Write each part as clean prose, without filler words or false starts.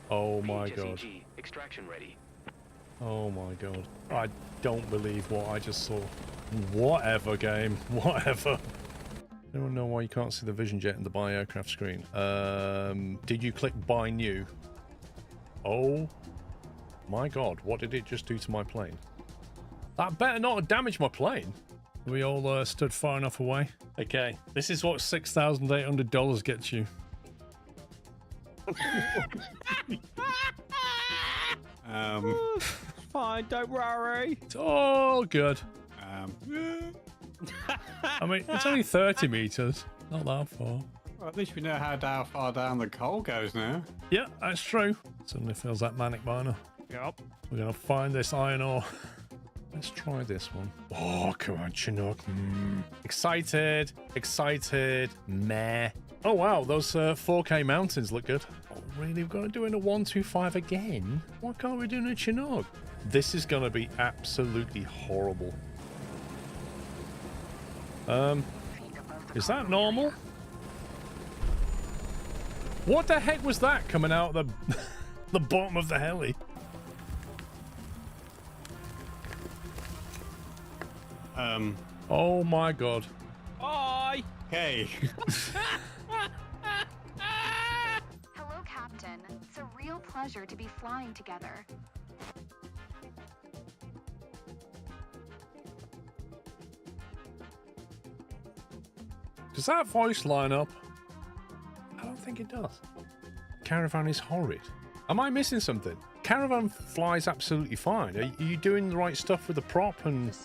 Oh my god. Extraction ready. Oh my god. I don't believe what I just saw. Whatever, game. Whatever. Anyone know why you can't see the vision jet in the buy aircraft screen? Did you click buy new? Oh my god. What did it just do to my plane? That better not have damaged my plane. We all stood far enough away. Okay. This is what $6,800 gets you. Fine, don't worry. It's all good. I mean, it's only 30 meters. Not that far. Well, at least we know how far down the coal goes now. Yeah, that's true. Suddenly feels that manic by now. Yep. We're going to find this iron ore. Let's try this one. Oh, come on, Chinook. Excited. Excited. Meh. Oh, wow. Those 4K mountains look good. Oh, really? We've got to do it in a 125 again? Why can't we do it in a Chinook? This is going to be absolutely horrible. Is that normal? What the heck was that coming out of the, the bottom of the heli? Oh my god. Bye. Hey. Hello, Captain. It's a real pleasure to be flying together. Does that voice line up? I don't think it does. Caravan is horrid. Am I missing something? Caravan flies absolutely fine. Are you doing the right stuff with the prop and...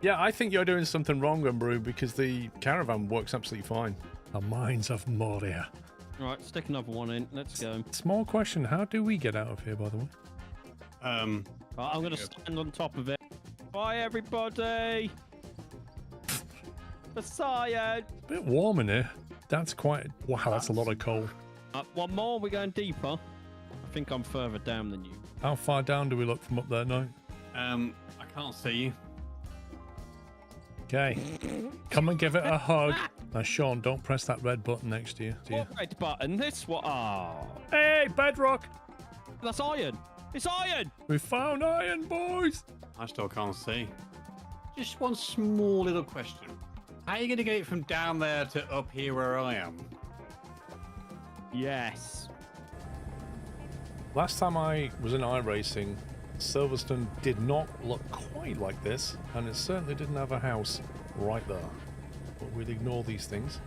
Yeah, I think you're doing something wrong, Umbrew, because the Caravan works absolutely fine. The Mines of Moria. Right, stick another one in. Let's go. Small question, how do we get out of here, by the way? I'm going to stand on top of it. Bye, everybody. Messiah. It's a bit warm in here. That's quite... Wow, that's a lot of coal. One more, we're going deeper. I think I'm further down than you. How far down do we look from up there now? I can't see you. Okay. Come and give it a hug. Now, Sean, don't press that red button next to you. What red button? This one? Oh. Hey, bedrock! That's iron. It's iron! We found iron, boys! I still can't see. Just one small little question. How are you going to get it from down there to up here where I am? Yes. Last time I was in iRacing, Silverstone did not look quite like this, and it certainly didn't have a house right there. But we'll ignore these things.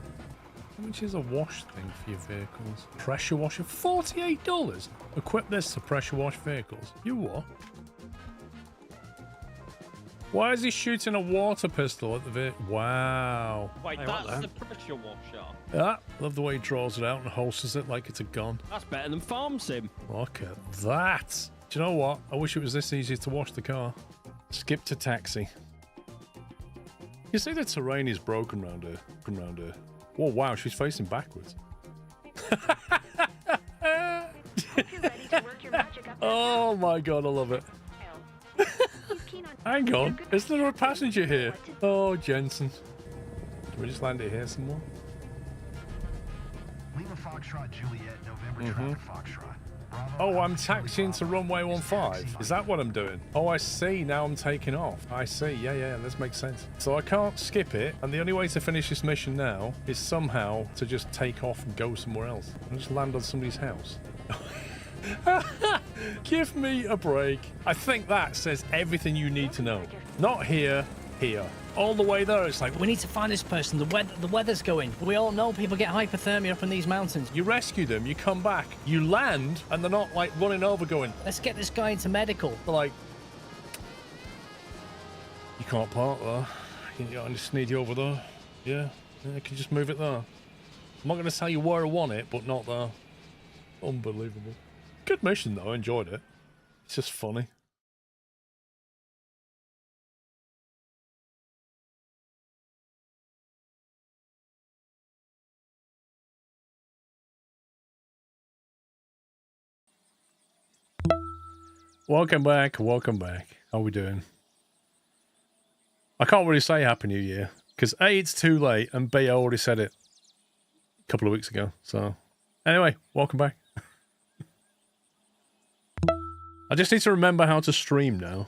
How much is a wash thing for your vehicles? Pressure washer? $48? Equip this to pressure wash vehicles. You what? Why is he shooting a water pistol at the vehicle? Wow. Wait, that's the pressure washer. Yeah, love the way he draws it out and holsters it like it's a gun. That's better than Farm Sim. Look at that. Do you know what? I wish it was this easy to wash the car. Skip to taxi. You see the terrain is broken around her. Oh wow, she's facing backwards. Oh my god, I love it. Hang on, is there a passenger here? Oh, Jensen. Can we just land it here somewhere? Lima Foxtrot Juliet, November traffic Foxtrot. Oh, I'm taxiing to runway 15. Is that what I'm doing? Oh, I see. Now I'm taking off. I see. Yeah, this makes sense. So I can't skip it, and the only way to finish this mission now is somehow to just take off and go somewhere else. And just land on somebody's house. Give me a break. I think that says everything you need to know. Not here, here. All the way there, it's like, we need to find this person. The weather's going. We all know people get hypothermia up in these mountains. you rescue them, you come back, you land, and they're not like running over going, Let's get this guy into medical. they're like, you can't park there. I just need you over there. Yeah, I can just move it there. I'm not going to tell you where I want it, but not there. Unbelievable. Good mission though, I enjoyed it. It's just funny. Welcome back. Welcome back. How we doing? I can't really say Happy New Year because A, it's too late, and B, I already said it a couple of weeks ago. So, anyway, welcome back. I just need to remember how to stream now.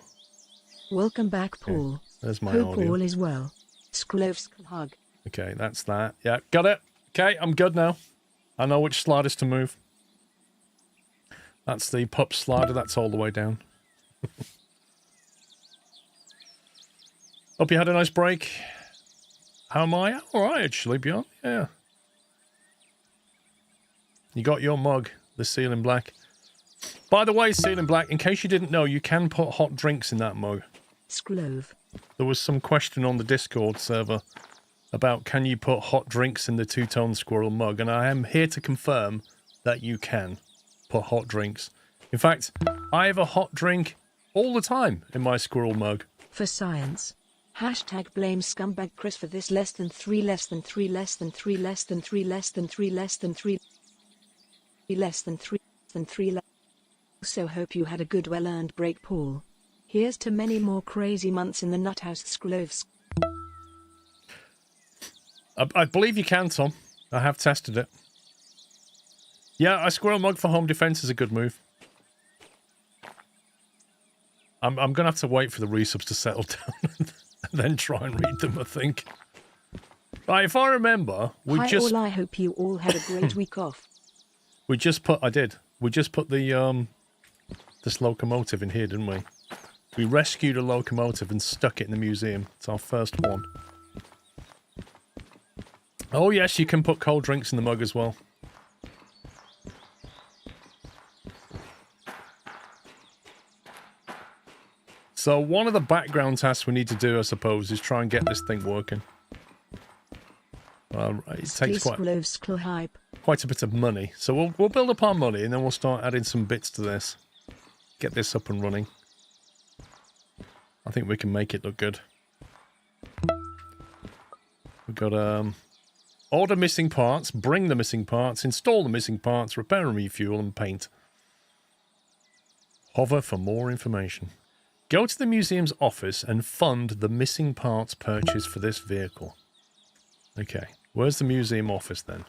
Welcome back, Paul. Okay, there's my Hope audio. all is well. Sklovsk hug. Okay, that's that. Yeah, got it. Okay, I'm good now. I know which sliders to move. That's the pup slider. That's all the way down. Hope you had a nice break. How am I? All right, actually, Bjorn. Yeah. You got your mug, the Seal in Black. By the way, Seal in Black, in case you didn't know, you can put hot drinks in that mug. Sklove. There was some question on the Discord server about can you put hot drinks in the two-tone squirrel mug, and I am here to confirm that you can put hot drinks. In fact, I have a hot drink all the time in my squirrel mug. For science. Hashtag blame scumbag Chris for this less than 3 less than 3 less than 3 less than 3 less than 3 less than 3 less than 3 than 3 less. So hope you had a good well-earned break, Paul. Here's to many more crazy months in the nuthouse Sklovsk. I believe you can, Tom. I have tested it. Yeah, a squirrel mug for home defense is a good move. I'm going to have to wait for the resubs to settle down and then try and read them, I think. Right, if I remember, Hi all, I hope you all had a great week off. We just put the this locomotive in here, didn't we? We rescued a locomotive and stuck it in the museum. It's our first one. Oh yes, you can put cold drinks in the mug as well. So one of the background tasks we need to do, I suppose, is try and get this thing working. It takes quite a bit of money. So we'll build up our money and then we'll start adding some bits to this. Get this up and running. I think we can make it look good. We've got order missing parts, bring the missing parts, install the missing parts, repair and refuel, and paint. Hover for more information. Go to the museum's office and fund the missing parts purchase for this vehicle. Okay, where's the museum office then?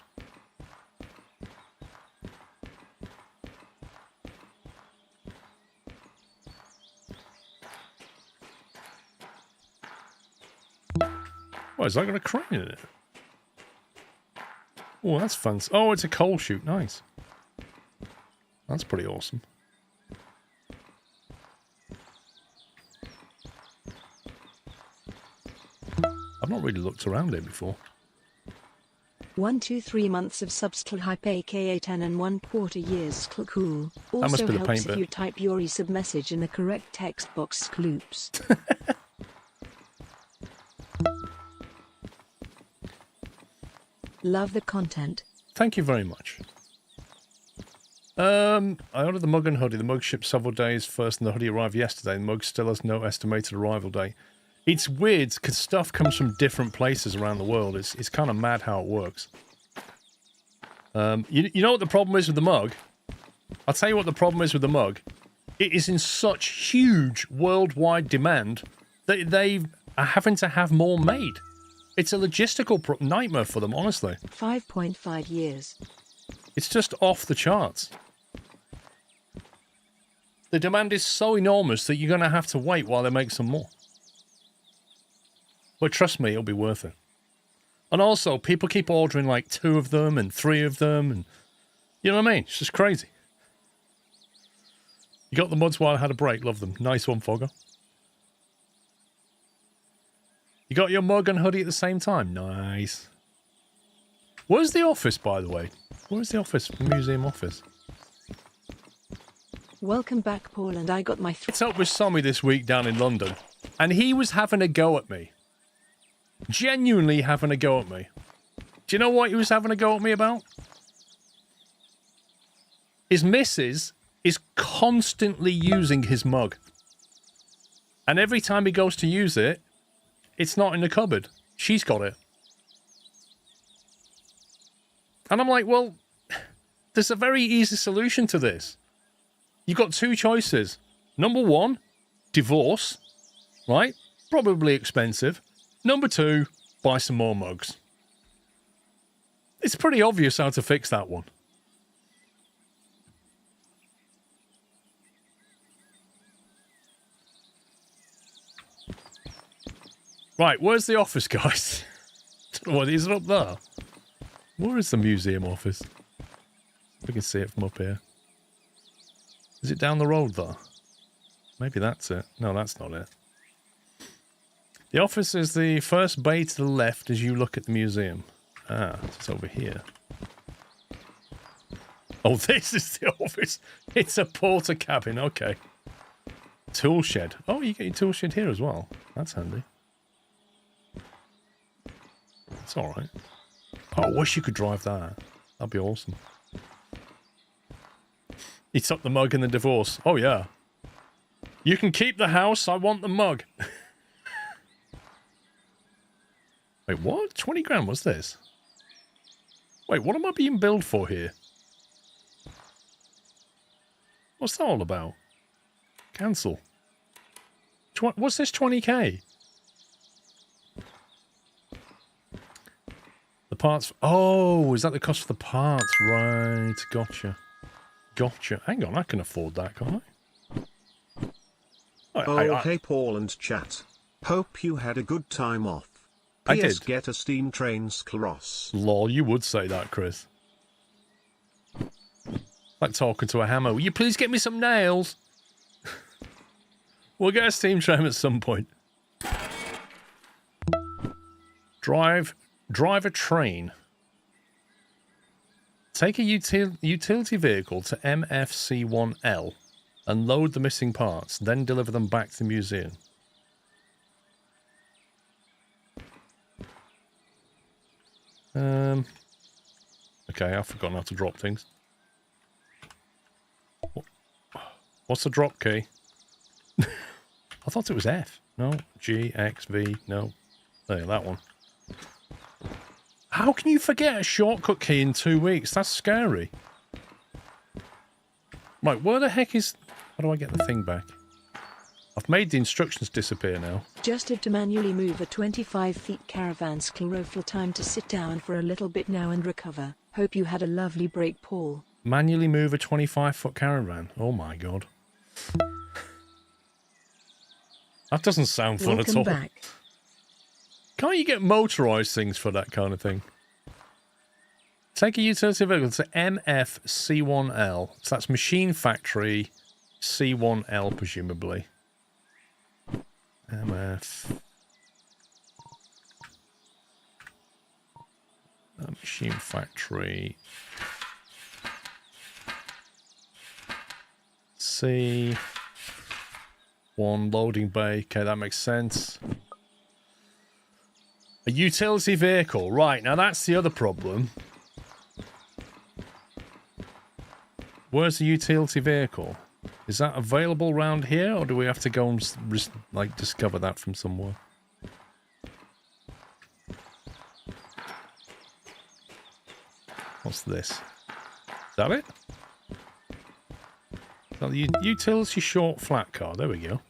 Oh, is that got a crane in it? Oh, that's fun. Oh, it's a coal chute. Nice. That's pretty awesome. I've not really looked around here before. 1 2 3 months of substal hype aka 10 and 1/4 years cool. Also must be the helps paint if bit. you type your resub message in the correct text box scloops. Love the content. Thank you very much. I ordered the mug and hoodie. The mug shipped several days first and the hoodie arrived yesterday. The mug still has no estimated arrival date. It's weird because stuff comes from different places around the world. It's kind of mad how it works. You know what the problem is with the mug? I'll tell you what the problem is with the mug. It is in such huge worldwide demand that they are having to have more made. It's a logistical nightmare for them, honestly. 5.5 years. It's just off the charts. The demand is so enormous that you're going to have to wait while they make some more. But trust me, it'll be worth it. And also, people keep ordering like 2 of them and 3 of them. And you know what I mean? It's just crazy. You got the muds while I had a break. Love them. Nice one, Fogger. You got your mug and hoodie at the same time. Nice. Where's the office, by the way? Where's the office? The museum office. Welcome back, Paul, and I got my... It's up with Sammy this week down in London. And he was having a go at me. Genuinely having a go at me. Do you know what he was having a go at me about? His missus is constantly using his mug. And every time he goes to use it, it's not in the cupboard. She's got it. And I'm like, well, there's a very easy solution to this. You've got 2 choices. Number 1, divorce, right? Probably expensive. Number 2, buy some more mugs. It's pretty obvious how to fix that one. Right, where's the office, guys? What, is it up there? Where is the museum office? We can see it from up here. Is it down the road there? Maybe that's it. No, that's not it. The office is the first bay to the left as you look at the museum. Ah, it's over here. Oh, this is the office. It's a porter cabin. Okay. Tool shed. Oh, you get your tool shed here as well. That's handy. It's alright. Oh, I wish you could drive that. That'd be awesome. He took the mug in the divorce. Oh, yeah. You can keep the house. I want the mug. Wait, what? 20 grand, what's this? Wait, what am I being billed for here? What's that all about? Cancel. What's this 20k? The parts... Oh, is that the cost for the parts? Right, gotcha. Gotcha. Hang on, I can afford that, can't I? Hey Paul and chat. Hope you had a good time off. I PS did. Get a steam train scleros. Lol, you would say that, Chris. Like talking to a hammer. Will you please get me some nails? We'll get a steam train at some point. Drive a train. Take a utility vehicle to MFC1L and load the missing parts, then deliver them back to the museum. Okay, I've forgotten how to drop things. What's the drop key? I thought it was F. No. G, X, V. No. There, that one. How can you forget a shortcut key in 2 weeks? That's scary. Right, where the heck is... How do I get the thing back? I've made the instructions disappear now. Adjusted to manually move a 25 feet caravan sclerofull time to sit down for a little bit now and recover. Hope you had a lovely break, Paul. Manually move a 25-foot caravan. Oh my god. That doesn't sound fun at all. Welcome back. Can't you get motorised things for that kind of thing? Take a utility vehicle to MFC1L. So that's Machine Factory C1L, presumably. MF... Machine Factory... C... One loading bay. Okay, that makes sense. A utility vehicle. Right, now that's the other problem. Where's the utility vehicle? Is that available around here, or do we have to go and like discover that from somewhere? What's this? Is that it? So the utility short flat car. There we go.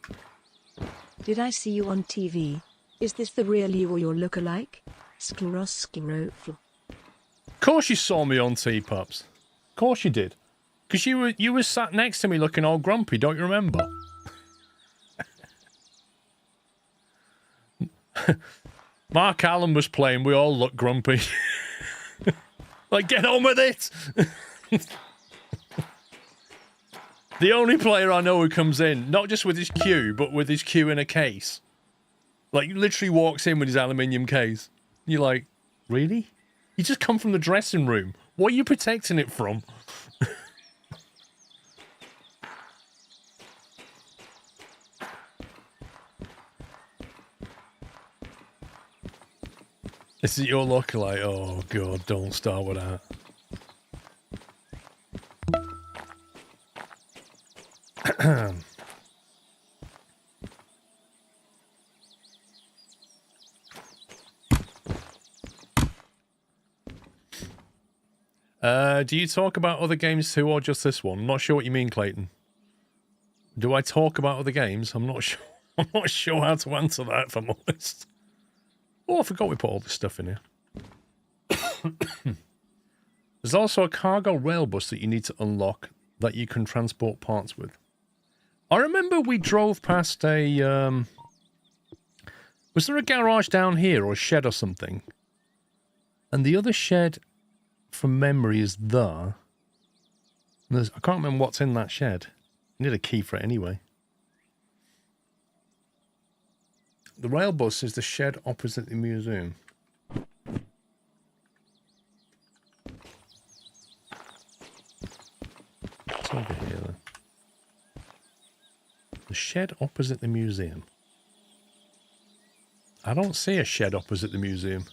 Did I see you on TV? Is this the real you or your lookalike? Sclerofull. Of course you saw me on T-Pups. Of course you did. Because you were sat next to me looking all grumpy, don't you remember? Mark Allen was playing, we all looked grumpy. Like, get on with it! The only player I know who comes in, not just with his cue, but with his cue in a case. Like, literally walks in with his aluminium case. You're like, really? You just come from the dressing room. What are you protecting it from? Is it your lookalike? Oh, God, don't start with that. Do you talk about other games too, or just this one? I'm not sure what you mean, Clayton. Do I talk about other games? I'm not sure. I'm not sure how to answer that, if I'm honest. Oh, I forgot we put all this stuff in here. There's also a cargo rail bus that you need to unlock that you can transport parts with. I remember we drove past a... was there a garage down here or a shed or something? And the other shed, from memory, is there. I can't remember what's in that shed. I need a key for it anyway. The rail bus is the shed opposite the museum. It's over here, then. The shed opposite the museum. I don't see a shed opposite the museum.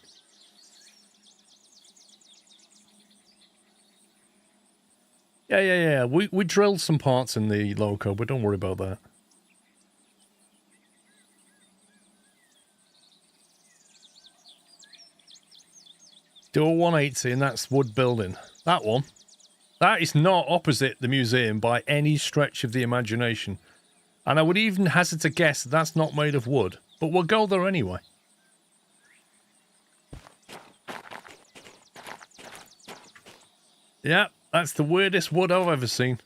Yeah. We drilled some parts in the loco, but don't worry about that. Do a 180 and that's wood building. That one. That is not opposite the museum by any stretch of the imagination. And I would even hazard to guess that that's not made of wood. But we'll go there anyway. Yeah, that's the weirdest wood I've ever seen.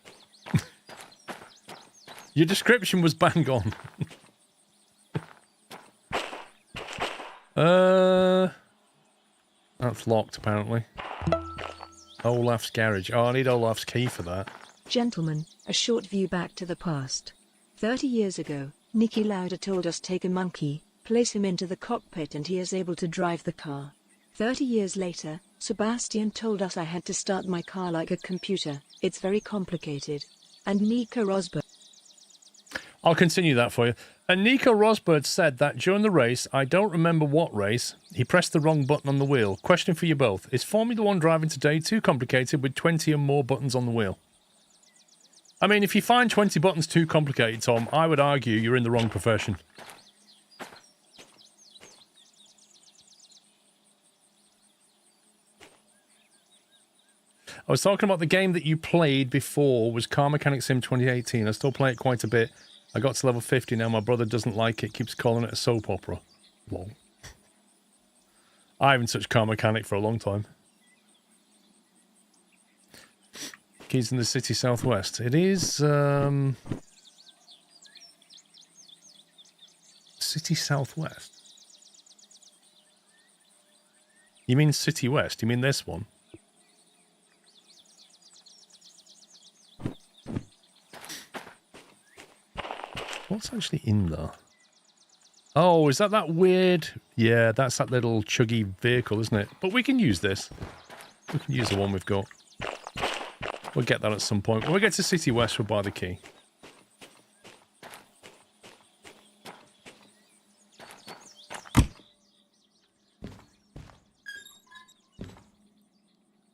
Your description was bang on. That's locked, apparently. Olaf's garage. Oh, I need Olaf's key for that. Gentlemen, a short view back to the past. 30 years ago, Niki Lauda told us take a monkey, place him into the cockpit and he is able to drive the car. 30 years later, Sebastian told us I had to start my car like a computer. It's very complicated. And Nico Rosberg. I'll continue that for you. And Nico Rosberg said that during the race, I don't remember what race, he pressed the wrong button on the wheel. Question for you both. Is Formula 1 driving today too complicated with 20 and more buttons on the wheel? I mean, if you find 20 buttons too complicated, Tom, I would argue you're in the wrong profession. I was talking about the game that you played before was Car Mechanic Sim 2018. I still play it quite a bit. I got to level 50 now. My brother doesn't like it. Keeps calling it a soap opera. Lol. I haven't touched Car Mechanic for a long time. Keys in the city southwest. It is, city southwest. You mean city west? You mean this one? What's actually in there? Oh, is that weird? Yeah, that's that little chuggy vehicle, isn't it? But we can use this. We can use the one we've got. We'll get that at some point. When we get to City West, we'll buy the key.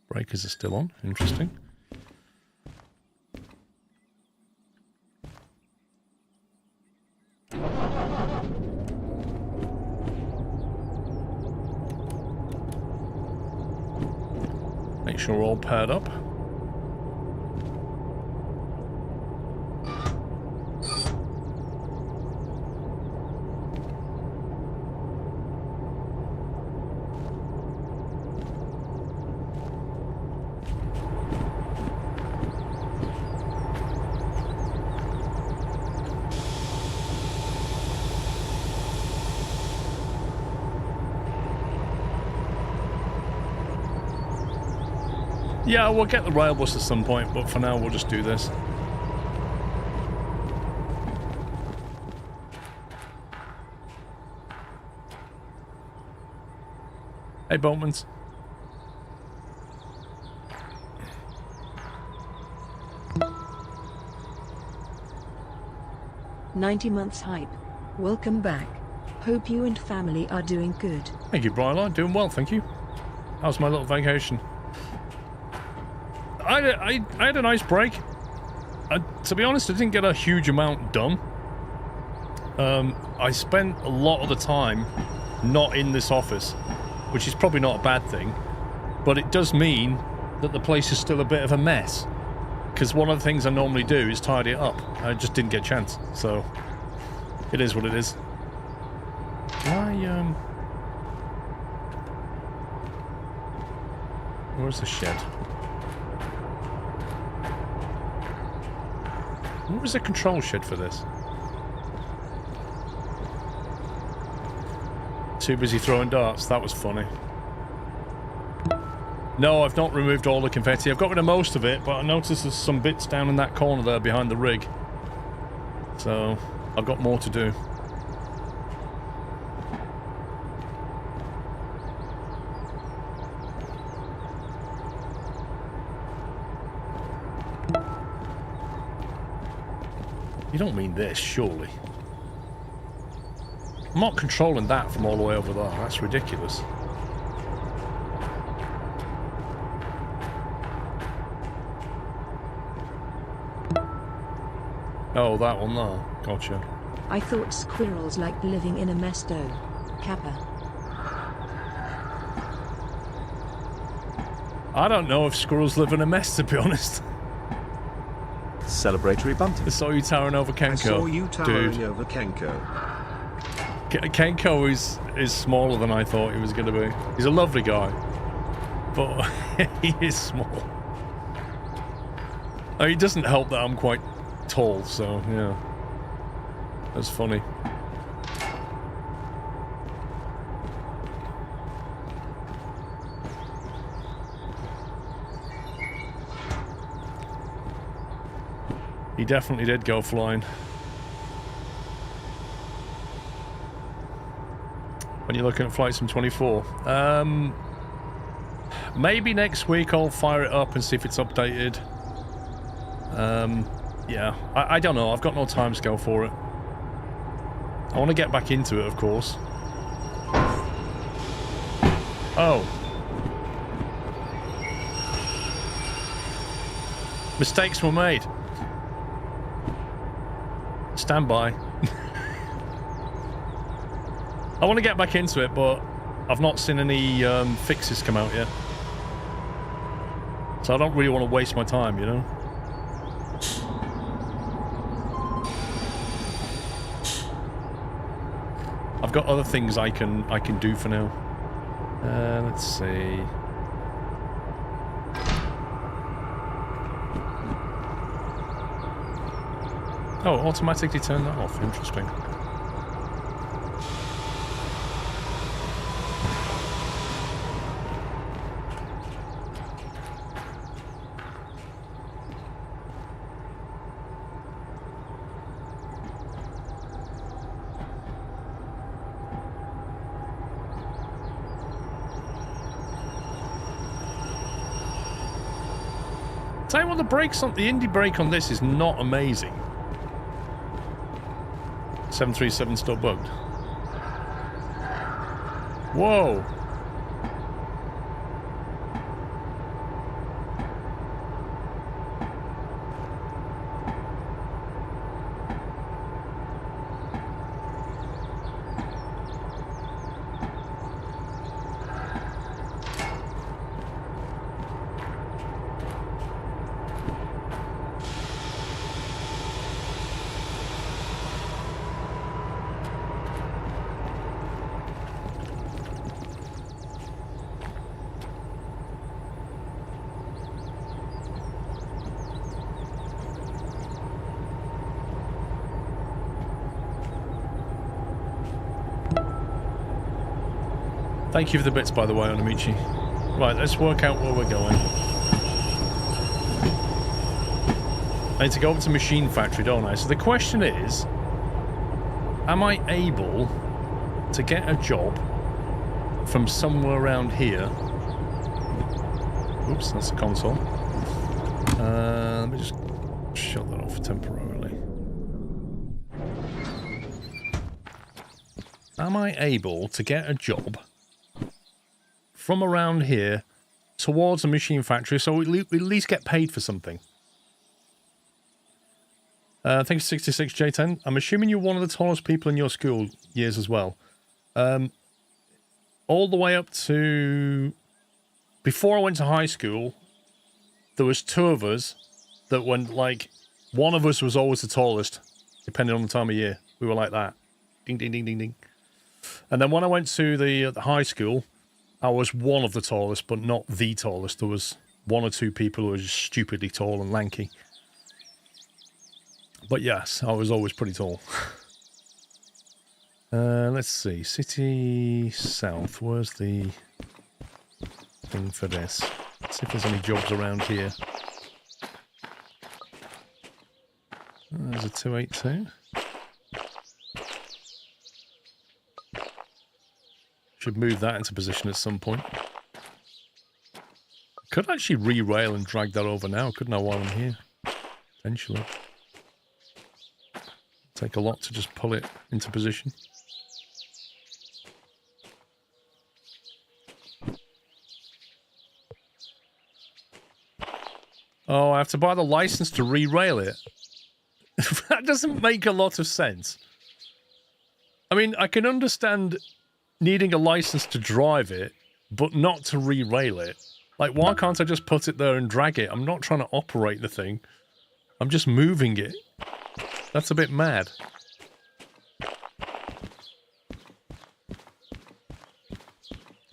Breakers are still on. Interesting. Make sure we're all paired up. Yeah, we'll get the rail bus at some point, but for now we'll just do this. Hey, Boatmans. "90 months hype. Welcome back. Hope you and family are doing good." Thank you, Brylar. Doing well, thank you. How's my little vacation? I had a nice break. To be honest, I didn't get a huge amount done. I spent a lot of the time not in this office, which is probably not a bad thing, but it does mean that the place is still a bit of a mess. because one of the things I normally do is tidy it up. I just didn't get a chance, so it is what it is. Where's the shed? Where was the control shed for this? Too busy throwing darts. That was funny. No, I've not removed all the confetti. I've got rid of most of it, but I noticed there's some bits down in that corner there behind the rig. So, I've got more to do. You don't mean this, surely? I'm not controlling that from all the way over there. That's ridiculous. Oh, that one there. Gotcha. I thought squirrels liked living in a mess though. Kappa. I don't know if squirrels live in a mess, to be honest. Celebratory bunting. I saw you towering over Kenko. I saw you towering Dude. over Kenko. Kenko is smaller than I thought he was going to be. He's a lovely guy, but he is small. I mean, it doesn't help that I'm quite tall, so yeah. That's funny. He definitely did go flying. When you're looking at Flight Sim 24. Maybe next week I'll fire it up and see if it's updated. Yeah, I don't know. I've got no time scale for it. I want to get back into it, of course. Oh. Mistakes were made. Stand by. I want to get back into it, but I've not seen any fixes come out yet. So I don't really want to waste my time, you know? I've got other things I can do for now. Let's see. Oh, automatically turn that off. Interesting. Tell you what, the brakes on the indie brake on this is not amazing. 737 still bugged. Whoa. Thank you for the bits, by the way, Onamichi. Right, let's work out where we're going. I need to go up to Machine Factory, don't I? So the question is, am I able to get a job from somewhere around here? Oops, that's the console. Let me just shut that off temporarily. Am I able to get a job from around here towards a machine factory so we at least get paid for something? Thank you, 66 J10. I'm assuming you're one of the tallest people in your school years as well. All the way up to... Before I went to high school, there was two of us that when, like, one of us was always the tallest, depending on the time of year. We were like that. Ding, ding, ding, ding, ding. And then when I went to the high school, I was one of the tallest, but not the tallest. There was one or two people who were just stupidly tall and lanky. But yes, I was always pretty tall. Let's see. City South. Where's the thing for this? Let's see if there's any jobs around here. There's a 282. Should move that into position at some point. Could actually re-rail and drag that over now, couldn't I, while I'm here? Potentially. Take a lot to just pull it into position. Oh, I have to buy the license to re-rail it. That doesn't make a lot of sense. I mean, I can understand needing a license to drive it, but not to re-rail it. Like, why can't I just put it there and drag it? I'm not trying to operate the thing. I'm just moving it. That's a bit mad.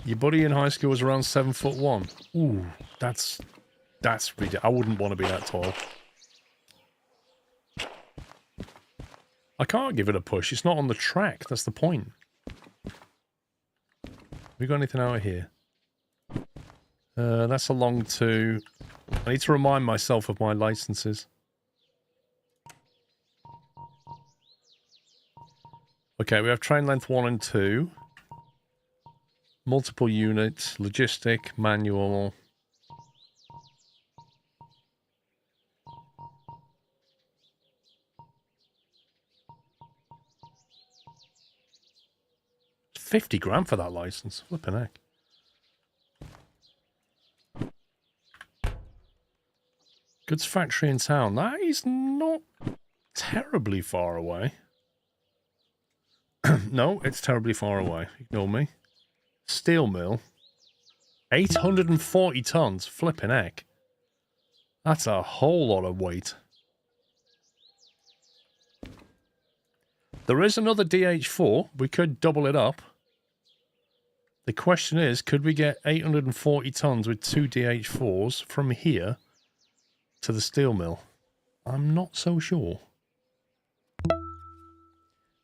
Your buddy in high school was around 7'1". Ooh, that's ridiculous. I wouldn't want to be that tall. I can't give it a push. It's not on the track. That's the point. We got anything out of here? That's along to... I need to remind myself of my licenses. Okay, we have train length 1 and 2. Multiple units, logistic, manual. $50 for that license. Flippin' heck. Goods factory in town. That is not terribly far away. No, it's terribly far away. Ignore me. Steel mill. 840 tons. Flippin' heck. That's a whole lot of weight. There is another DH4. We could double it up. The question is, could we get 840 tons with 2 DH4s from here to the steel mill? I'm not so sure.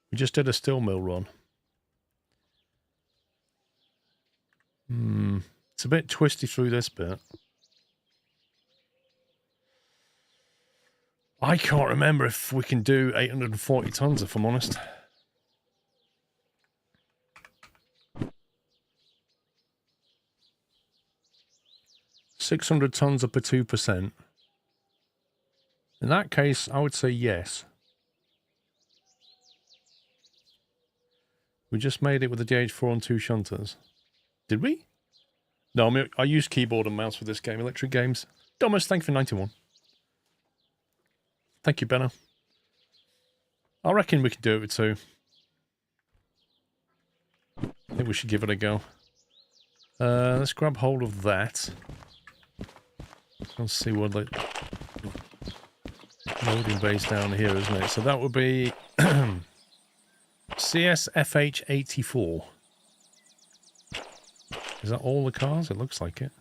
We just did a steel mill run. It's a bit twisty through this bit. I can't remember if we can do 840 tons, if I'm honest. $600 tons up at 2%. In that case, I would say yes. We just made it with the DH4 and 2 shunters. Did we? No, I use keyboard and mouse for this game. Electric Games. Thomas, thank you for 91. Thank you, Benno. I reckon we can do it with 2. I think we should give it a go. Let's grab hold of that. Let's see what the loading base down here, isn't it? So that would be CSFH84. Is that all the cars? It looks like it.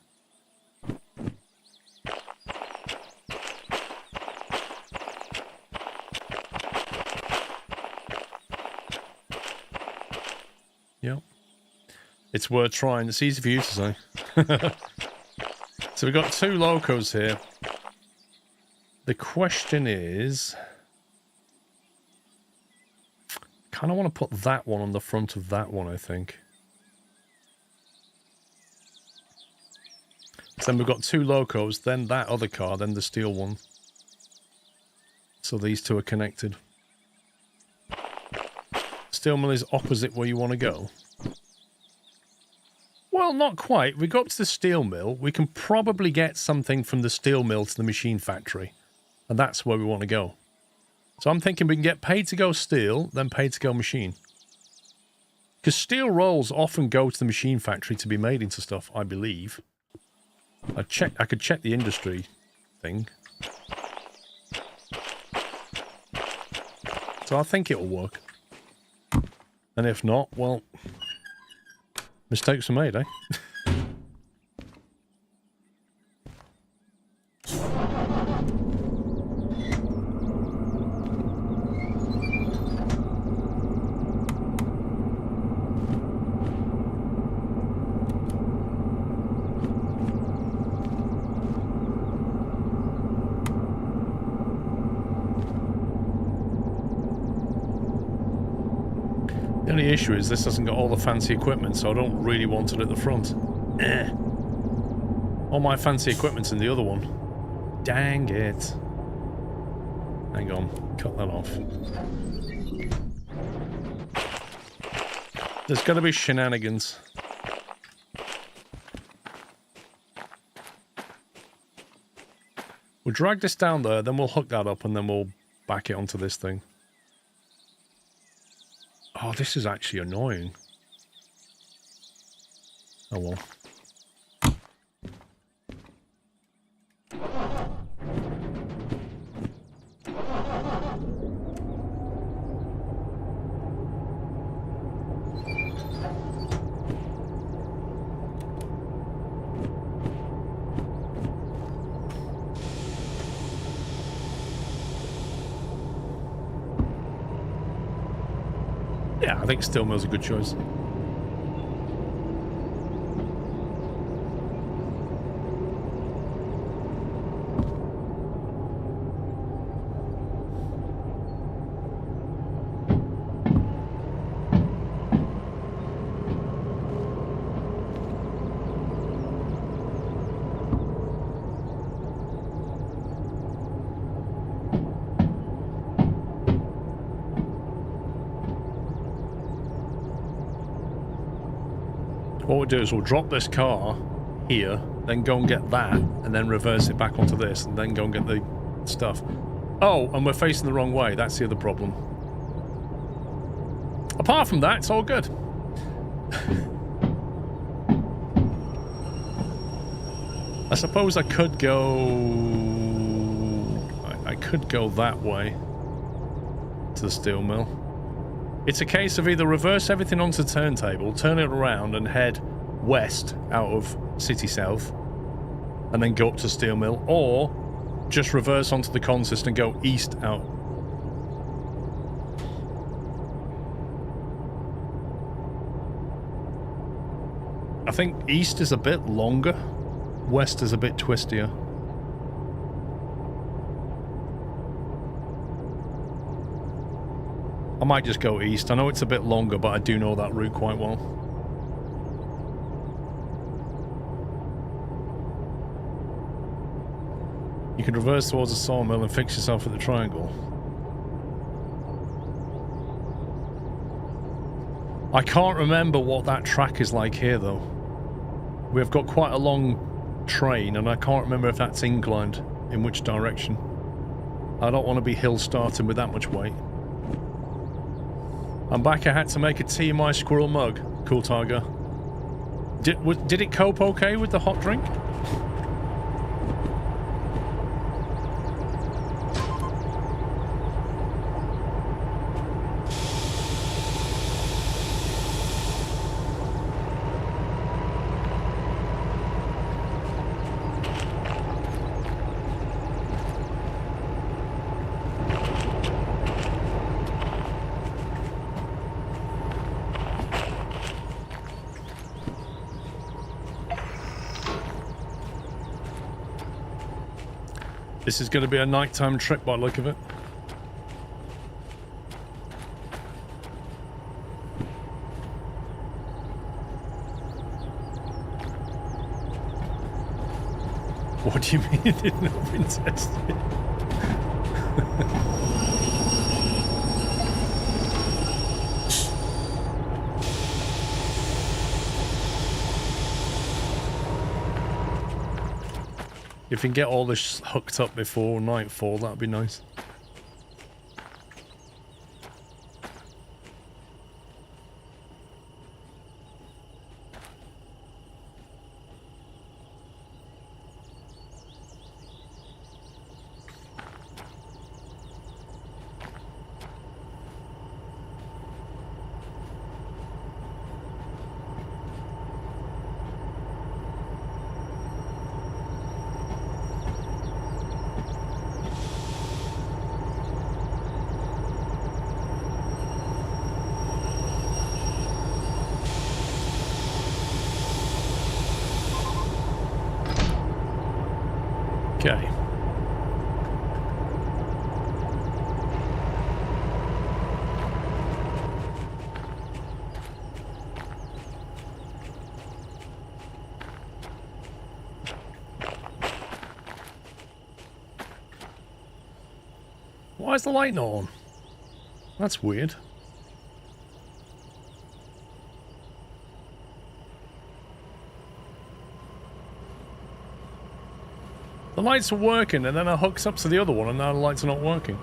Yep. It's worth trying. It's easy for you to say. So we've got 2 locos here. The question is... kind of want to put that one on the front of that one, I think. So then we've got 2 locos, then that other car, then the steel one. So these 2 are connected. Steel mill is opposite where you want to go. Well, not quite. We go up to the steel mill. We can probably get something from the steel mill to the machine factory. And that's where we want to go. So I'm thinking we can get paid to go steel, then paid to go machine. Because steel rolls often go to the machine factory to be made into stuff, I believe. I could check the industry thing. So I think it'll work. And if not, well, mistakes are made, eh? The only issue is this hasn't got all the fancy equipment, so I don't really want it at the front. All my fancy equipment's in the other one. Dang it. Hang on, cut that off. There's gotta be shenanigans. We'll drag this down there, then we'll hook that up, and then we'll back it onto this thing. Oh, this is actually annoying. Oh well. Yeah, I think steel mill's a good choice. What we'll do is we'll drop this car here, then go and get that, and then reverse it back onto this, and then go and get the stuff. Oh, and we're facing the wrong way. That's the other problem. Apart from that, it's all good. I suppose I could go... I could go that way to the steel mill. It's a case of either reverse everything onto the turntable, turn it around and head west out of City South, and then go up to steel mill, or just reverse onto the consist and go east out. I think east is a bit longer, west is a bit twistier. I might just go east. I know it's a bit longer, but I do know that route quite well. You can reverse towards the sawmill and fix yourself at the triangle. I can't remember what that track is like here, though. We've got quite a long train, and I can't remember if that's inclined, in which direction. I don't want to be hill starting with that much weight. I'm back. I had to make a tea in my squirrel mug. Cool, Tiger. Did it cope okay with the hot drink? This is going to be a nighttime trip by the look of it. What do you mean it didn't have been tested? If we can get all this hooked up before nightfall, that'd be nice. Okay. Why is the light not on? That's weird. The lights are working and then it hooks up to the other one and now the lights are not working.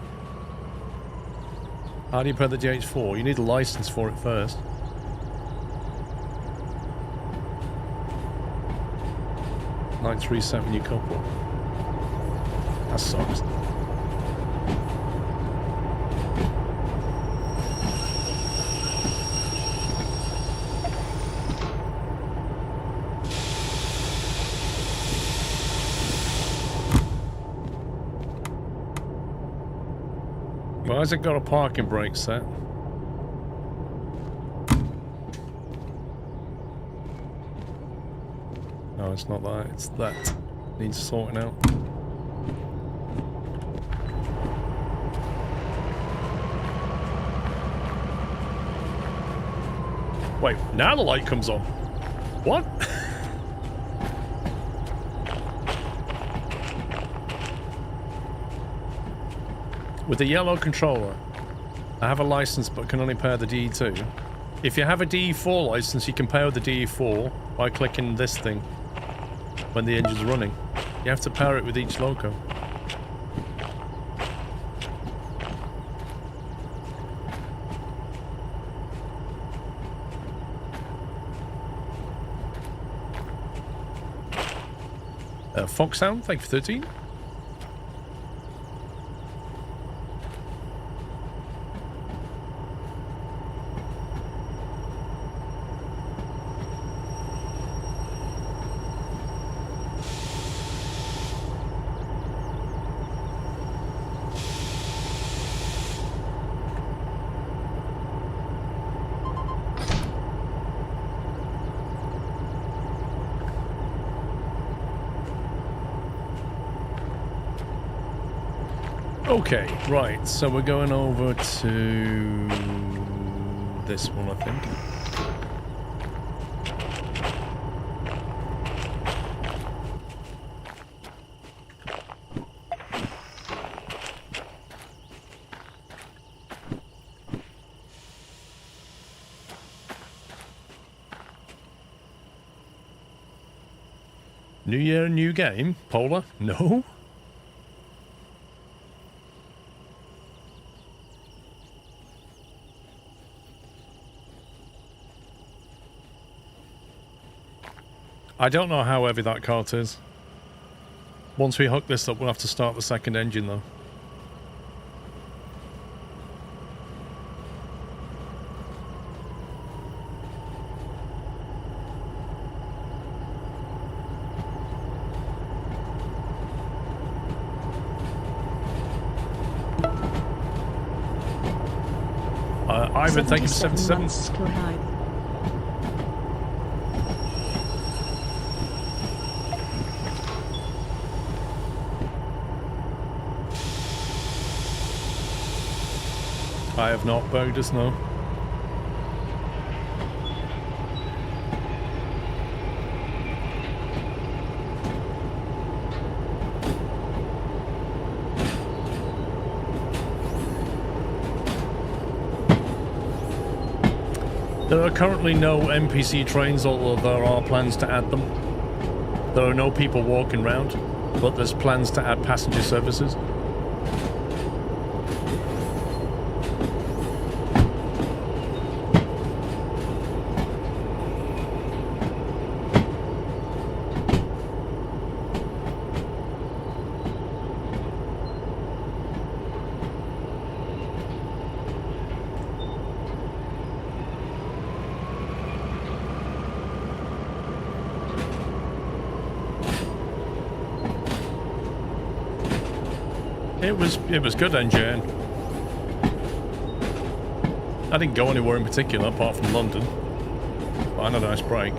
How do you pair the DH4? You need a license for it first. Lights reset when you couple. That sucks. Why has it got a parking brake set? No, it's not that. It's that. Needs sorting out. Wait, now the light comes on. What? With a yellow controller, I have a license but can only pair the DE2. If you have a DE4 license, you can pair the DE4 by clicking this thing when the engine's running. You have to pair it with each loco. Foxhound, thank you for 13. Okay, right, so we're going over to this one, I think. New year, new game? Polar? No? I don't know how heavy that cart is. Once we hook this up, we'll have to start the second engine, though. Ivan, thank you for 77. I have not bugged us, no. There are currently no NPC trains, although there are plans to add them. There are no people walking around, but there's plans to add passenger services. It was good engine. I didn't go anywhere in particular apart from London, but I had a nice break.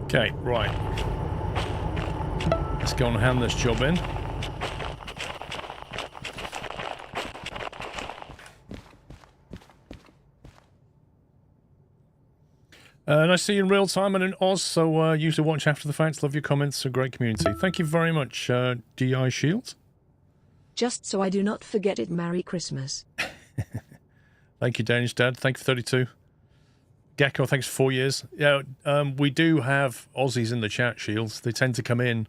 Okay, right. Let's go and hand this job in. Nice to see you in real time and in Oz, so usually watch after the fact. Love your comments, it's a great community. Thank you very much, DI Shields. Just so I do not forget it, Merry Christmas. Thank you, Danish Dad. Thank you for 32. Gecko, thanks for 4 years. Yeah, we do have Aussies in the chat, Shields. They tend to come in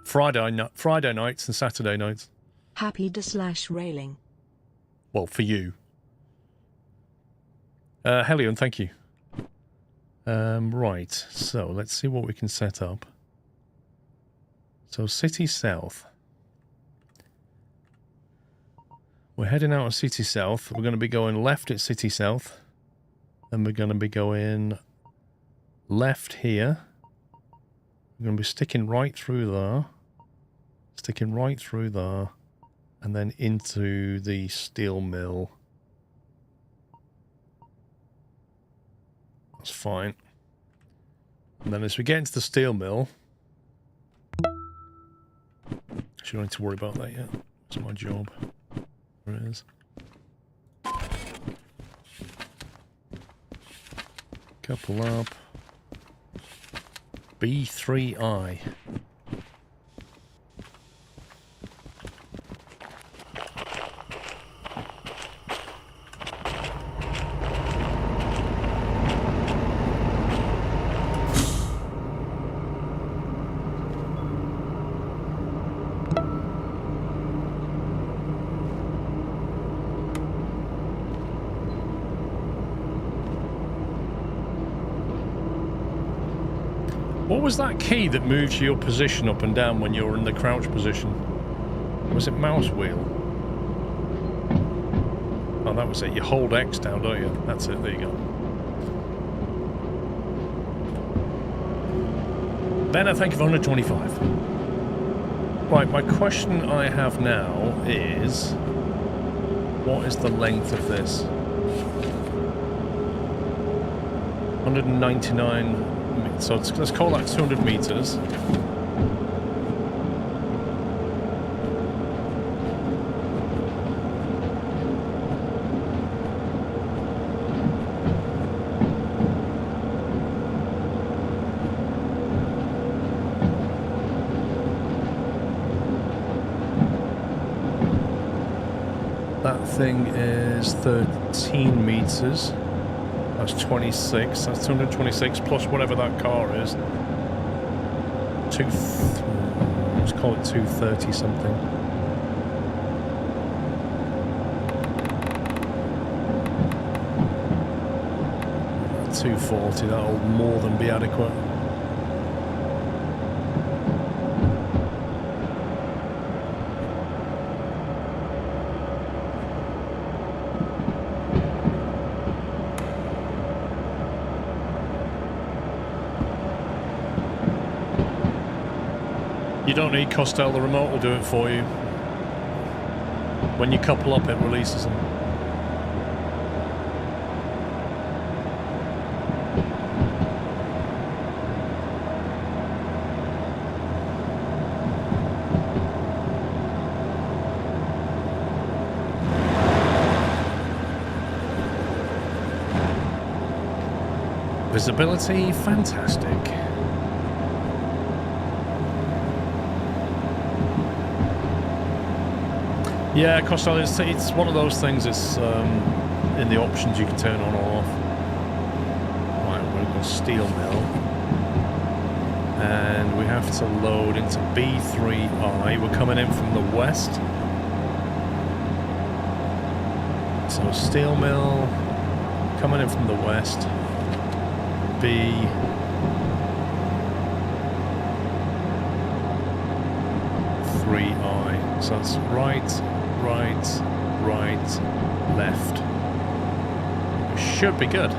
Friday nights and Saturday nights. Happy /railing. Well, for you. Helion, thank you. Right, so let's see what we can set up. So, City South. We're heading out of City South. We're going to be going left at City South. Then we're going to be going left here. We're going to be sticking right through there. Sticking right through there. And then into the steel mill. That's fine. And then as we get into the steel mill... Actually, don't need to worry about that yet. It's my job. There it is. Couple up. B3I. What was that key that moves your position up and down when you're in the crouch position? Was it mouse wheel? Oh, that was it. You hold X down, don't you? That's it. There you go. Benna, thank you for 125. Right, my question I have now is... What is the length of this? 199... So let's call that 200 meters. That thing is 13 meters. That's 26. That's 226 plus whatever that car is. Let's call it 230 something. $240. That'll more than be adequate. You don't need Costel, the remote will do it for you. When you couple up, it releases them. Visibility, fantastic. Yeah, Costel, it's one of those things. It's in the options you can turn on or off. Right, we're going to go steel mill, and we have to load into B3I. We're coming in from the west, so steel mill coming in from the west. B3I. So that's right, left. Should be good.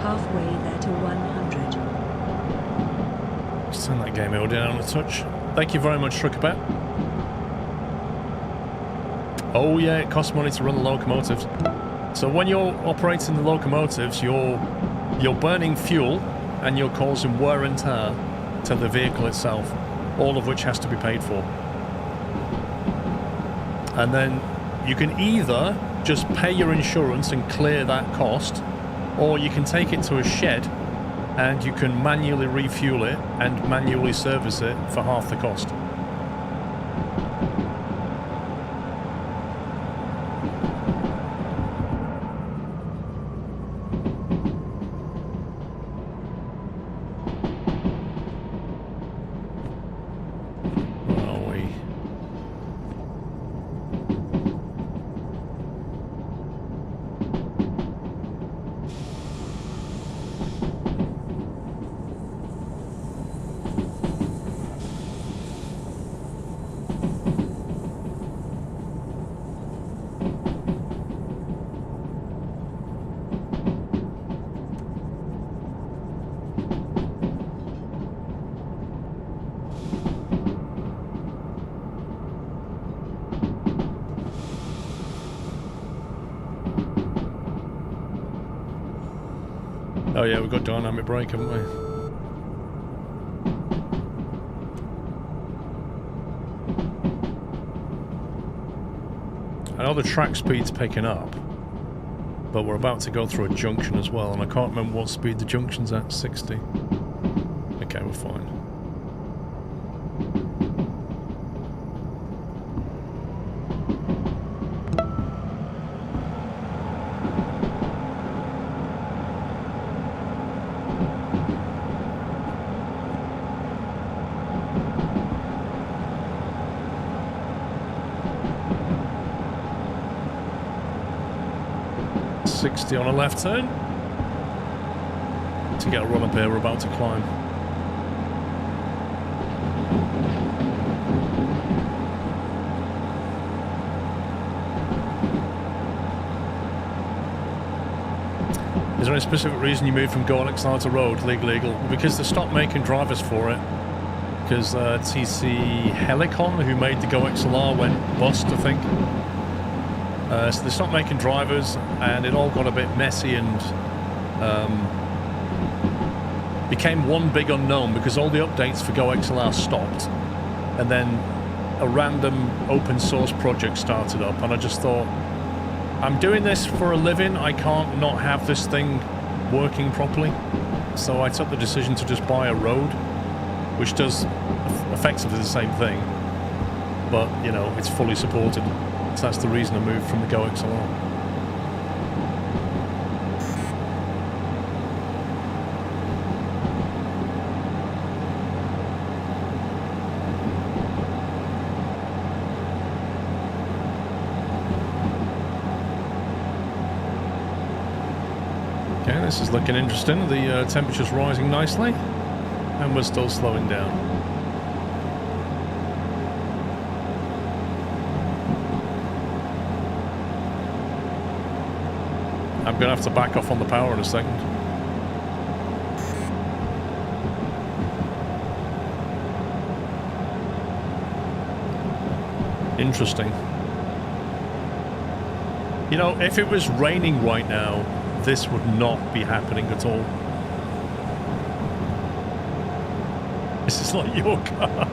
Halfway there to 100. Let's turn that game mode down a touch. Thank you very much, Truckabout. Oh yeah, it costs money to run the locomotives. So when you're operating the locomotives, you're burning fuel and you're causing wear and tear to the vehicle itself, all of which has to be paid for. And then you can either just pay your insurance and clear that cost, or you can take it to a shed and you can manually refuel it and manually service it for half the cost. Oh yeah, we've got dynamic brake, haven't we? I know the track speed's picking up, but we're about to go through a junction as well, and I can't remember what speed the junction's at. 60. Okay, we're fine. On a left turn to get a run up here we're about to climb. Is there any specific reason you moved from Go XLR to road? Legal? Because they stopped making drivers for it. Because TC Helicon, who made the Go XLR, went bust, I think. So they stopped making drivers, and it all got a bit messy and became one big unknown because all the updates for Go XLR stopped, and then a random open source project started up, and I just thought, I'm doing this for a living, I can't not have this thing working properly. So I took the decision to just buy a road, which does effectively the same thing, but you know, it's fully supported. So that's the reason I moved from the Go XLR. Okay, this is looking interesting. The temperature's rising nicely, and we're still slowing down. I'm going to have to back off on the power in a second. Interesting. You know, if it was raining right now, this would not be happening at all. This is like your car.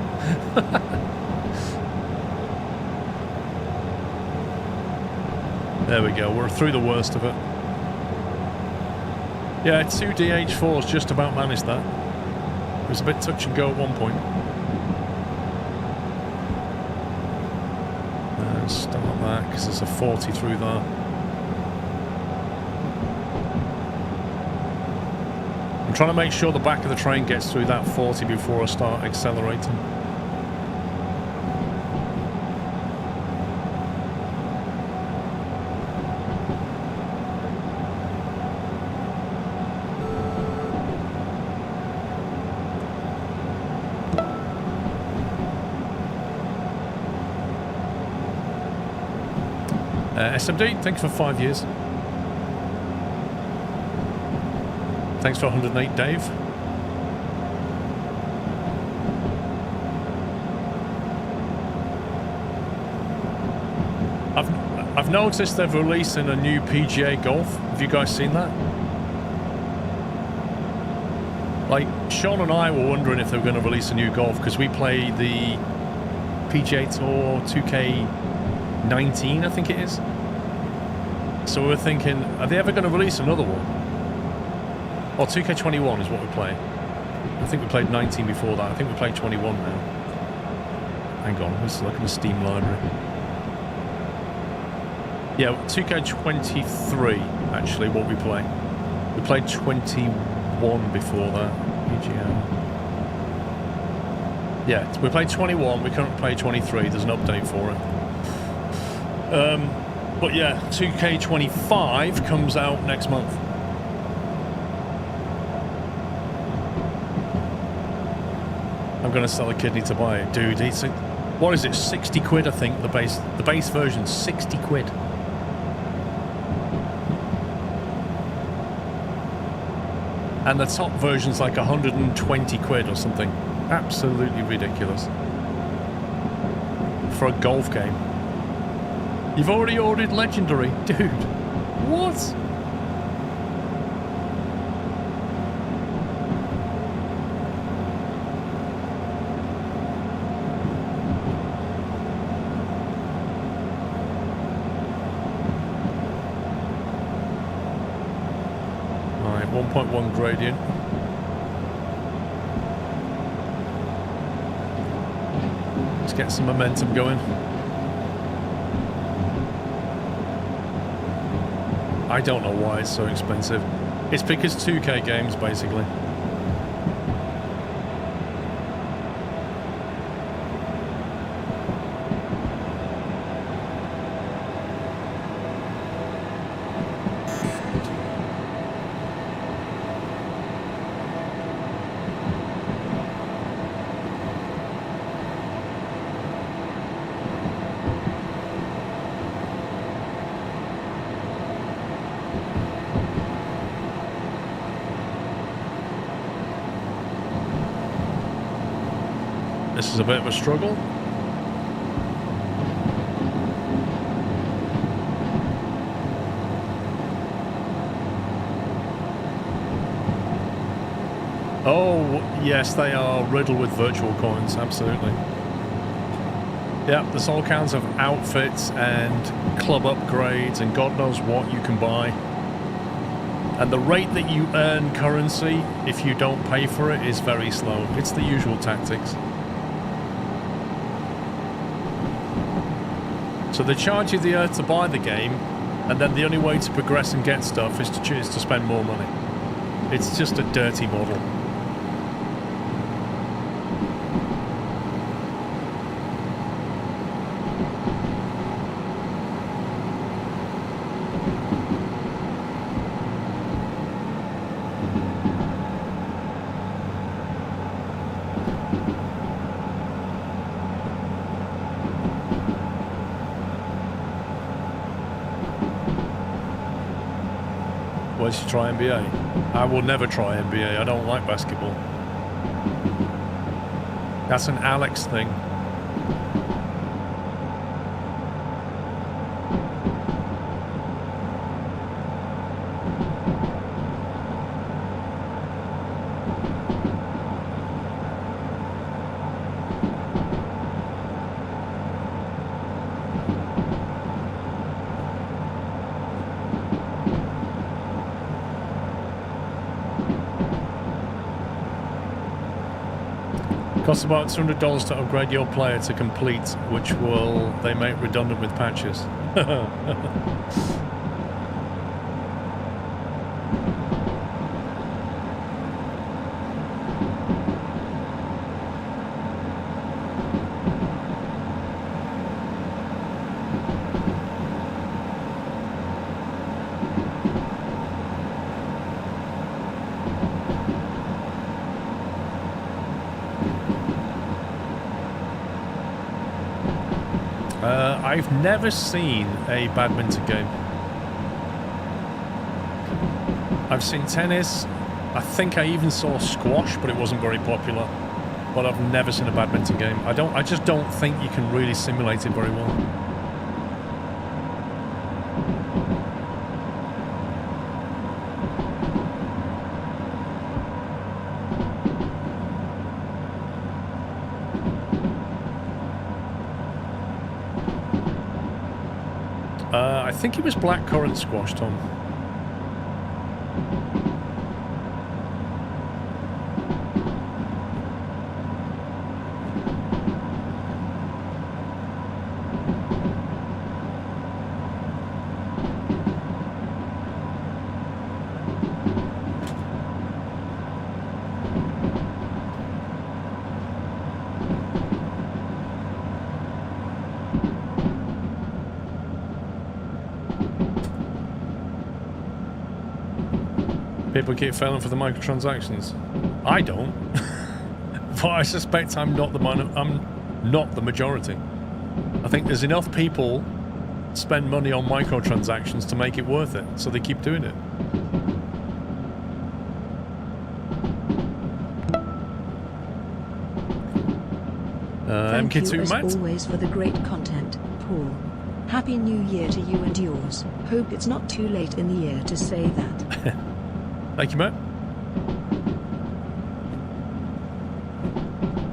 There we go, we're through the worst of it. Yeah, 2 DH4s just about managed that. It was a bit touch and go at one point. Start that, because there's a 40 through there. I'm trying to make sure the back of the train gets through that 40 before I start accelerating. SMD, thank you for 5 years. Thanks for 108, Dave. I've noticed they're releasing a new PGA Golf. Have you guys seen that? Like, Sean and I were wondering if they were going to release a new Golf because we play the PGA Tour 2K19, I think it is. So we were thinking, are they ever going to release another one? Or 2K21 is what we play. I think we played 19 before that. I think we played 21 now. Hang on, let's look at the Steam library. Yeah, 2K23, actually, what we play. We played 21 before that. PGA. Yeah, we played 21. We currently play 23. There's an update for it. But yeah, 2K25 comes out next month. I'm going to sell a kidney to buy it. Dude, it's a, what is it, 60 quid, I think, the base version, 60 quid. And the top version's like 120 quid or something. Absolutely ridiculous. For a golf game. You've already ordered Legendary? Dude, what? Alright, 1.1 gradient. Let's get some momentum going. I don't know why it's so expensive. It's because 2K games, basically. This is a bit of a struggle. Oh, yes, they are riddled with virtual coins, absolutely. Yeah, there's all kinds of outfits and club upgrades and God knows what you can buy. And the rate that you earn currency, if you don't pay for it, is very slow. It's the usual tactics. So they charge you the earth to buy the game, and then the only way to progress and get stuff is to choose to spend more money. It's just a dirty model. You should try NBA. I will never try NBA. I don't like basketball. That's an Alex thing. Costs about $200 to upgrade your player to complete, which will they make redundant with patches. I've never seen a badminton game. I've seen tennis, I think I even saw squash, but it wasn't very popular. But I've never seen a badminton game. I just don't think you can really simulate it very well. I think it was blackcurrant squash, Tom. People keep failing for the microtransactions. I don't, but I suspect I'm not the majority. I think there's enough people spend money on microtransactions to make it worth it, so they keep doing it. Thank you MK2 as Matt. always for the great content, Paul. Happy New Year to you and yours. Hope it's not too late in the year to say that. Thank you, Matt.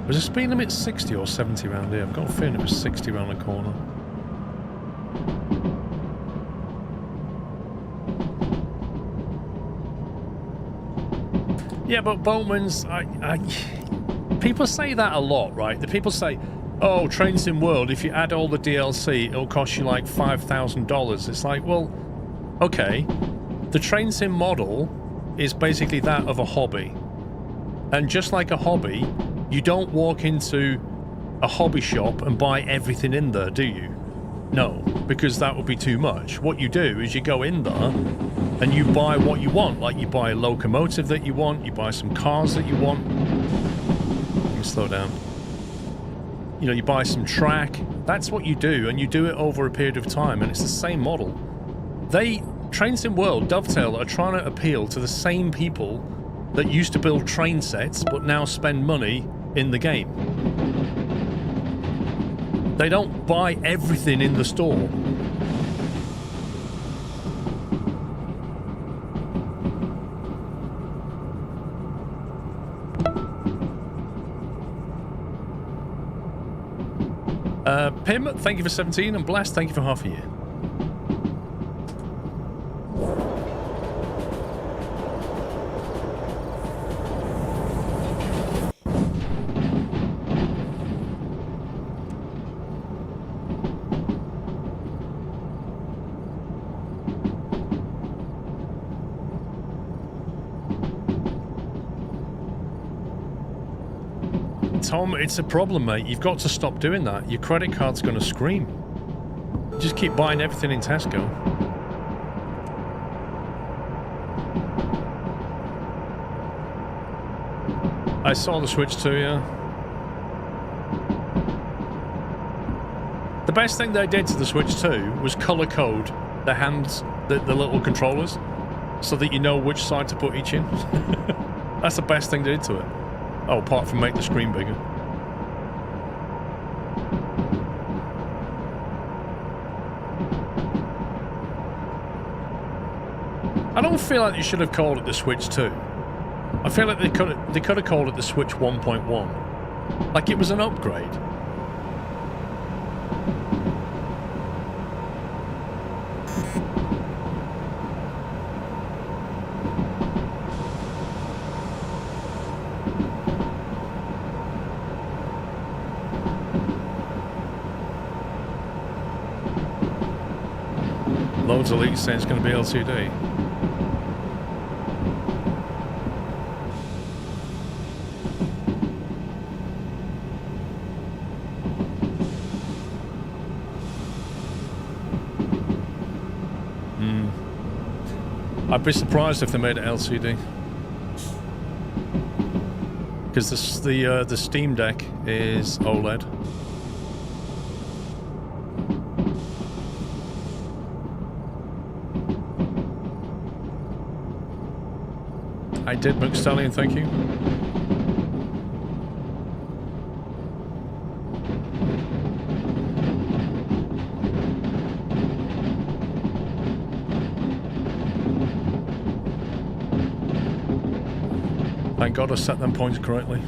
Was the speed limit 60 or 70 around here? I've got a feeling it was 60 around the corner. Yeah, but Boatman's... people say that a lot, right? The people say, oh, Train Sim World, if you add all the DLC, it'll cost you like $5,000. It's like, well, okay. The Train Sim model is basically that of a hobby. And just like a hobby, you don't walk into a hobby shop and buy everything in there, do you? No, because that would be too much. What you do is you go in there and you buy what you want. Like you buy a locomotive that you want, you buy some cars that you want. Let me slow down. You know, you buy some track. That's what you do, and you do it over a period of time, and it's the same model. Train Sim World, Dovetail, are trying to appeal to the same people that used to build train sets but now spend money in the game. They don't buy everything in the store. Pim, thank you for 17, and Blast, thank you for half a year. Tom, it's a problem, mate. You've got to stop doing that. Your credit card's going to scream. Just keep buying everything in Tesco. I saw the Switch too, yeah. The best thing they did to the Switch 2 was color code the hands, the little controllers, so that you know which side to put each in. That's the best thing they did to it. Oh, apart from make the screen bigger. I don't feel like they should have called it the Switch 2. I feel like they could have called it the Switch 1.1. Like it was an upgrade. Loads of leaks saying it's going to be LCD. I'd be surprised if they made it LCD, because the Steam Deck is OLED. I did, McStallion, thank you. Thank God I set them points correctly.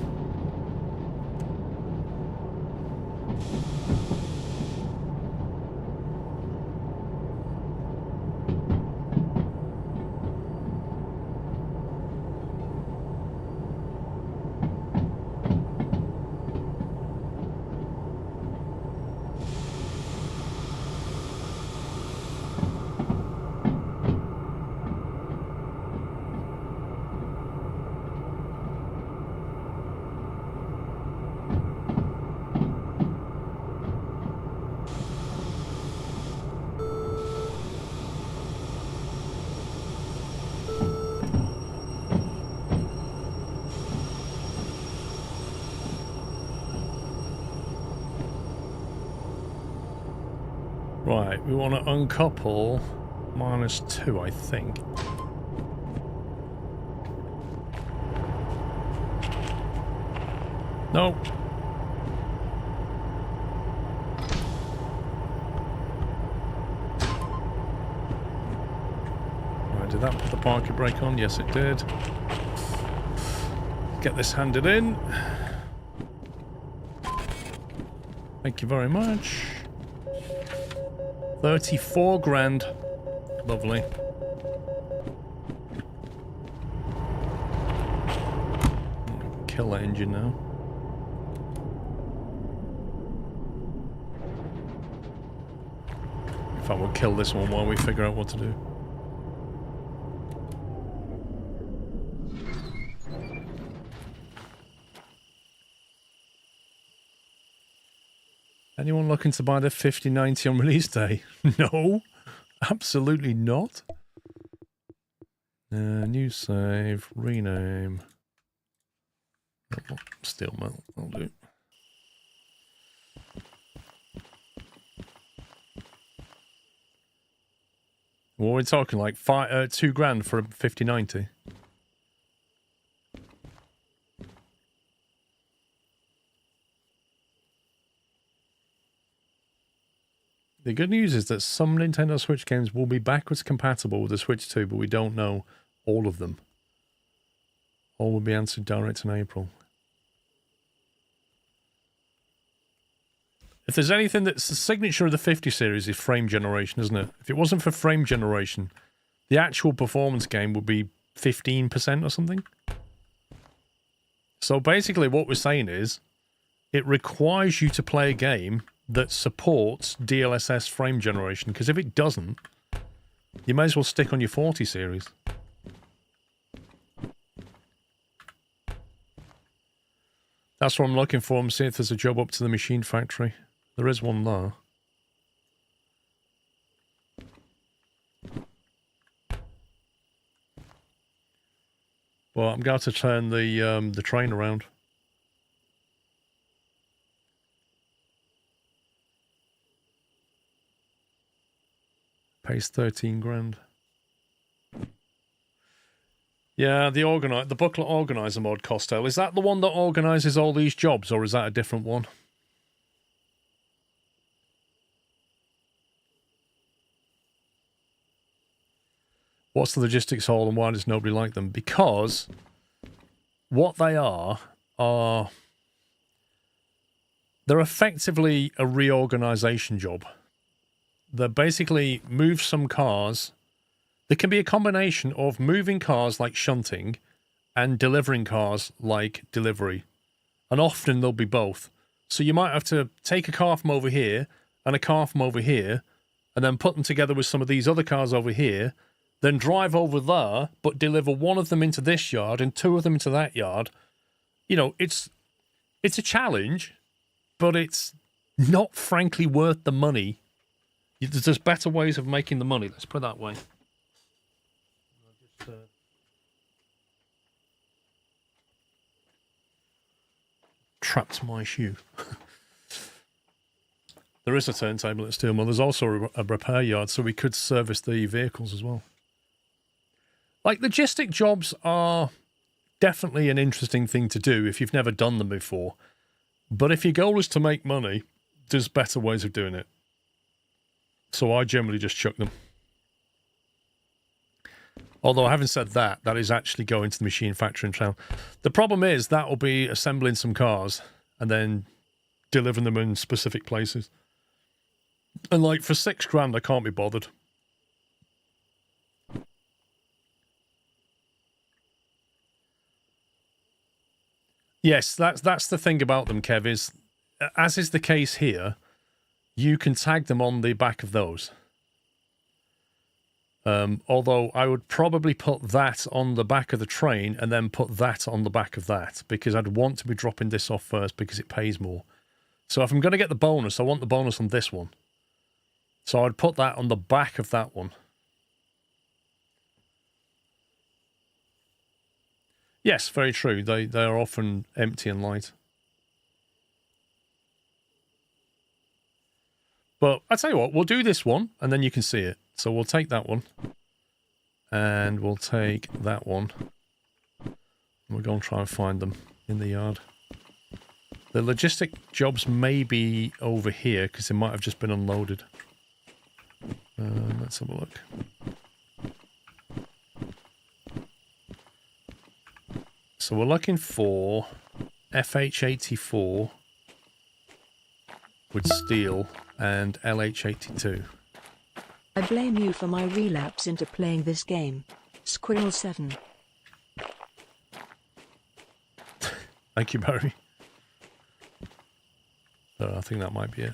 Right, we want to uncouple -2, I think. No. Right, did that put the parking brake on? Yes, it did. Get this handed in. Thank you very much. 34 grand. Lovely. Kill that engine now. In fact, we'll kill this one while we figure out what to do. Anyone looking to buy the 5090 on release day? No, absolutely not. New save, rename. Oh, steel metal, I'll do. What are we talking, like 2 grand for a 5090? The good news is that some Nintendo Switch games will be backwards compatible with the Switch 2, but we don't know all of them. All will be answered direct in April. If there's anything that's the signature of the 50 series is frame generation, isn't it? If it wasn't for frame generation, the actual performance game would be 15% or something. So basically what we're saying is, it requires you to play a game that supports DLSS frame generation, because if it doesn't, you may as well stick on your 40 series. That's what I'm looking for. I'm seeing if there's a job up to the machine factory. There is one there. Well, I'm going to turn the train around. Pays 13 grand. Yeah, the booklet organizer mod, Costello. Is that the one that organizes all these jobs, or is that a different one? What's the logistics hall and why does nobody like them? Because what they are they're effectively a reorganization job. They basically move some cars. There can be a combination of moving cars like shunting and delivering cars like delivery. And often they'll be both. So you might have to take a car from over here and a car from over here and then put them together with some of these other cars over here, then drive over there, but deliver one of them into this yard and 2 of them into that yard. You know, it's a challenge, but it's not frankly worth the money. There's better ways of making the money, let's put it that way. Trapped my shoe. There is a turntable at Steelmill. There's also a repair yard, so we could service the vehicles as well. Like, logistic jobs are definitely an interesting thing to do if you've never done them before. But if your goal is to make money, there's better ways of doing it. So I generally just chuck them. Although, having said that, that is actually going to the machine factory in town. The problem is that will be assembling some cars and then delivering them in specific places. And like for £6,000, I can't be bothered. Yes, that's the thing about them, Kev, is, as is the case here, you can tag them on the back of those. Although I would probably put that on the back of the train and then put that on the back of that, because I'd want to be dropping this off first because it pays more. So if I'm going to get the bonus, I want the bonus on this one. So I'd put that on the back of that one. Yes, very true. They are often empty and light. But I tell you what, we'll do this one and then you can see it. So we'll take that one. And we'll take that one. We'll go and try and find them in the yard. The logistic jobs may be over here because they might have just been unloaded. Let's have a look. So we're looking for FH84 with steel and LH82. I blame you for my relapse into playing this game. Squirrel 7. Thank you, Barry. I think that might be it.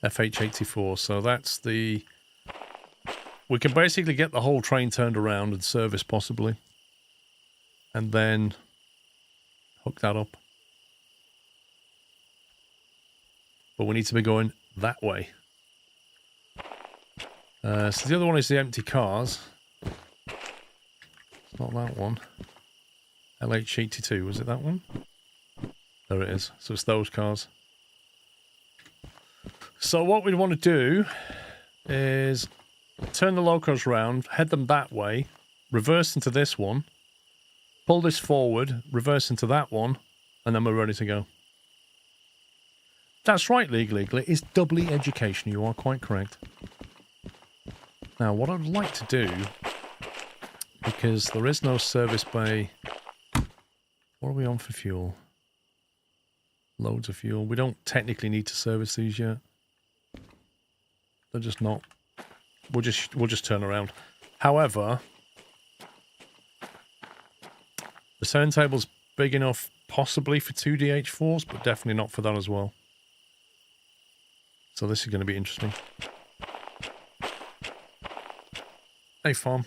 FH84. So that's the... We can basically get the whole train turned around and service possibly. And then hook that up. But we need to be going that way. So the other one is the empty cars. It's not that one. LH82, was it that one? There it is. So it's those cars. So what we want to do is turn the locos around, head them that way, reverse into this one, pull this forward, reverse into that one, and then we're ready to go. That's right, League. It's doubly education. You are quite correct. Now, what I'd like to do, because there is no service bay... What are we on for fuel? Loads of fuel. We don't technically need to service these yet. They're just not. We'll just turn around. However, the turntable's big enough possibly for 2 DH4s, but definitely not for that as well. So this is going to be interesting. Hey, farm.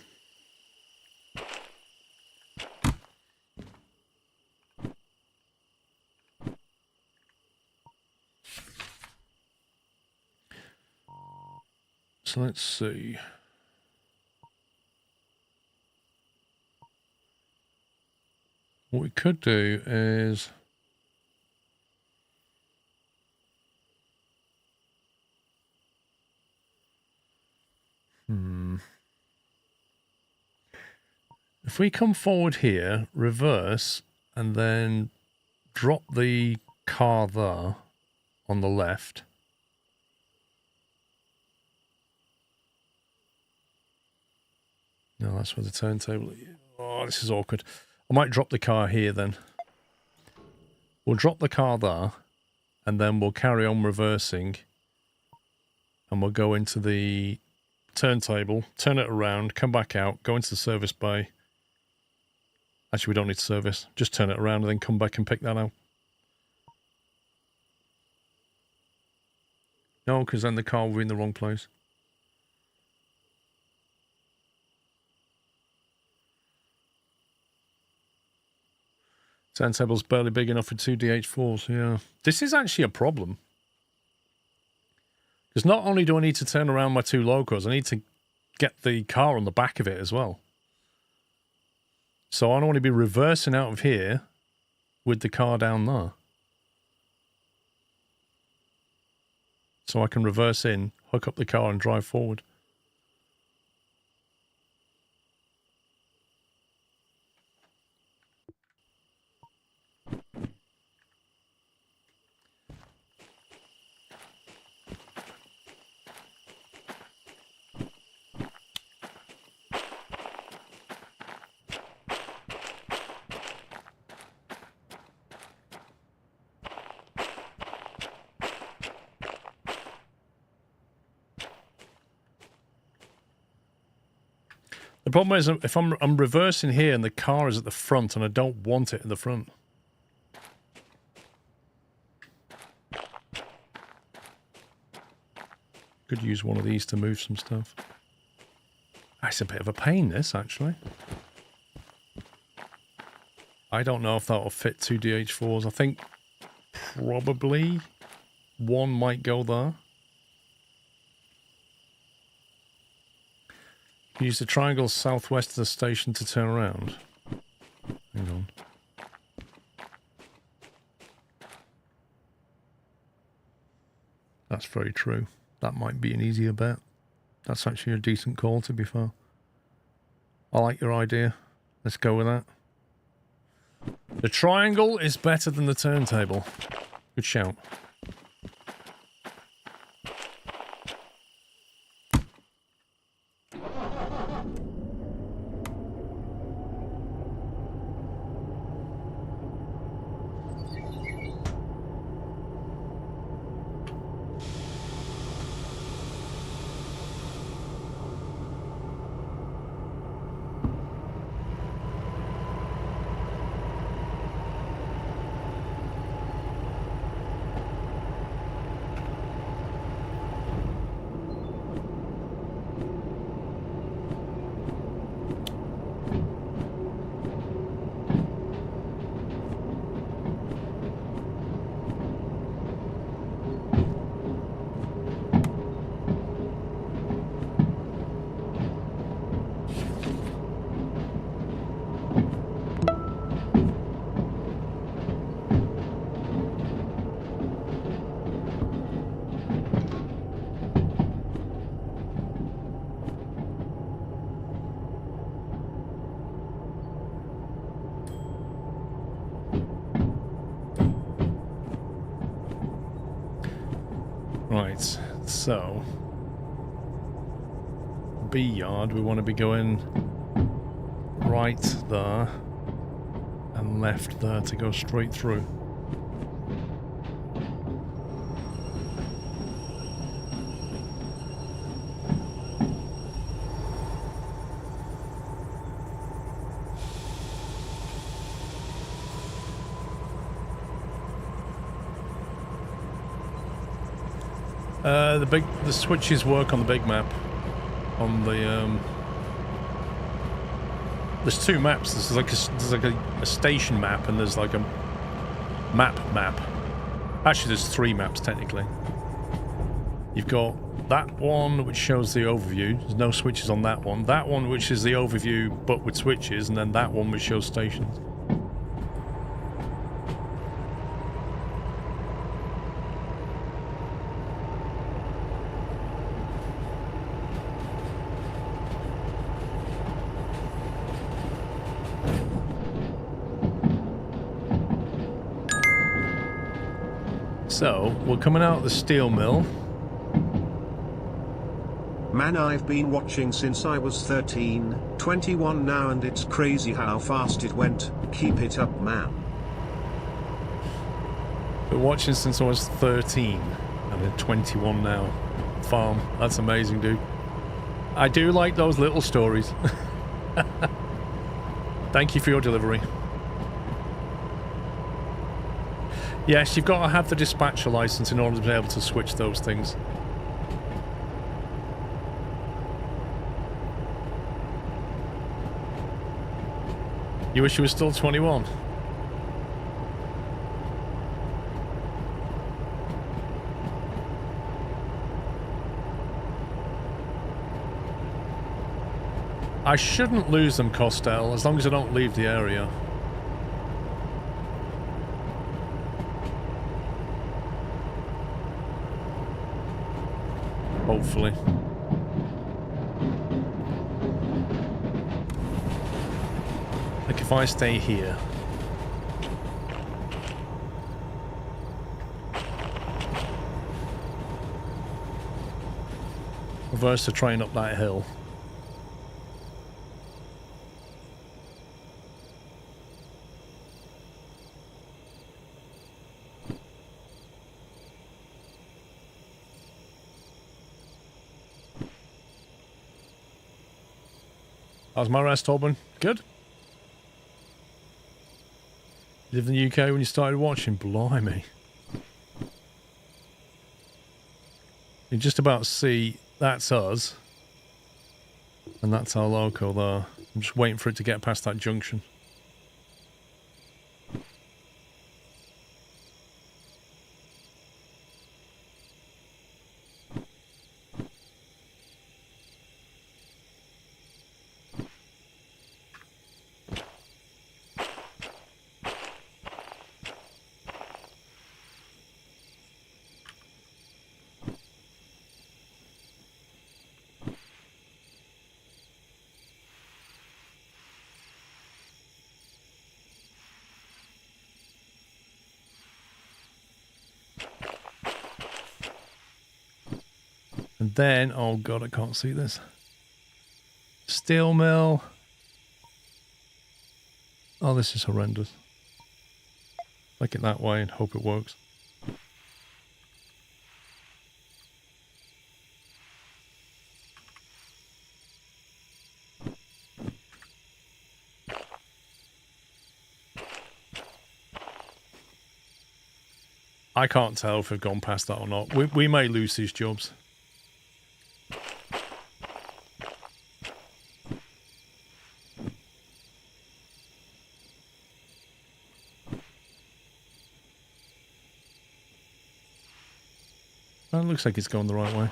So let's see. What we could do is... If we come forward here, reverse, and then drop the car there on the left. No, that's where the turntable is. Oh, this is awkward. I might drop the car here then. We'll drop the car there, and then we'll carry on reversing. And we'll go into the turntable, turn it around, come back out, go into the service bay. Actually, we don't need to service. Just turn it around and then come back and pick that out. No, because then the car will be in the wrong place. Turntable's barely big enough for 2 DH4s, yeah. This is actually a problem. Because not only do I need to turn around my 2 locos, I need to get the car on the back of it as well. So I don't want to be reversing out of here with the car down there. So I can reverse in, hook up the car and drive forward. The problem is if I'm reversing here and the car is at the front and I don't want it in the front. Could use one of these to move some stuff. That's a bit of a pain, this, actually. I don't know if that will fit 2 DH4s. I think probably one might go there. Use the triangle southwest of the station to turn around. Hang on. That's very true. That might be an easier bet. That's actually a decent call, to be fair. I like your idea. Let's go with that. The triangle is better than the turntable. Good shout. Right, so B yard, we want to be going right there and left there to go straight through. The switches work on the big map. On the there's two maps. There's like a station map and there's like a map. Actually, there's three maps technically. You've got that one which shows the overview. There's no switches on that one. That one which is the overview but with switches, and then that one which shows stations. So, we're coming out of the steel mill. Man, I've been watching since I was 13, 21 now, and it's crazy how fast it went. Keep it up, man. Been watching since I was 13, and then 21 now. Farm. That's amazing, dude. I do like those little stories. Thank you for your delivery. Yes, you've got to have the dispatcher license in order to be able to switch those things. You wish you were still 21? I shouldn't lose them, Costel, as long as I don't leave the area. Hopefully. Like if I stay here. Reverse the train up that hill. How's my rest, Auburn? Good? You lived in the UK when you started watching? Blimey. You just about see that's us. And that's our local there. I'm just waiting for it to get past that junction. And then, oh god, I can't see this. Steel mill. Oh, this is horrendous. Like it that way and hope it works. I can't tell if we've gone past that or not. We may lose these jobs. It looks like it's going the right way.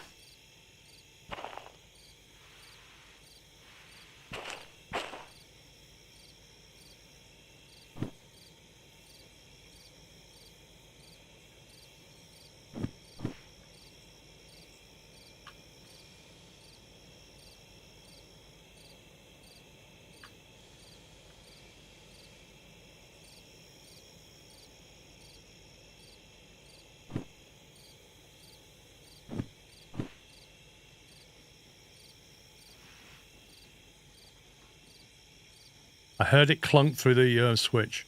I heard it clunk through the switch.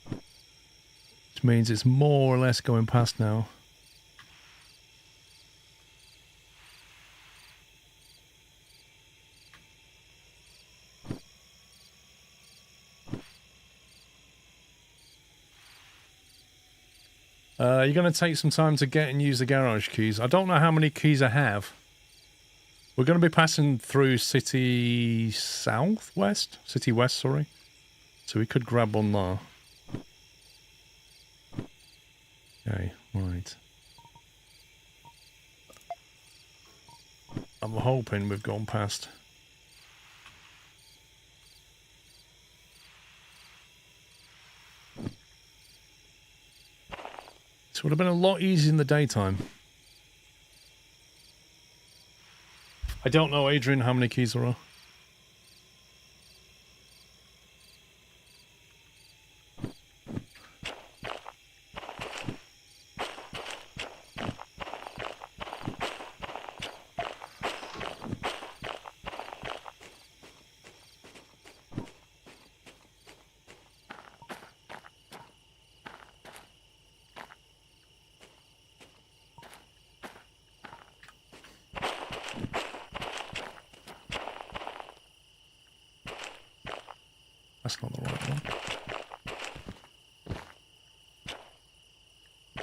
Which means it's more or less going past now. You're going to take some time to get and use the garage keys. I don't know how many keys I have. We're going to be passing through City Southwest? City West, sorry. So we could grab one there. Okay, right. I'm hoping we've gone past. This would have been a lot easier in the daytime. I don't know, Adrian, how many keys there are. That's not the right one.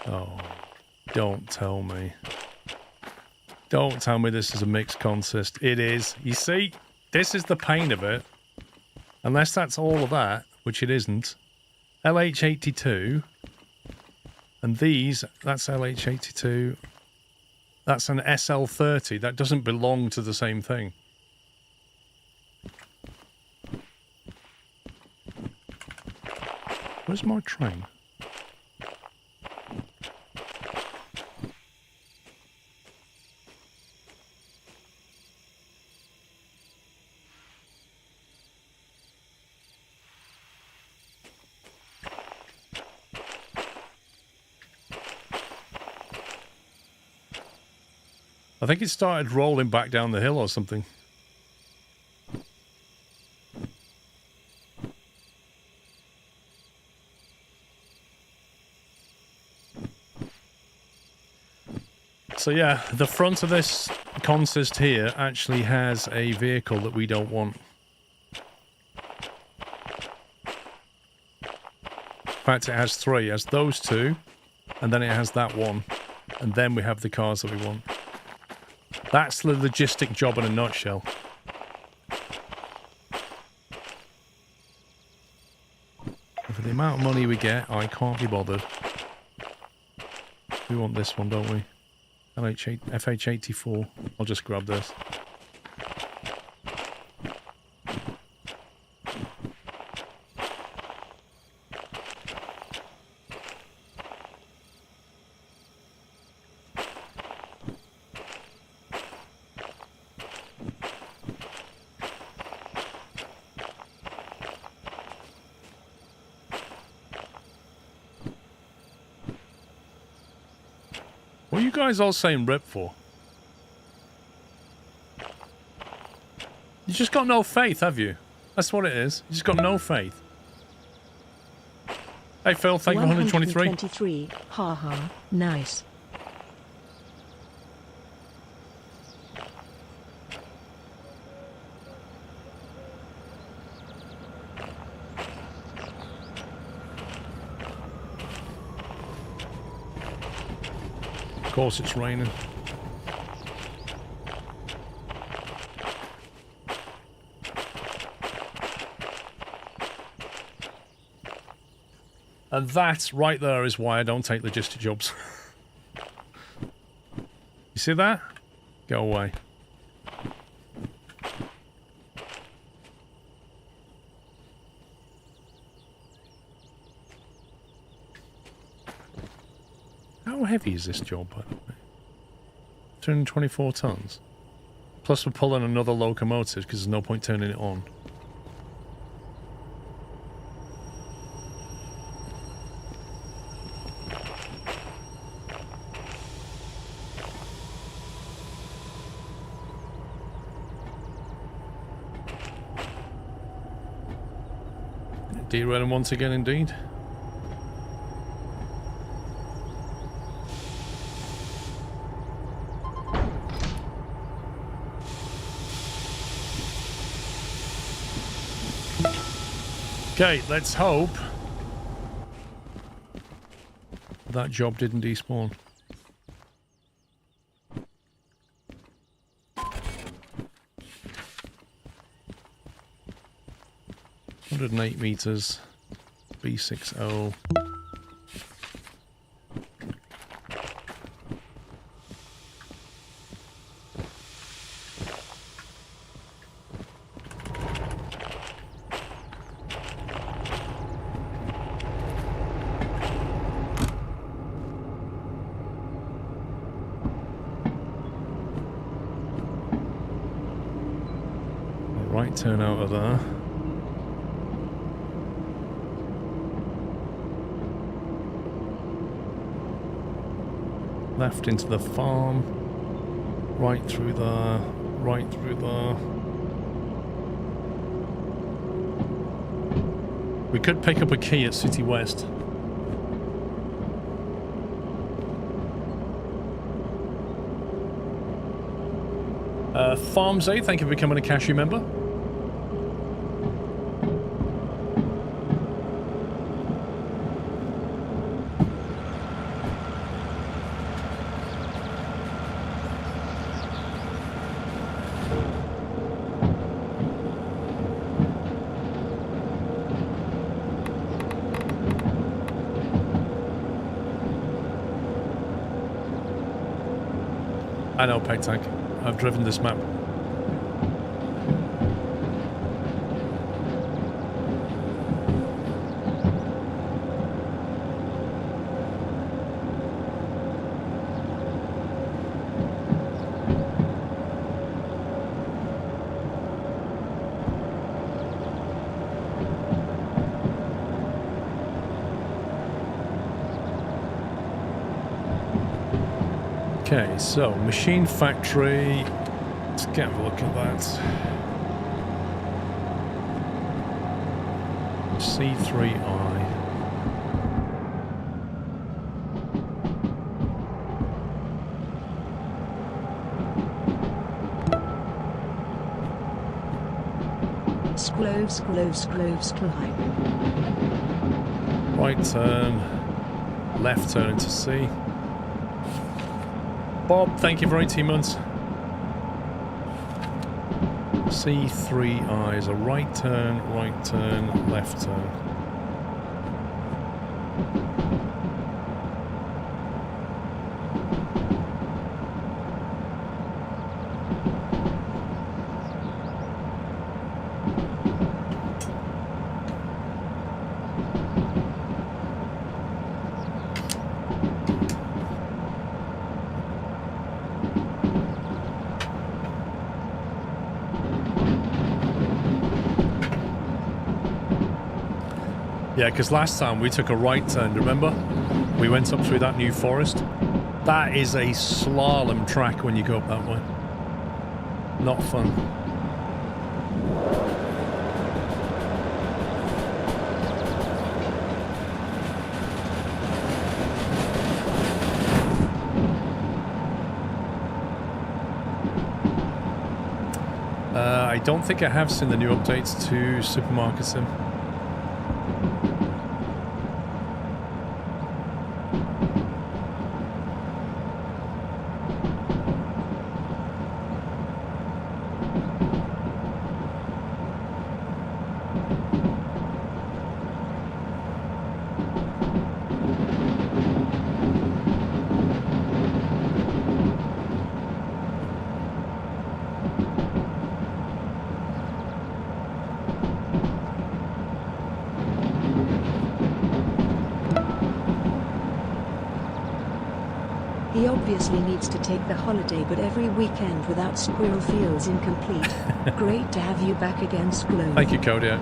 Oh, don't tell me. Don't tell me this is a mixed consist. It is. You see, this is the pain of it. Unless that's all of that, which it isn't. LH82. And these, that's LH82. That's an SL30. That doesn't belong to the same thing. Where's my train? I think it started rolling back down the hill or something. So yeah, the front of this consist here actually has a vehicle that we don't want. fact, it has 3. It has those 2, and then it has that one. And then we have the cars that we want. That's the logistic job in a nutshell. And for the amount of money we get, I can't be bothered. We want this one, don't we? FH84. I'll just grab this. What are you guys all saying rip for? You just got no faith, have you? That's what it is. You just got no faith. Hey Phil, thank you for 123. 123. Ha ha. Nice. Of course it's raining. And that right there is why I don't take logistic jobs. You see that? Go away. How heavy is this job, by the way? 224 tons. Plus we're pulling another locomotive because there's no point turning it on. Derailing once again, indeed. Okay, let's hope that job didn't despawn. .8 meters, B60. Right turn out of there. Left into the farm, right through there, right through there. We could pick up a key at City West. Farms A, thank you for becoming a cashew member. I know, Peg Tank. I've driven this map. Okay, so machine factory. Let's get a look at that. C3I. Sclove, sclove, sclove, sclove. Right turn, left turn into C. Bob, thank you for 18 months. C3I is a right turn, left turn. Yeah, because last time we took a right turn, remember? We went up through that new forest. That is a slalom track when you go up that way. Not fun. I don't think I have seen the new updates to Supermarket Sim. He obviously needs to take the holiday, but every weekend without Squirrel feels incomplete. Great to have you back again, Squirrel. Thank you, Cody. I've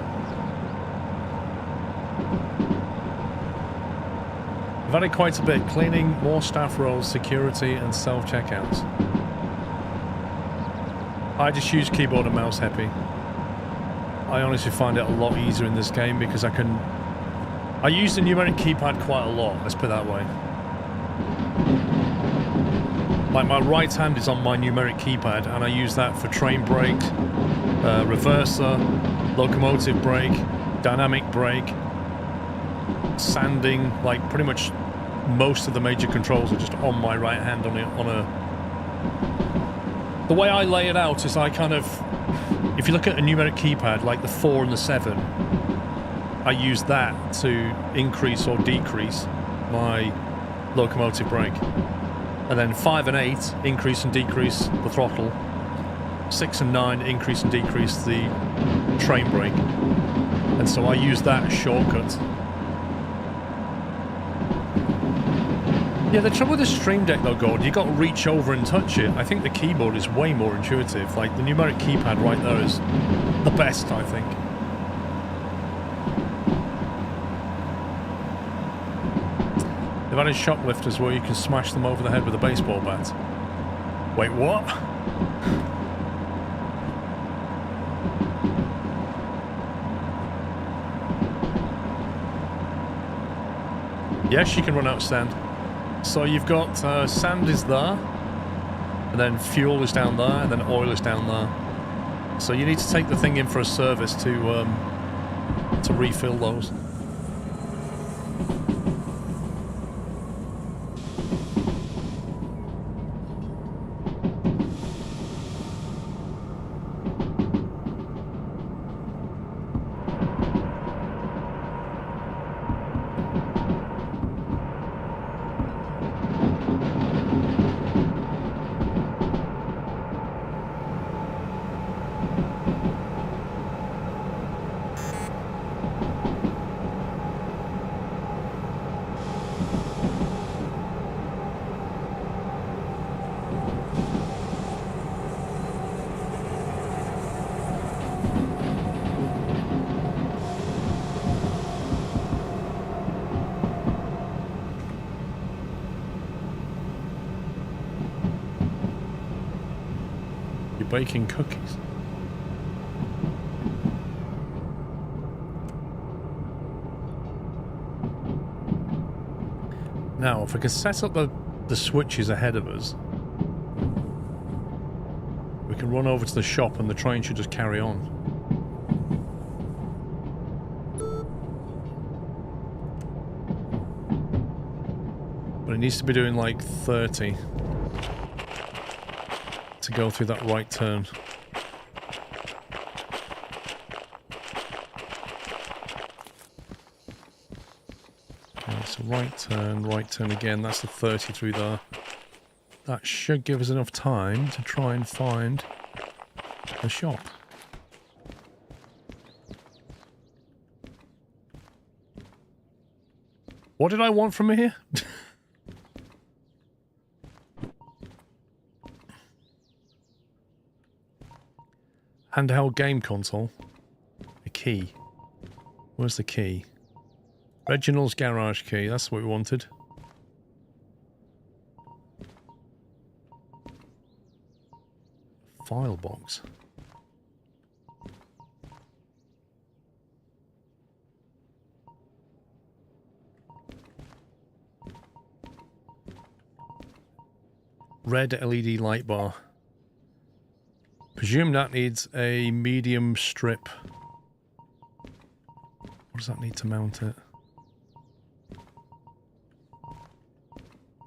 had it quite a bit. Cleaning, more staff roles, security, and self-checkouts. I just use keyboard and mouse, Happy. I honestly find it a lot easier in this game because I use the numeric keypad quite a lot, let's put it that way. Like my right hand is on my numeric keypad and I use that for train brake, reverser, locomotive brake, dynamic brake, sanding, like pretty much most of the major controls are just on my right hand on a... The way I lay it out is I kind of... If you look at a numeric keypad, like the 4 and the 7, I use that to increase or decrease my locomotive brake. And then 5 and 8 increase and decrease the throttle. 6 and 9 increase and decrease the train brake. And so I use that as shortcut. Yeah, the trouble with the Stream Deck though, Gord, you got to reach over and touch it. I think the keyboard is way more intuitive. Like the numeric keypad right there is the best, I think. They've added shoplifters where you can smash them over the head with a baseball bat. Wait, what? Yes, you can run out of sand. So you've got sand is there, and then fuel is down there, and then oil is down there. So you need to take the thing in for a service to refill those. Baking cookies. Now, if I can set up the switches ahead of us, we can run over to the shop and the train should just carry on. But it needs to be doing like 30 to go through that right turn. Okay, so right turn again. That's the 30 through there. That should give us enough time to try and find the shop. What did I want from here? Handheld game console. A key. Where's the key? Reginald's garage key. That's what we wanted. File box. Red LED light bar. Presume that needs a medium strip. What does that need to mount it?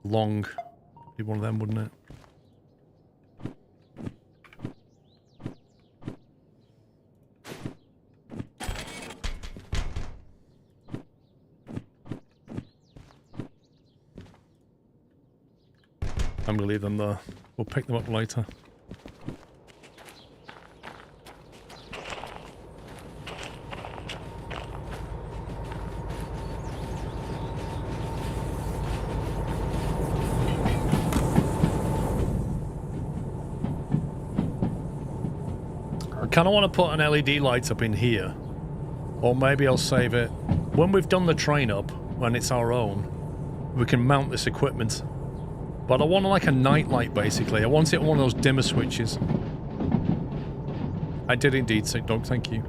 Long. Be one of them, wouldn't it? I'm gonna leave them there. We'll pick them up later. I kind of want to put an LED light up in here. Or maybe I'll save it. When we've done the train up, when it's our own, we can mount this equipment. But I want like a night light, basically. I want it on one of those dimmer switches. I did indeed, Sick Dog, thank you.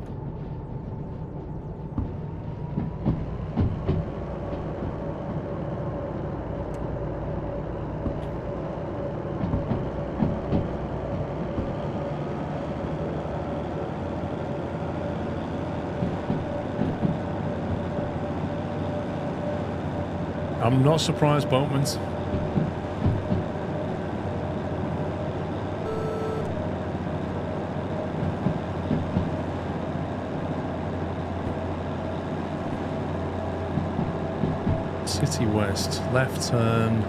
I'm not surprised, Boatmans. City West, left turn.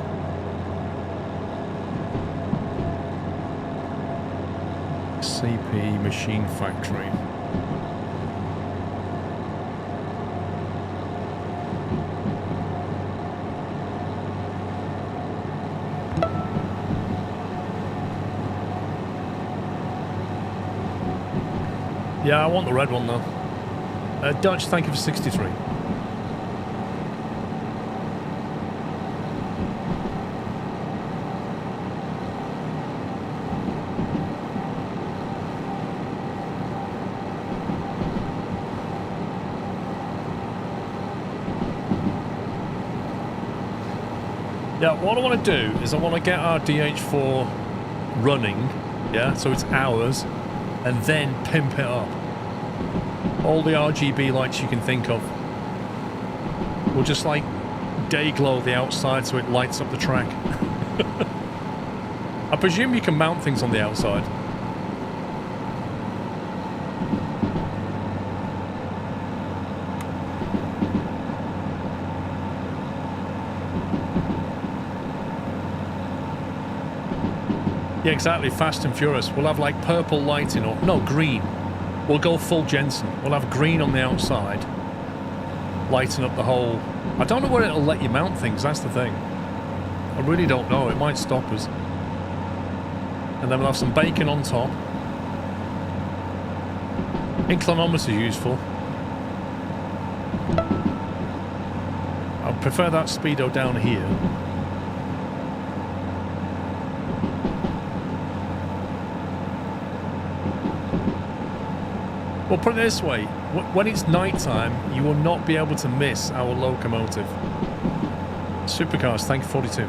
CP Machine Factory. Yeah, I want the red one though. Dutch, thank you for 63. Yeah, what I want to do is I want to get our DH4 running, yeah, so it's ours, and then pimp it up. All the RGB lights you can think of. We'll just like day glow the outside so it lights up the track. I presume you can mount things on the outside. Yeah, exactly. Fast and Furious. We'll have like purple lighting or no, green. We'll go full Jensen. We'll have green on the outside, lighting up the whole. I don't know where it'll let you mount things. That's the thing. I really don't know. It might stop us. And then we'll have some bacon on top. Inclinometer useful. I prefer that speedo down here. Well, put it this way, when it's night time, you will not be able to miss our locomotive. Supercars, thank you, 42.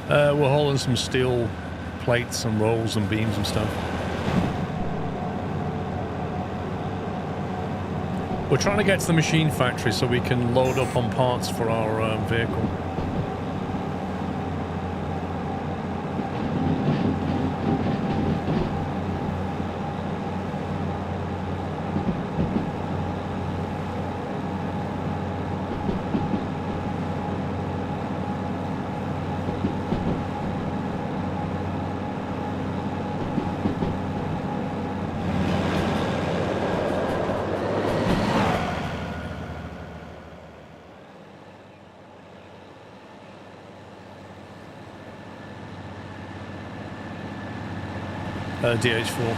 We're hauling some steel plates and rolls and beams and stuff. We're trying to get to the machine factory so we can load up on parts for our vehicle. DH4.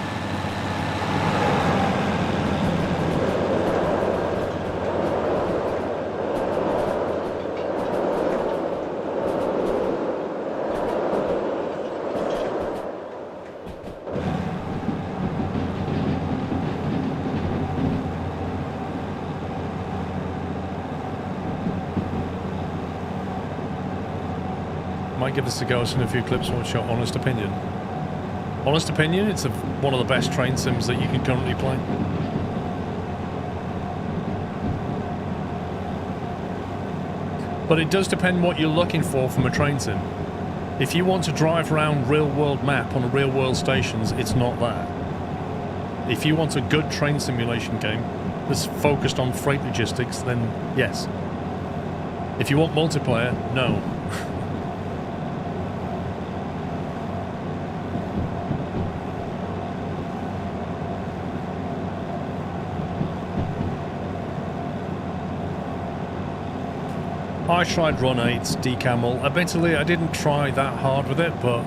Might give this a go. I've seen a few clips. What's your honest opinion? Honest opinion, it's one of the best train sims that you can currently play. But it does depend what you're looking for from a train sim. If you want to drive around real-world map on real-world stations, it's not that. If you want a good train simulation game that's focused on freight logistics, then yes. If you want multiplayer, no. I tried Run 8's Decamel. Admittedly, I didn't try that hard with it, but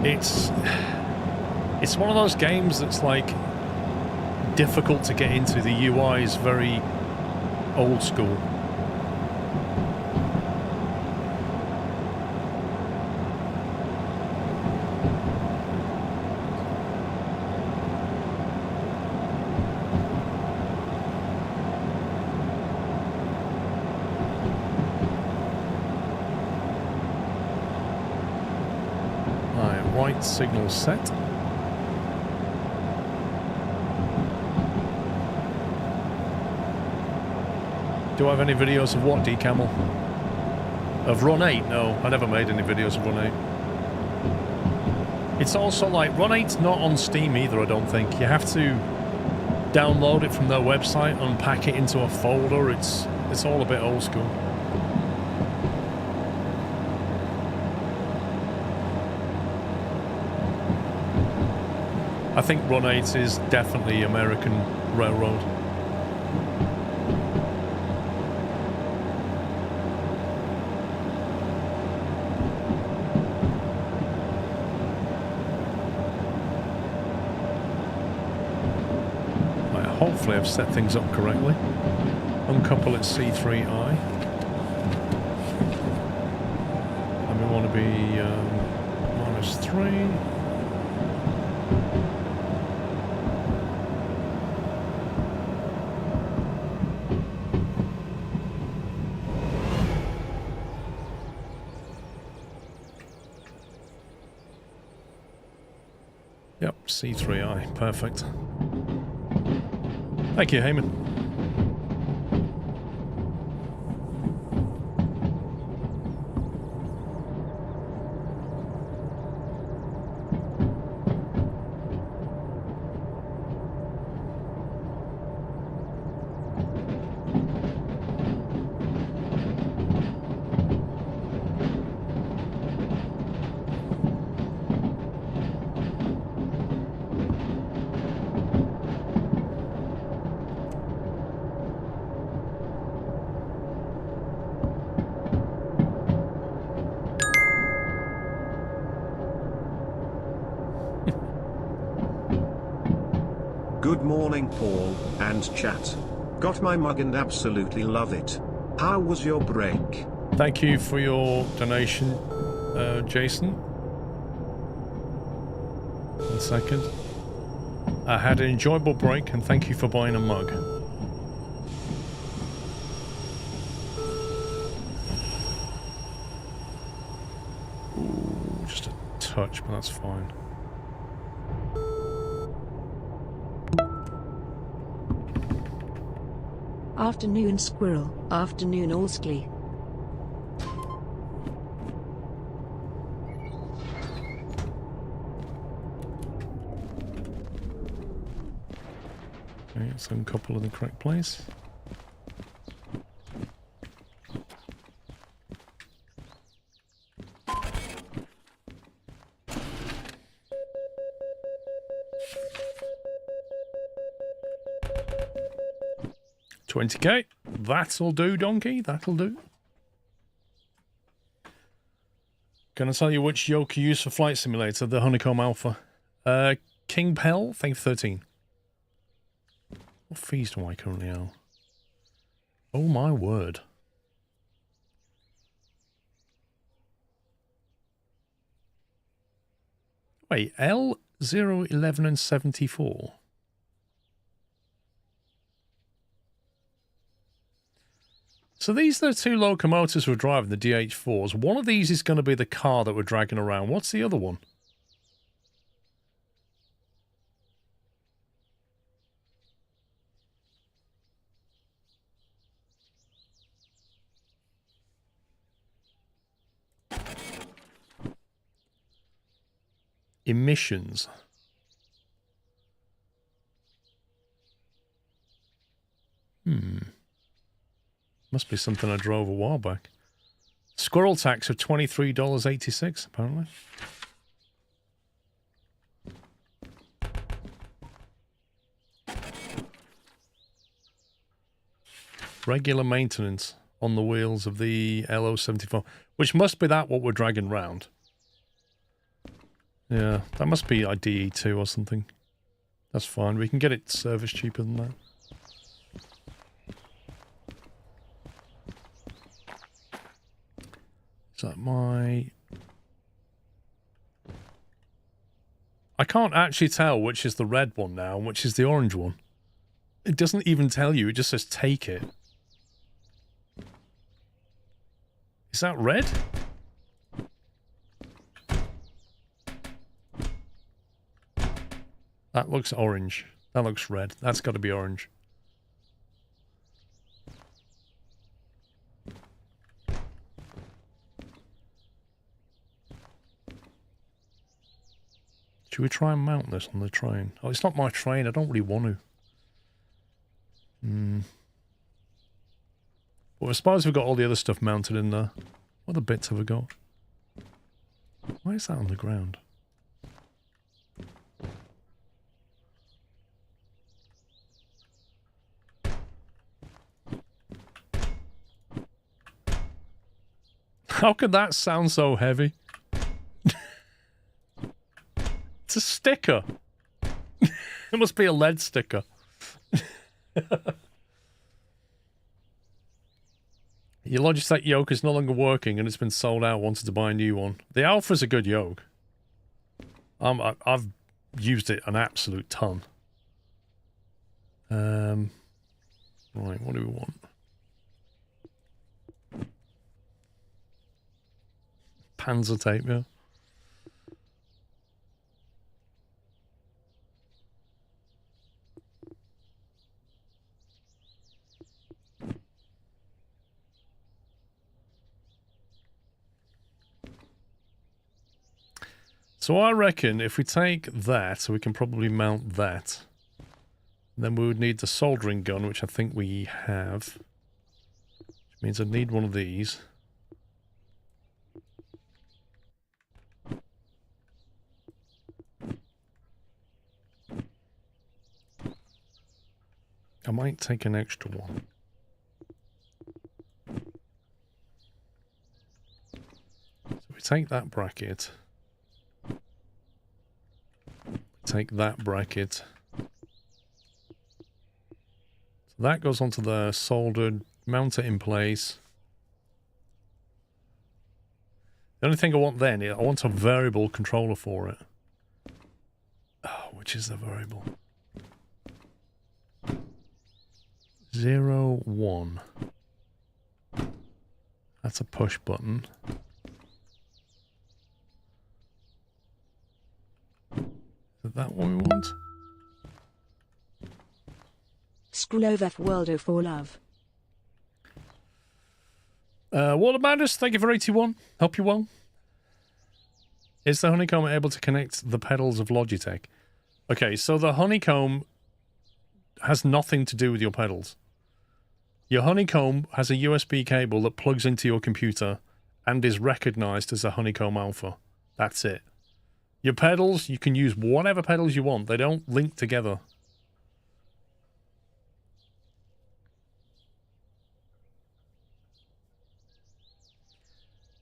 it's one of those games that's like difficult to get into. The UI is very old school. Signal set. Do I have any videos of what, Decamel? Of Run 8? No, I never made any videos of Run 8. It's also like, Run 8's not on Steam either, I don't think. You have to download it from their website, unpack it into a folder. It's all a bit old school. I think Run 8 is definitely American Railroad. Right, hopefully I've set things up correctly. Uncouple at C3I. And we want to be -3. C3I, perfect. Thank you, Heyman. Good morning, Paul and chat. Got my mug and absolutely love it. How was your break? Thank you for your donation, Jason. 1 second. I had an enjoyable break and thank you for buying a mug. touch, but that's fine. Afternoon squirrel, afternoon Olskley. Okay, so uncouple in the correct place. $20K. That'll do, donkey. That'll do. Can I tell you which yoke you use for Flight Simulator? The Honeycomb Alpha. King Pell, thank you for 13. What fees do I currently owe? Oh my word. Wait, L011 and 74. So these are the two locomotives we're driving, the DH4s. One of these is going to be the car that we're dragging around. What's the other one? Emissions. Must be something I drove a while back. Squirrel tax of $23.86, apparently. Regular maintenance on the wheels of the LO74, which must be that what we're dragging round. Yeah, that must be IDE2 or something. That's fine. We can get it serviced cheaper than that. Is that my... I can't actually tell which is the red one now and which is the orange one. It doesn't even tell you. It just says take it. Is that red? That looks orange. That looks red. That's got to be orange. Should we try and mount this on the train? Oh, it's not my train. I don't really want to. Well, I suppose we've got all the other stuff mounted in there. What other bits have we got? Why is that on the ground? How could that sound so heavy? It's a sticker. It must be a lead sticker. Your Logitech yoke is no longer working and it's been sold out. Wanted to buy a new one. The Alpha's a good yoke. I've used it an absolute ton. Right, what do we want? Panzer tape, yeah. So I reckon if we take that, we can probably mount that. Then we would need the soldering gun, which I think we have. Which means I'd need one of these. I might take an extra one. So we take that bracket. Take that bracket. So that goes onto the soldered, mount it in place. The only thing I want then, I want a variable controller for it. Oh, which is the variable? 0, 1. That's a push button. that what we want? Scrolov Worldo for love. Water Madness, thank you for 81. Hope you're well. Is the honeycomb able to connect the pedals of Logitech? Okay, so the honeycomb has nothing to do with your pedals. Your honeycomb has a USB cable that plugs into your computer and is recognized as a honeycomb alpha. That's it. Your pedals, you can use whatever pedals you want. They don't link together.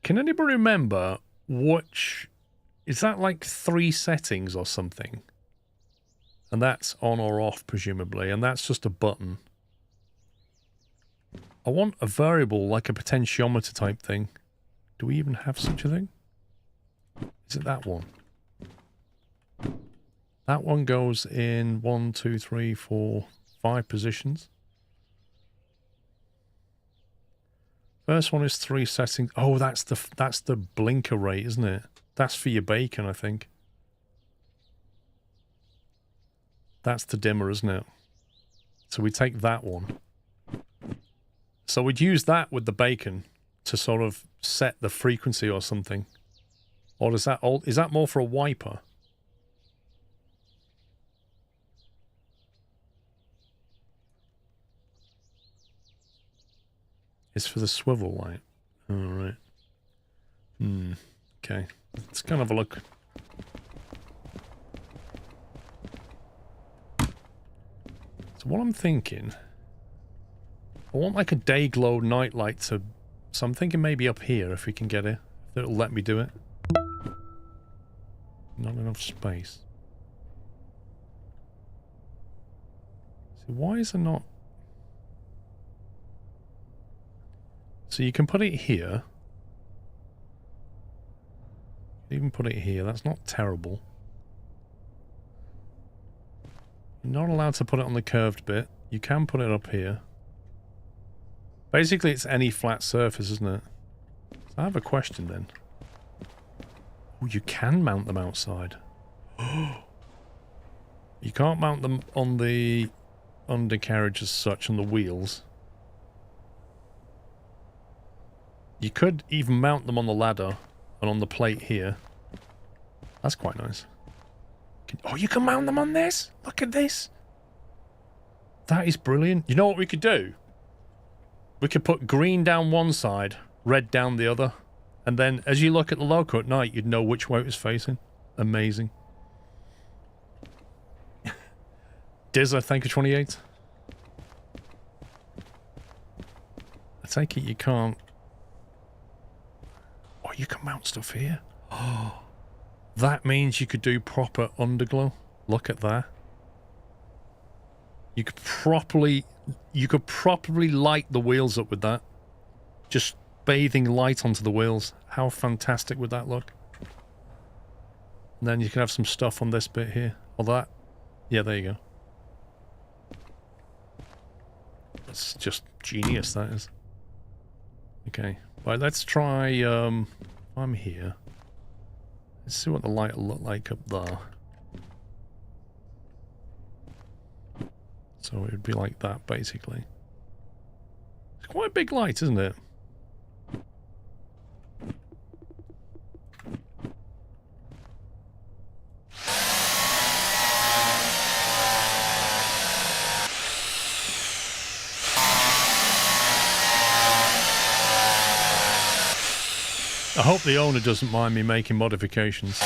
Can anybody remember which... Is that like 3 settings or something? And that's on or off, presumably. And that's just a button. I want a variable, like a potentiometer type thing. Do we even have such a thing? Is it that one? That one goes in 1, 2, 3, 4, 5 positions. First one is 3 settings. Oh, that's the blinker rate, isn't it? That's for your bacon, I think. That's the dimmer, isn't it? So we take that one. So we'd use that with the bacon to sort of set the frequency or something. Or is that more for a wiper? It's for the swivel light. Alright. Okay. Let's kind of have a look. So what I'm thinking... I want like a day glow night light to... So I'm thinking maybe up here if we can get it. If it'll let me do it. Not enough space. So why is there not... So you can put it here. Even put it here. That's not terrible. You're not allowed to put it on the curved bit. You can put it up here. Basically, it's any flat surface, isn't it? So I have a question then. Oh, you can mount them outside. You can't mount them on the undercarriage as such, on the wheels. You could even mount them on the ladder and on the plate here. That's quite nice. Oh, you can mount them on this? Look at this. That is brilliant. You know what we could do? We could put green down one side, red down the other. And then as you look at the loco at night, you'd know which way it was facing. Amazing. Dizza, thank you, 28. I take it you can't... Oh, you can mount stuff here. Oh, that means you could do proper underglow. Look at that. You could properly light the wheels up with that. Just bathing light onto the wheels. How fantastic would that look? And then you can have some stuff on this bit here. Or that. Yeah, there you go. That's just genius, that is. Okay. Right, let's try, I'm here. Let's see what the light will look like up there. So it would be like that, basically. It's quite a big light, isn't it? I hope the owner doesn't mind me making modifications.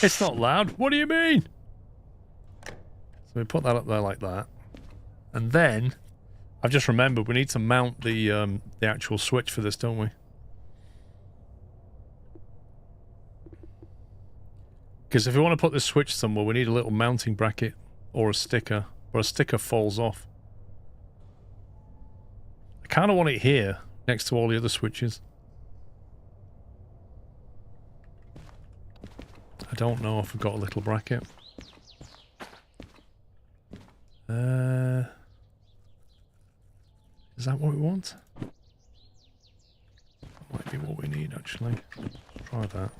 It's not loud. What do you mean? So we put that up there like that. And then, I've just remembered we need to mount the actual switch for this, don't we? Because if we want to put this switch somewhere, we need a little mounting bracket or a sticker. Or a sticker falls off. I kind of want it here, next to all the other switches. I don't know if I've got a little bracket. Is that what we want? That might be what we need, actually. Let's try that.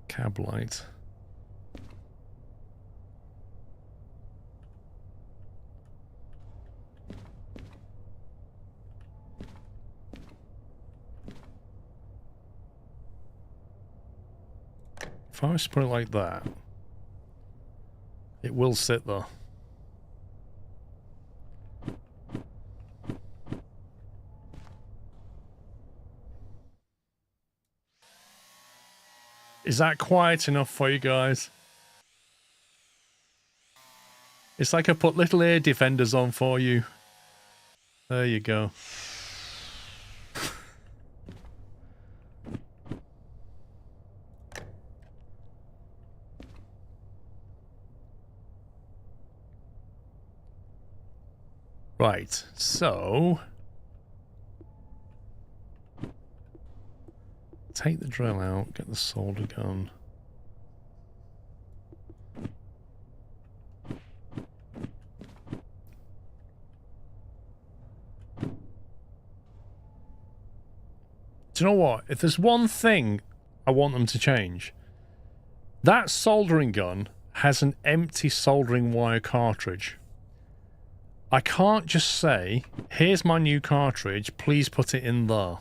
Cab light. If I was to put it like that, it will sit there. Is that quiet enough for you guys? It's like I put little air defenders on for you. There you go. Right, so take the drill out, get the solder gun. Do you know what? If there's one thing I want them to change, that soldering gun has an empty soldering wire cartridge. I can't just say, here's my new cartridge, please put it in there.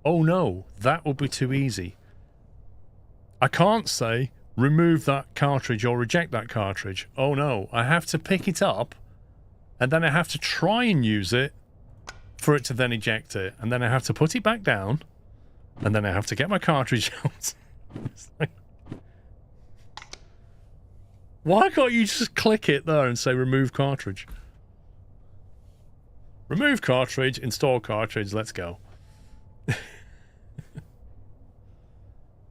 Oh no, that would be too easy. I can't say, remove that cartridge or reject that cartridge. Oh no, I have to pick it up, and then I have to try and use it for it to then eject it, and then I have to put it back down, and then I have to get my cartridge out. It's like, why can't you just click it there and say remove cartridge? Remove cartridge, install cartridge, let's go.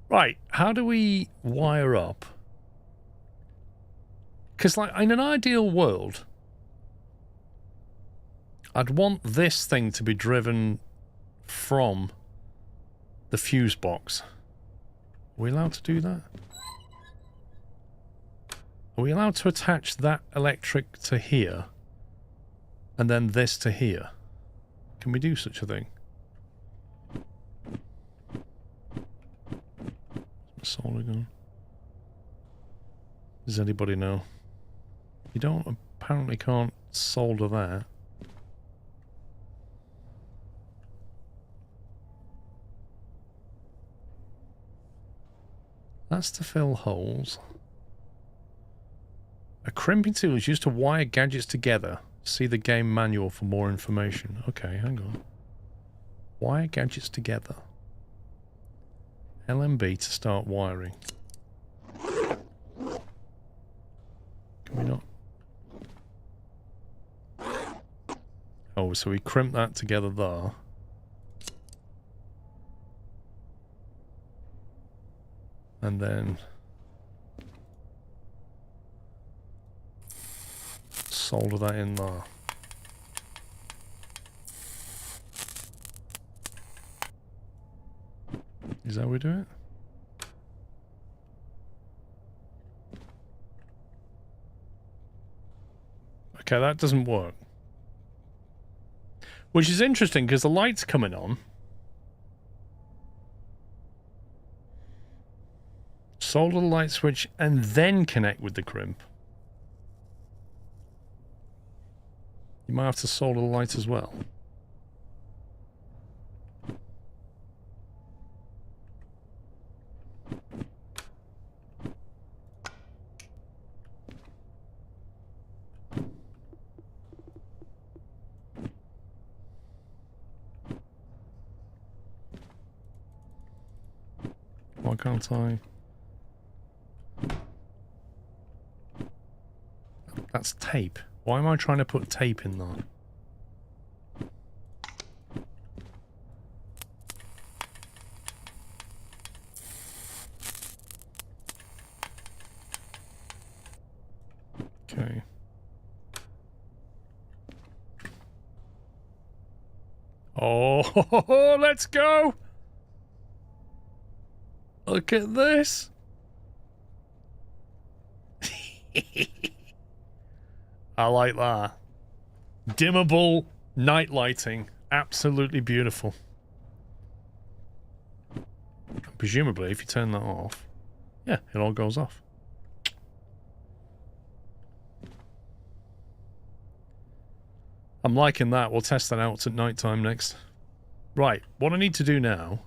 Right, how do we wire up? Because, like, in an ideal world, I'd want this thing to be driven from the fuse box. Are we allowed to do that? Are we allowed to attach that electric to here? And then this to here? Can we do such a thing? Solder gun. Does anybody know? You don't apparently can't solder that. That's to fill holes. A crimping tool is used to wire gadgets together. See the game manual for more information. Okay, hang on. Wire gadgets together. LMB to start wiring. Can we not? Oh, so we crimp that together there. And then solder that in there. Is that how we do it? Okay, that doesn't work. Which is interesting because the light's coming on. Solder the light switch and then connect with the crimp. You might have to solder the light as well. Why can't I? That's tape. Why am I trying to put tape in there? Okay. Oh, let's go! Look at this. I like that. Dimmable night lighting. Absolutely beautiful. Presumably, if you turn that off, yeah, it all goes off. I'm liking that. We'll test that out at night time next. Right, what I need to do now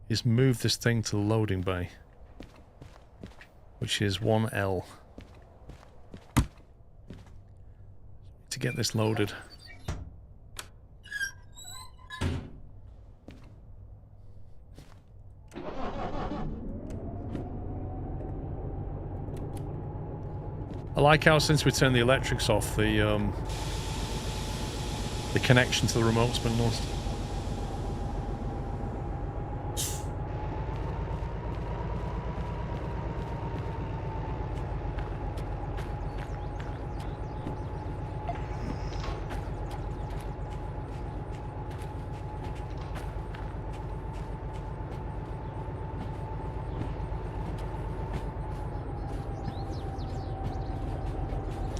is move this thing to the loading bay, which is 1L. To get this loaded. I like how since we turned the electrics off, the connection to the remote's been lost.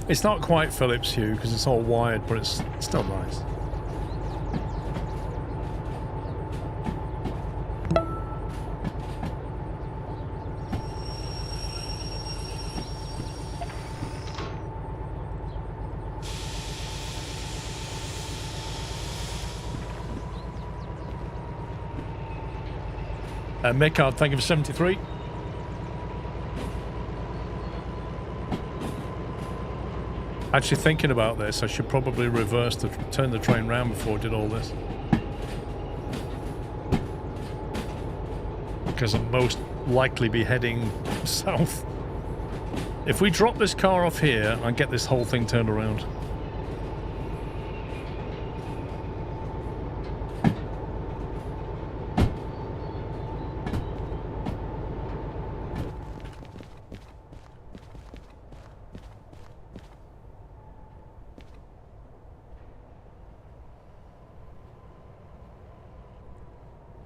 It's not quite Philips Hue because it's all wired, but it's still nice. Mickard, thank you for 73. Actually thinking about this, I should probably turn the train round before I did all this. Because I'll most likely be heading south. If we drop this car off here, and get this whole thing turned around.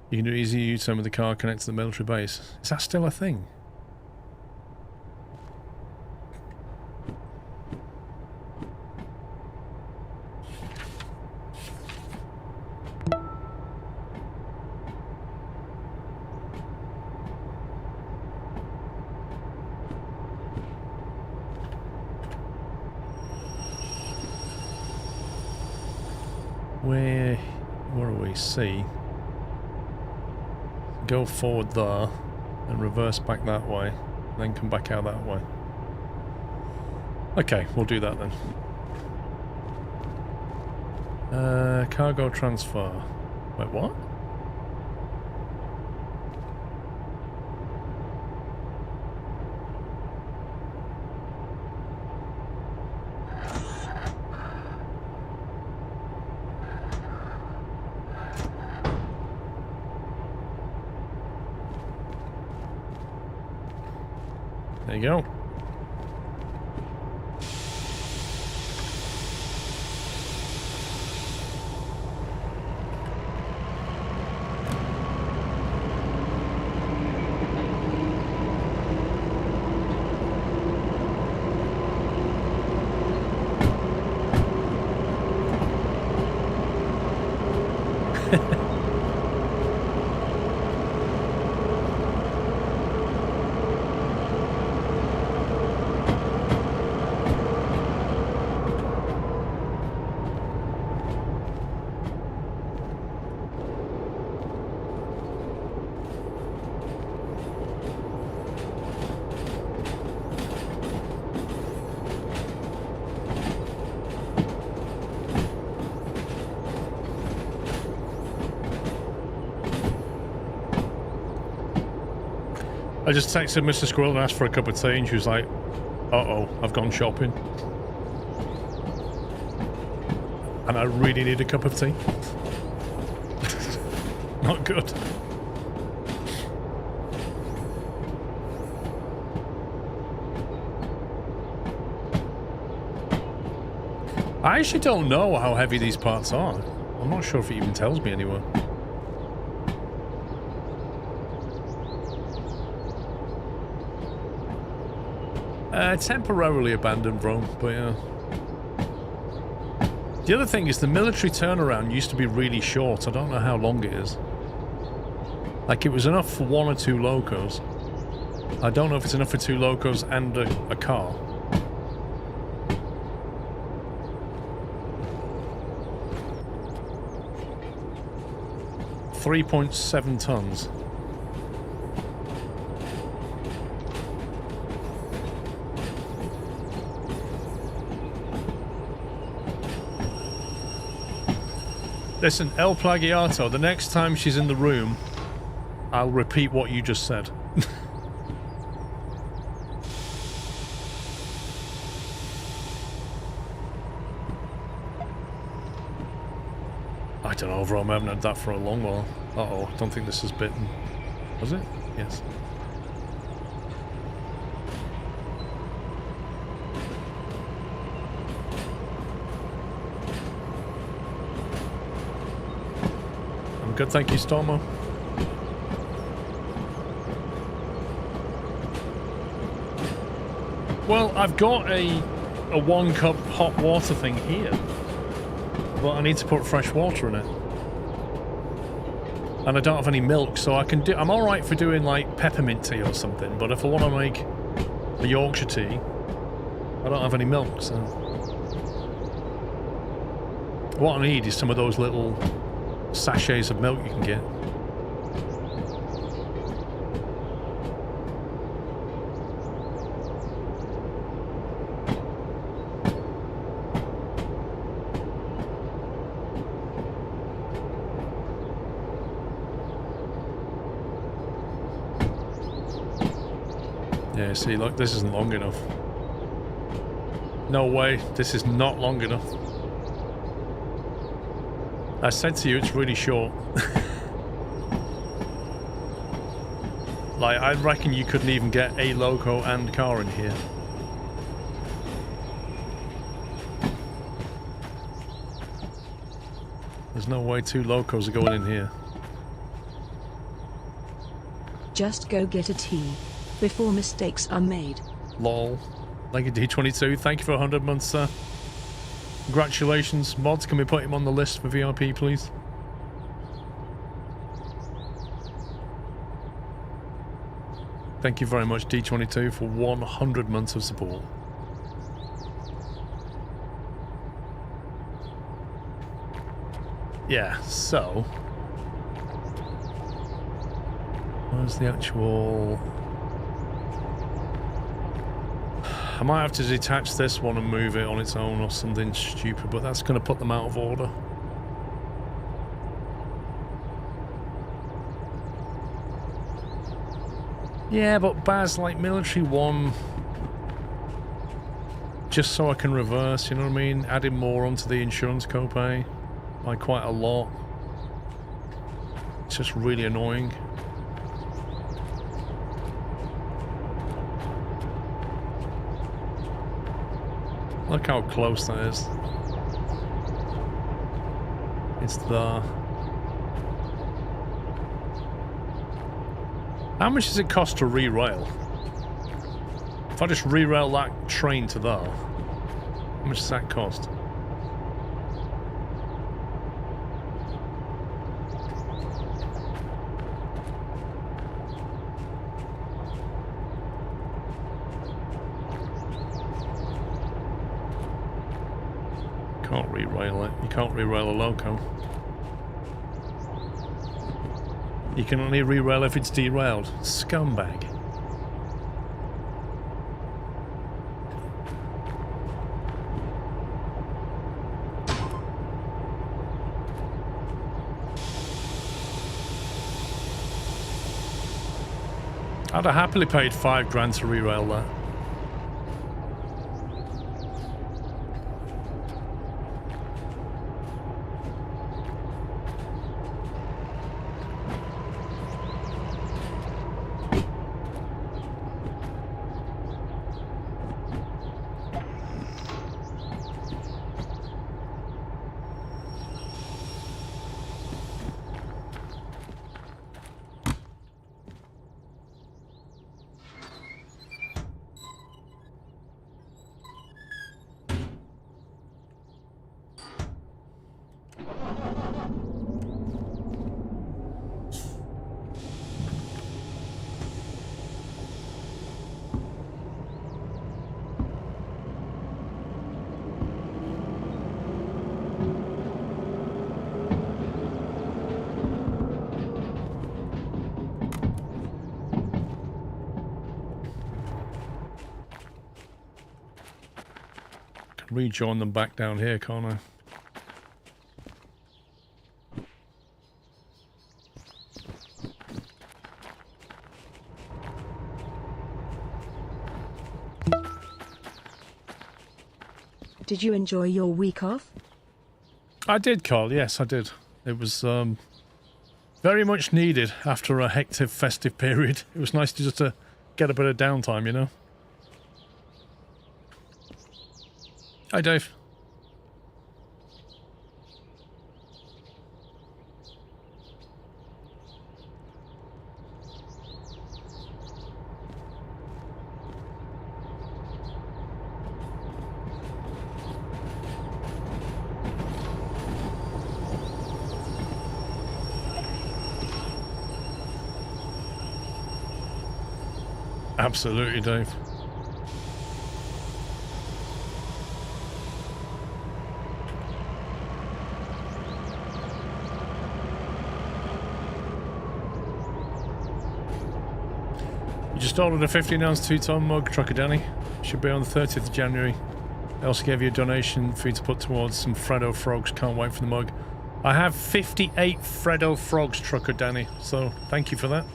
You can do easy U-turn with the car connected to the military base. Is that still a thing? Where are we? C. Go forward there and reverse back that way, then come back out that way. Okay, we'll do that then. Cargo transfer. Wait, what? There you go. I just texted Mr. Squirrel and asked for a cup of tea, and she was like, uh-oh, I've gone shopping. And I really need a cup of tea. Not good. I actually don't know how heavy these parts are. I'm not sure if it even tells me anywhere. Temporarily abandoned, bro, but yeah. The other thing is the military turnaround used to be really short. I don't know how long it is. Like, it was enough for 1 or 2 locos. I don't know if it's enough for 2 locos and a car. $3.7 tons. Listen, El Plagiato, the next time she's in the room, I'll repeat what you just said. I don't know, Rome, I haven't had that for a long while. Uh-oh, I don't think this is bitten. Was it? Yes. I'm good, thank you, Stormo. Well, I've got a 1 cup hot water thing here. But I need to put fresh water in it. And I don't have any milk, so I can do... I'm alright for doing, like, peppermint tea or something, but if I want to make a Yorkshire tea, I don't have any milk, so... What I need is some of those little sachets of milk you can get. Yeah, see, look, this isn't long enough. No way, this is not long enough. I said to you, it's really short. Like, I reckon you couldn't even get a loco and car in here. There's no way 2 locos are going in here. Just go get a tea before mistakes are made. Lol. Thank you, D22. Thank you for 100 months, sir. Congratulations. Mods, can we put him on the list for VIP, please? Thank you very much, D22, for 100 months of support. Yeah, so... where's the actual... I might have to detach this one and move it on its own or something stupid, but that's going to put them out of order. Yeah, but Baz, like, military 1, just so I can reverse, you know what I mean? Adding more onto the insurance copay by quite a lot. It's just really annoying. Look how close that is. It's there. How much does it cost to re-rail? If I just re-rail that train to there, how much does that cost? Can't re-rail it. You can't re-rail a loco. You can only re-rail if it's derailed. Scumbag. I'd have happily paid £5 to re-rail that. rejoin them back down here, can't I? Did you enjoy your week off? I did, Carl. Yes, I did. It was very much needed after a hectic festive period. It was nice to just get a bit of downtime, you know? Hi, Dave. Absolutely, Dave. You just ordered a 15-ounce 2-ton mug, Trucker Danny. Should be on the 30th of January. I also gave you a donation for you to put towards some Freddo frogs. Can't wait for the mug. I have 58 Freddo frogs, Trucker Danny, so thank you for that.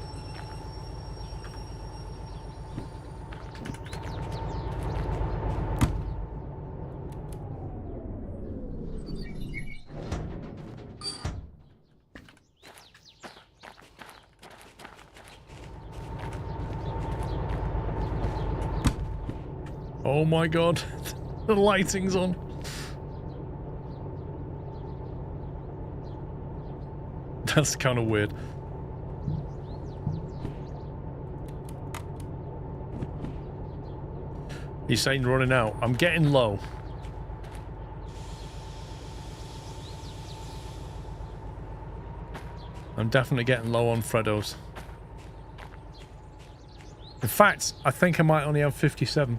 Oh my god, the lighting's on. That's kind of weird. He's saying running out. I'm getting low. I'm definitely getting low on Freddos. In fact, I think I might only have 57.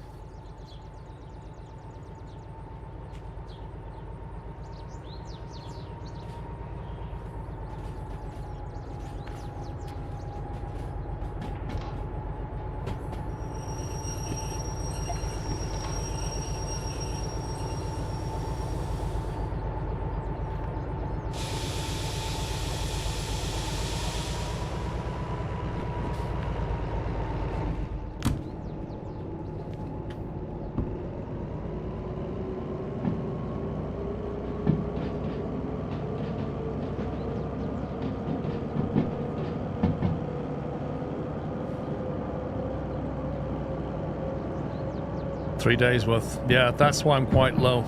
Three days worth. Yeah, that's why I'm quite low.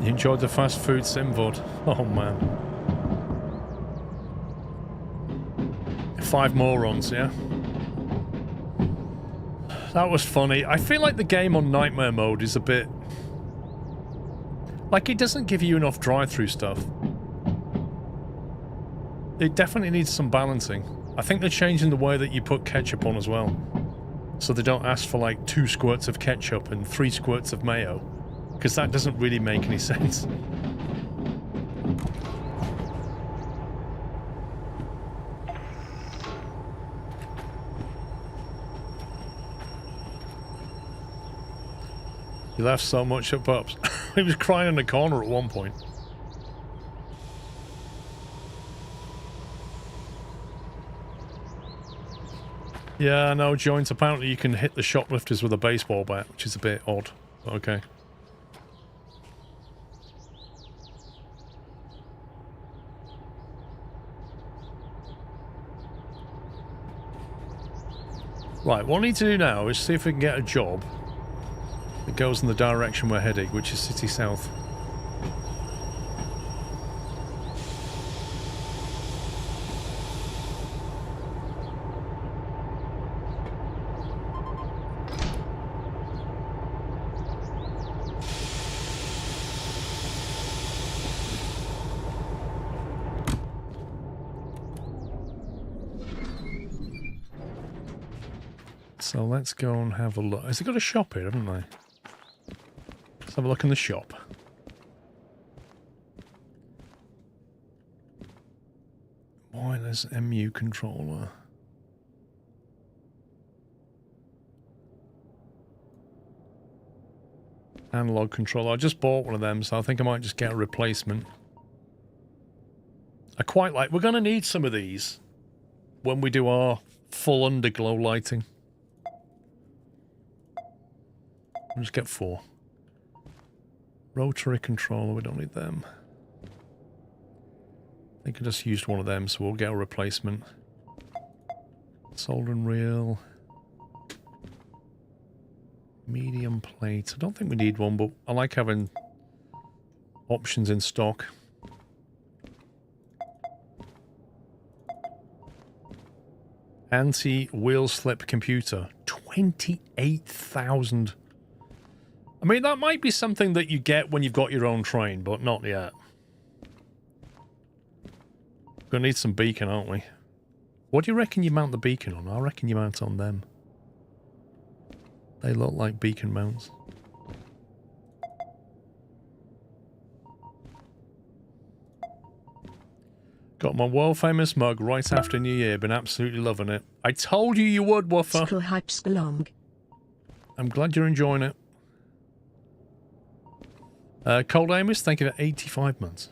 You enjoyed the fast food simvod? Oh man. 5 more runs, yeah? That was funny. I feel like the game on nightmare mode is a bit... like, it doesn't give you enough drive-through stuff. It definitely needs some balancing. I think they're changing the way that you put ketchup on as well. So they don't ask for like 2 squirts of ketchup and 3 squirts of mayo. Because that doesn't really make any sense. He laughed so much at Pops. He was crying in the corner at one point. Yeah, no, joints. Apparently you can hit the shoplifters with a baseball bat, which is a bit odd. Okay. Right, what I need to do now is see if we can get a job that goes in the direction we're heading, which is City South. So let's go and have a look. Has it got a shop here, haven't they? Let's have a look in the shop. Wireless MU controller. Analog controller. I just bought one of them, so I think I might just get a replacement. I quite like... We're going to need some of these when we do our full underglow lighting. I'll just get 4. Rotary controller, we don't need them. I think I just used one of them, so we'll get a replacement. Soldering reel. Medium plate. I don't think we need one, but I like having options in stock. Anti-wheel slip computer. 28,000. I mean, that might be something that you get when you've got your own train, but not yet. Gonna need some beacon, aren't we? What do you reckon you mount the beacon on? I reckon you mount on them. They look like beacon mounts. Got my world-famous mug right after New Year. Been absolutely loving it. I told you you would, Woofer. I'm glad you're enjoying it. Cold Amos, thank you for 85 months.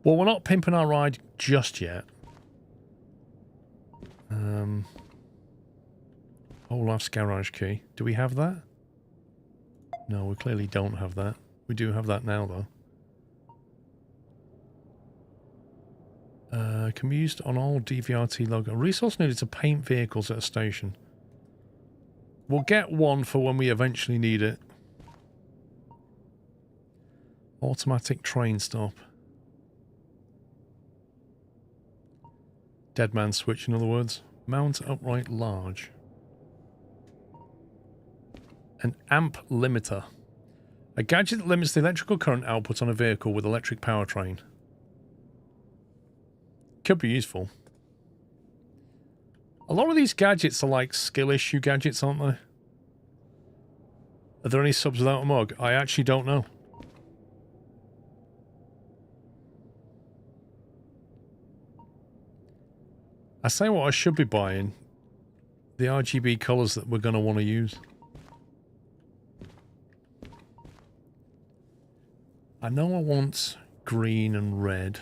Well, we're not pimping our ride just yet. Olaf's garage key. Do we have that? No, we clearly don't have that. We do have that now, though. Can be used on all DVRT logo. Resource needed to paint vehicles at a station. We'll get one for when we eventually need it. Automatic train stop. Dead man switch, in other words. Mount upright large. An amp limiter. A gadget that limits the electrical current output on a vehicle with electric powertrain. Could be useful. A lot of these gadgets are like skill issue gadgets, aren't they? Are there any subs without a mug? I actually don't know. I say what I should be buying. The RGB colours that we're going to want to use. I know I want green and red.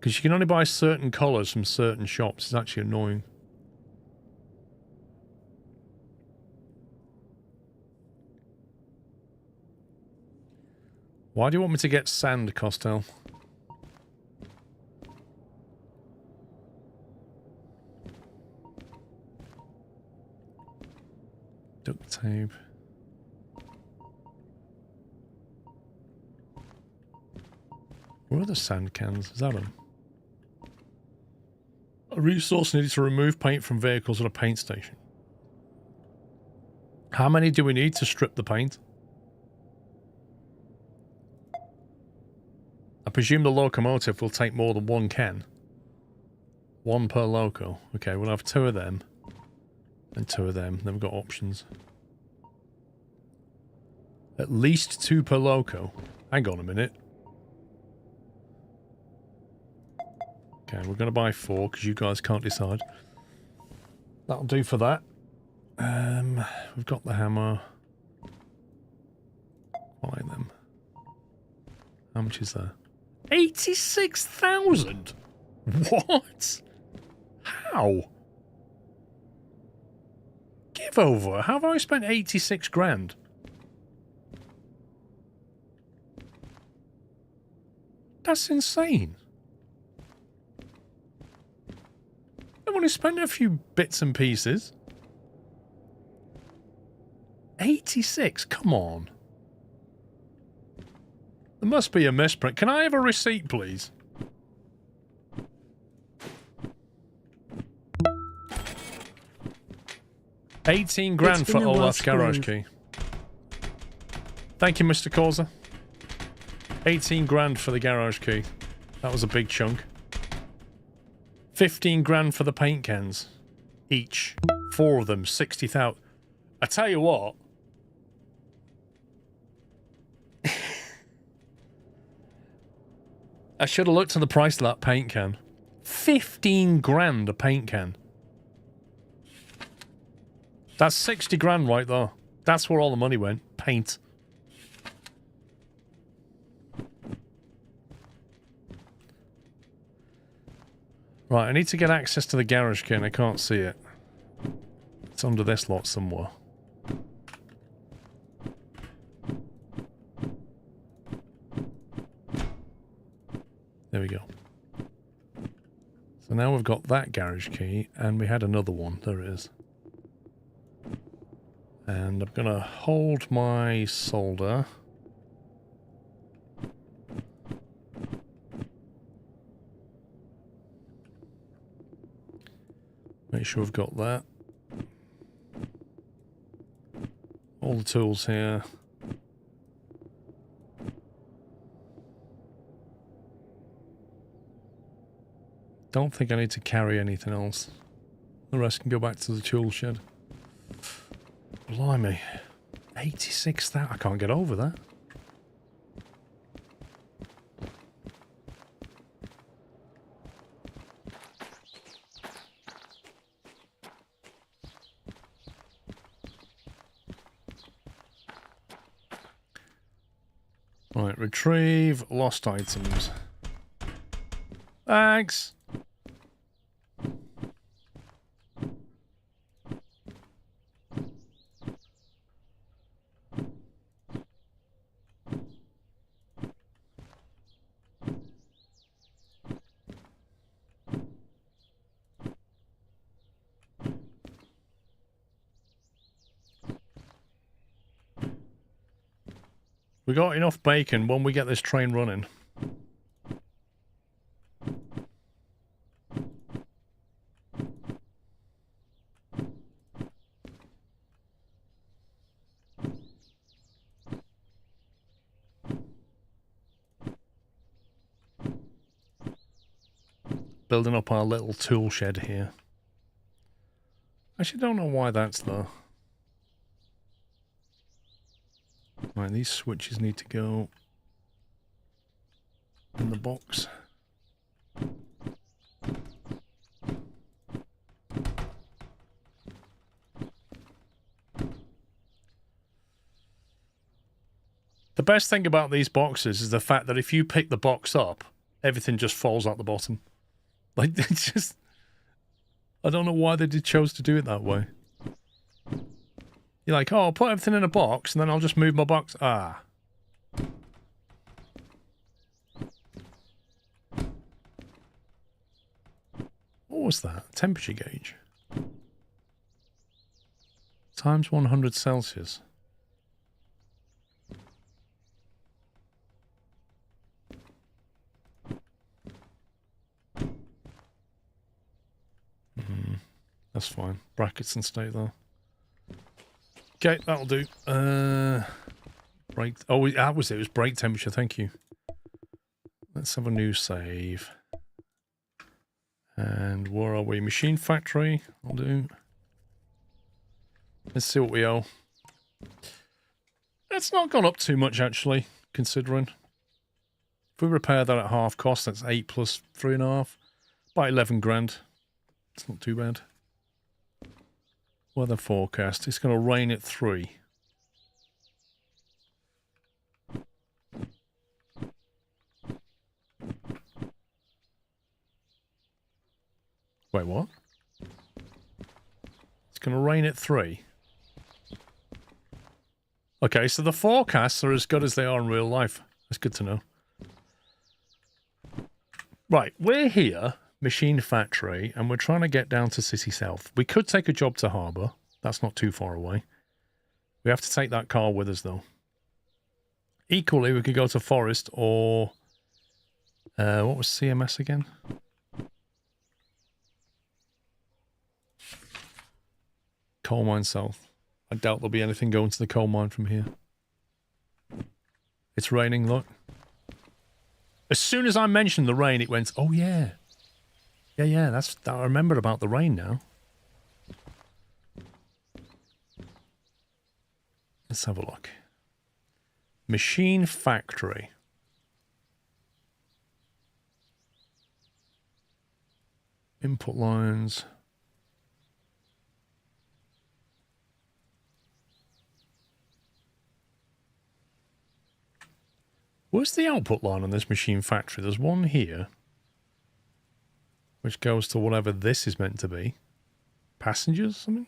Because you can only buy certain colours from certain shops. It's actually annoying. Why do you want me to get sand, Costel? Duct tape. Where are the sand cans? Is that them? A resource needed to remove paint from vehicles at a paint station. How many do we need to strip the paint? I presume the locomotive will take more than 1 can. 1 per loco. Okay, we'll have 2 of them. And 2 of them. Then we've got options. At least 2 per loco. Hang on a minute. Okay, we're going to buy 4 because you guys can't decide. That'll do for that. We've got the hammer. Buy them. How much is that? 86,000? What? How? Give over. How have I spent 86 grand? That's insane. I've only spent a few bits and pieces. 86? Come on. There must be a misprint. Can I have a receipt, please? $18 grand for Olaf's garage key. Thank you, Mr. Causa. 18 grand for the garage key. That was a big chunk. 15 grand for the paint cans. Each. 4 of them. 60,000. I tell you what. I should have looked at the price of that paint can. 15 grand a paint can. That's 60 grand right there. That's where all the money went. Paint. Right, I need to get access to the garage key and I can't see it. It's under this lot somewhere. There we go. So now we've got that garage key, and we had another one. There it is. And I'm going to hold my solder. Make sure we've got that. All the tools here. Don't think I need to carry anything else. The rest can go back to the tool shed. Blimey. 86,000. I can't get over that. Right, retrieve lost items. Thanks. We got enough bacon when we get this train running. Building up our little tool shed here. Actually, don't know why that's there. Right, these switches need to go in the box. The best thing about these boxes is the fact that if you pick the box up, everything just falls out the bottom. Like, it's just... I don't know why they chose to do it that way. You're like, oh, I'll put everything in a box, and then I'll just move my box. Ah. What was that? Temperature gauge. Times 100 Celsius. That's fine. Brackets and stay there. Okay, that'll do. Break. Oh, that was it. It was break temperature. Thank you. Let's have a new save. And where are we? Machine factory. I'll do. Let's see what we owe. It's not gone up too much, actually, considering. If we repair that at half cost, that's 8 plus 3.5. About 11 grand. It's not too bad. Weather forecast. It's going to rain at 3. Wait, what? It's going to rain at 3. Okay, so the forecasts are as good as they are in real life. That's good to know. Right, we're here, Machine Factory, and we're trying to get down to City South. We could take a job to Harbour. That's not too far away. We have to take that car with us, though. Equally, we could go to Forest or... what was CMS again? Coal Mine South. I doubt there'll be anything going to the coal mine from here. It's raining, look. As soon as I mentioned the rain, it went, oh yeah. Yeah, that's... I remembered about the rain now. Let's have a look. Machine Factory. Input lines. Where's the output line on this machine factory? There's one here, which goes to whatever this is meant to be. Passengers, something?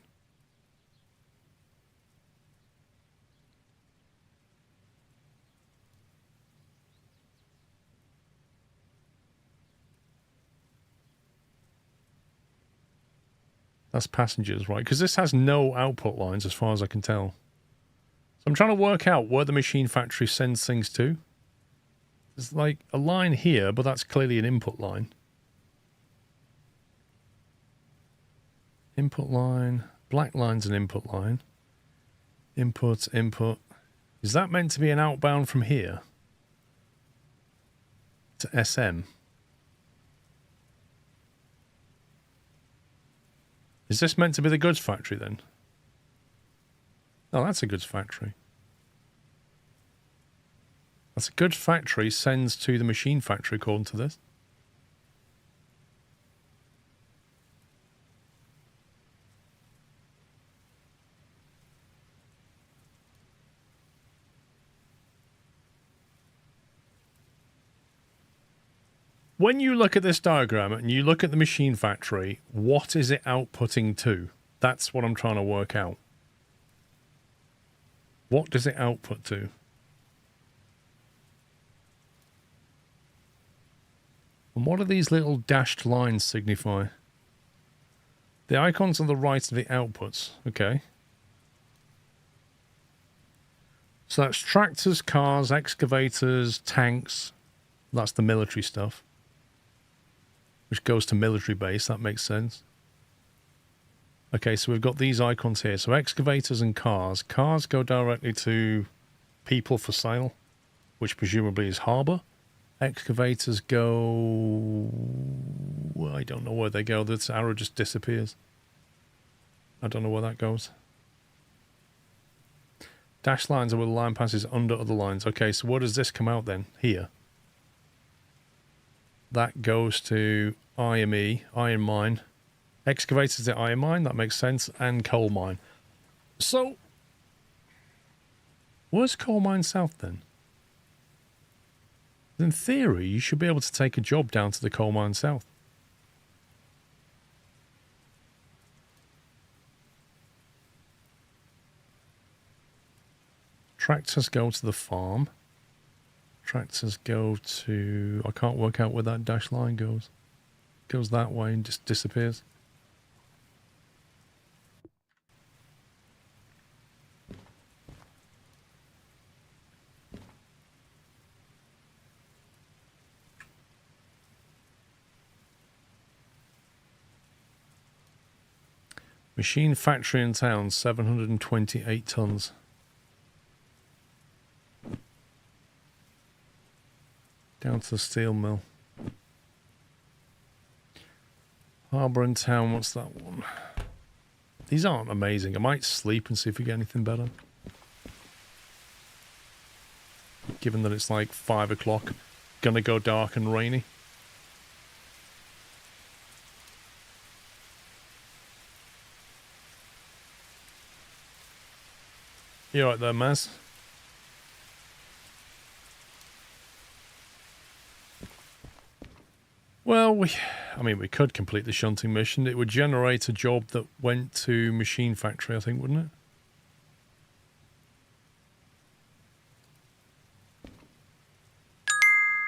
That's passengers, right? Because this has no output lines as far as I can tell. So I'm trying to work out where the machine factory sends things to. There's like a line here, but that's clearly an input line. Input line. Black line's an input line. Input, input. Is that meant to be an outbound from here to SM? Is this meant to be the goods factory then? Oh, that's a goods factory. That's a goods factory sends to the machine factory according to this. When you look at this diagram and you look at the machine factory, what is it outputting to? That's what I'm trying to work out. What does it output to? And what do these little dashed lines signify? The icons on the right are the outputs. Okay. So that's tractors, cars, excavators, tanks. That's the military stuff, which goes to military base. That makes sense. Okay, so we've got these icons here. So excavators and cars. Cars go directly to people for sale, which presumably is harbour. Excavators go... Well, I don't know where they go. This arrow just disappears. I don't know where that goes. Dash lines are where the line passes under other lines. Okay, so where does this come out then? Here. That goes to IME, iron mine. Excavators at iron mine, that makes sense, and coal mine. So, where's coal mine south then? In theory, you should be able to take a job down to the coal mine south. Tractors go to the farm. Tractors go to... I can't work out where that dash line goes. It goes that way and just disappears. Machine factory in town, 728 tons. Down to the steel mill. Harbour in town, what's that one? These aren't amazing. I might sleep and see if we get anything better. Given that it's like 5 o'clock. Gonna go dark and rainy. You alright there, Maz? Well, we could complete the shunting mission. It would generate a job that went to machine factory, I think, wouldn't it?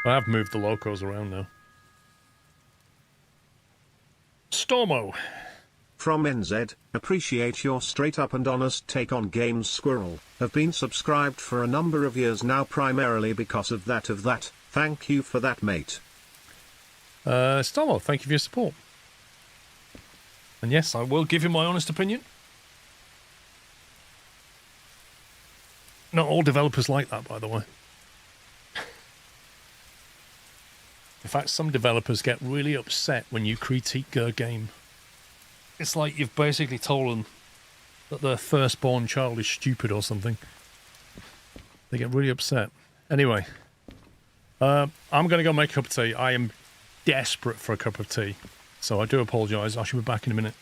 I have moved the locos around now. Stormo. From NZ, appreciate your straight up and honest take on games, Squirrel. Have been subscribed for a number of years now, primarily because of that. Thank you for that, mate. Stormo, thank you for your support. And yes, I will give you my honest opinion. Not all developers like that, by the way. In fact, some developers get really upset when you critique their game. It's like you've basically told them that their firstborn child is stupid or something. They get really upset. Anyway, I'm going to go make a cup of tea. I am desperate for a cup of tea. So I do apologise. I should be back in a minute.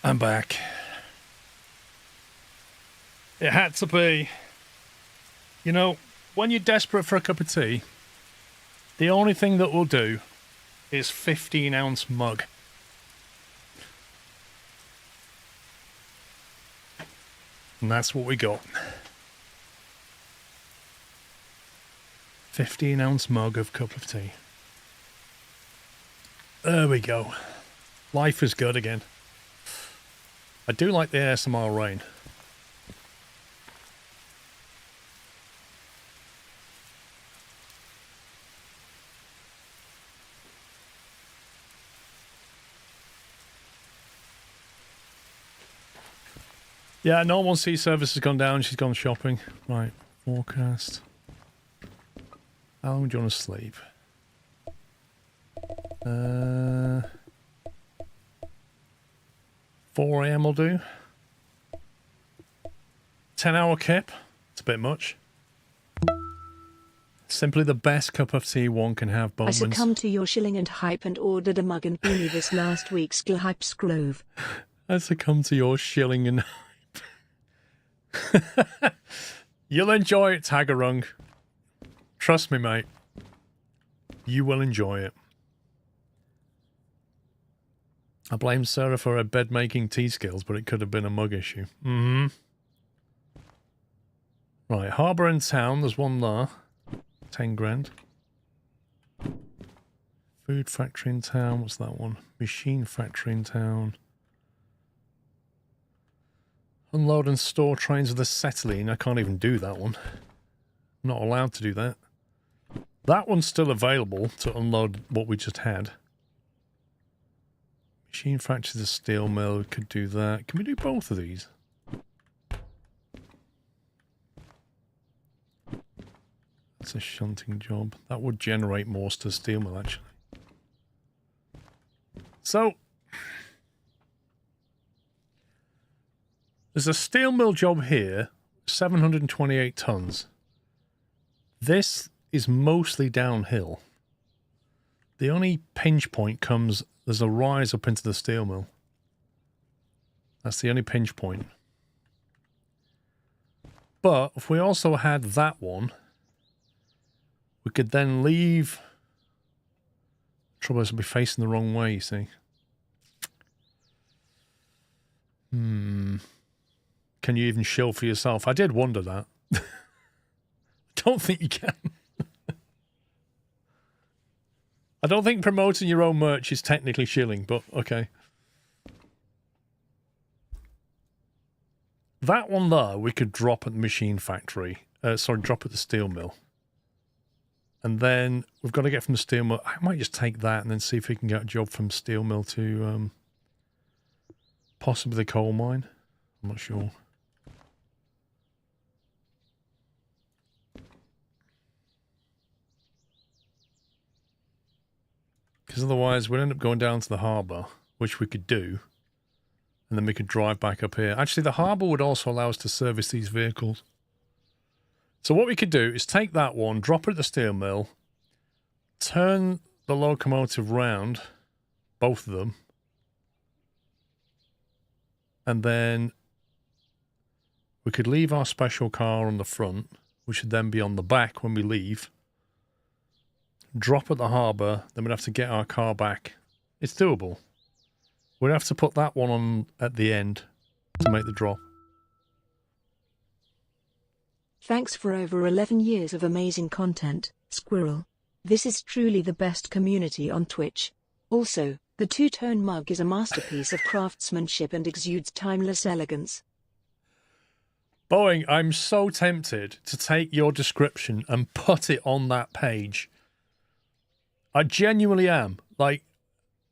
I'm back. It had to be. You know, when you're desperate for a cup of tea, the only thing that will do is 15-ounce mug. And that's what we got. 15-ounce mug of cup of tea. There we go. Life is good again. I do like the ASMR rain. Yeah, normal sea service has gone down. She's gone shopping. Right, forecast. How long do you want to sleep? 4 AM will do. 10-hour kip. It's a bit much. Simply the best cup of tea one can have, I Bowman's. succumbed to your shilling and hype and ordered a mug and beanie this last week. Hype Scrove. I succumb to your shilling and hype. You'll enjoy it, Tagarung. Trust me, mate. You will enjoy it. I blame Sarah for her bed-making tea skills, but it could have been a mug issue. Mm-hmm. Right, harbour and town. There's one there. 10 grand. Food factory in town. What's that one? Machine factory in town. Unload and store trains with acetylene. I can't even do that one. I'm not allowed to do that. That one's still available to unload what we just had. Machine factory, the steel mill. We could do that. Can we do both of these? That's a shunting job. That would generate more to steel mill, actually. So, there's a steel mill job here, 728 tons. This is mostly downhill. The only pinch point comes, there's a rise up into the steel mill. That's the only pinch point. But if we also had that one, we could then leave. Trouble is, we'll be facing the wrong way, you see. Can you even shill for yourself? I did wonder that. I don't think you can. I don't think promoting your own merch is technically shilling, but okay. That one there, we could drop at the machine factory. Drop at the steel mill. And then we've got to get from the steel mill. I might just take that and then see if we can get a job from steel mill to possibly the coal mine. I'm not sure. Because otherwise we'd end up going down to the harbour, which we could do. And then we could drive back up here. Actually, the harbour would also allow us to service these vehicles. So what we could do is take that one, drop it at the steel mill, turn the locomotive round, both of them, and then we could leave our special car on the front, which would then be on the back when we leave, drop at the harbour, then we'd have to get our car back. It's doable. We'd have to put that one on at the end to make the drop. Thanks for over 11 years of amazing content, Squirrel. This is truly the best community on Twitch. Also, the two-tone mug is a masterpiece of craftsmanship and exudes timeless elegance. Boeing, I'm so tempted to take your description and put it on that page. I genuinely am. Like,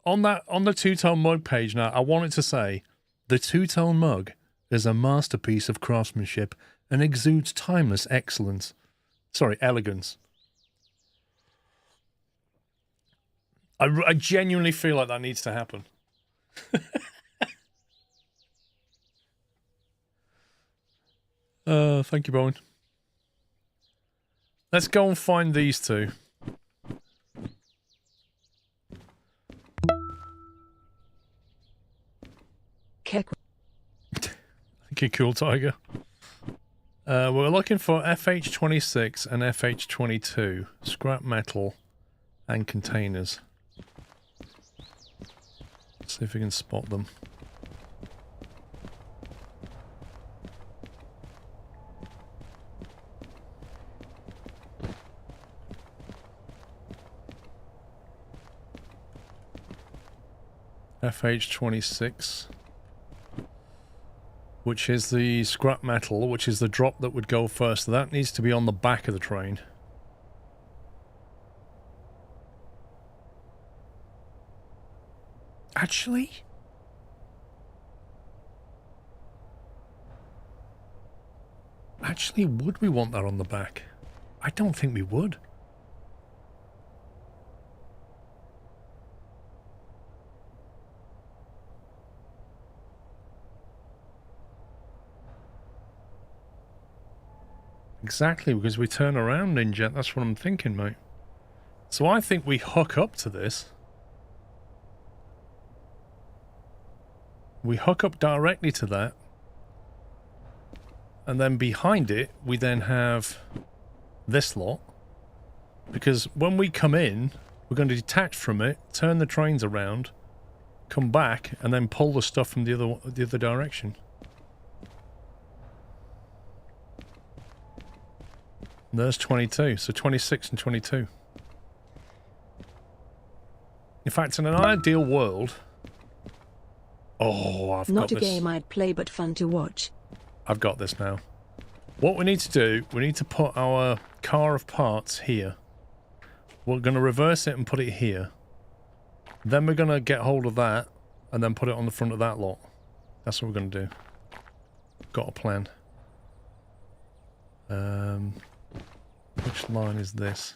on the two-tone mug page now, I want it to say, the two-tone mug is a masterpiece of craftsmanship and exudes timeless excellence. Sorry, elegance. I genuinely feel like that needs to happen. Thank you, Bowen. Let's go and find these two. Kek Okay, cool, Tiger. We're looking for FH26 and FH22. Scrap metal and containers. See if we can spot them. FH26, which is the scrap metal, which is the drop that would go first. So that needs to be on the back of the train. Actually, would we want that on the back? I don't think we would. Exactly, because we turn around, Ninja. That's what I'm thinking, mate. So I think we hook up to this. We hook up directly to that. And then behind it, we then have this lot. Because when we come in, we're going to detach from it, turn the trains around, come back, and then pull the stuff from the other direction. And there's 22, so 26 and 22. In fact, in an ideal world... Oh, I've got this. Not a game I'd play, but fun to watch. I've got this now. What we need to do, we need to put our car of parts here. We're going to reverse it and put it here. Then we're going to get hold of that and then put it on the front of that lot. That's what we're going to do. Got a plan. Which line is this?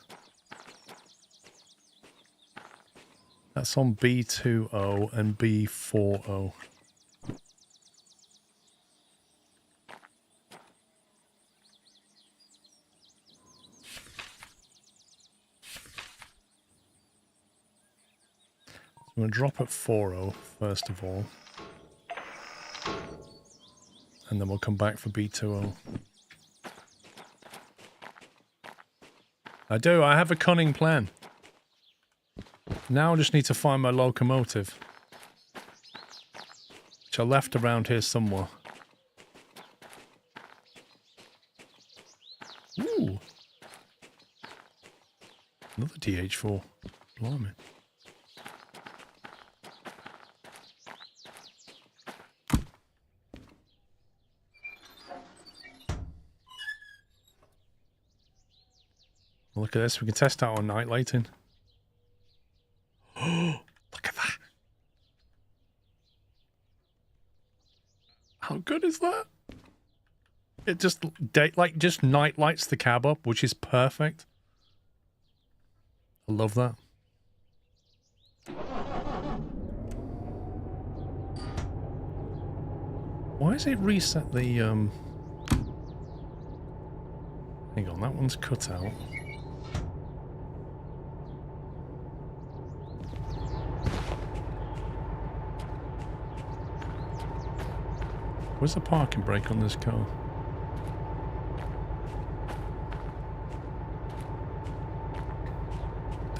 That's on B20 and B40. I'm going to drop at 40 first of all. And then we'll come back for B20. I have a cunning plan. Now I just need to find my locomotive. Which I left around here somewhere. Ooh. Another DH4. Blimey. Look at this, we can test out our night lighting. Oh, look at that. How good is that? It just just night lights the cab up, which is perfect. I love that. Why does it reset the hang on, that one's cut out. Where's the parking brake on this car?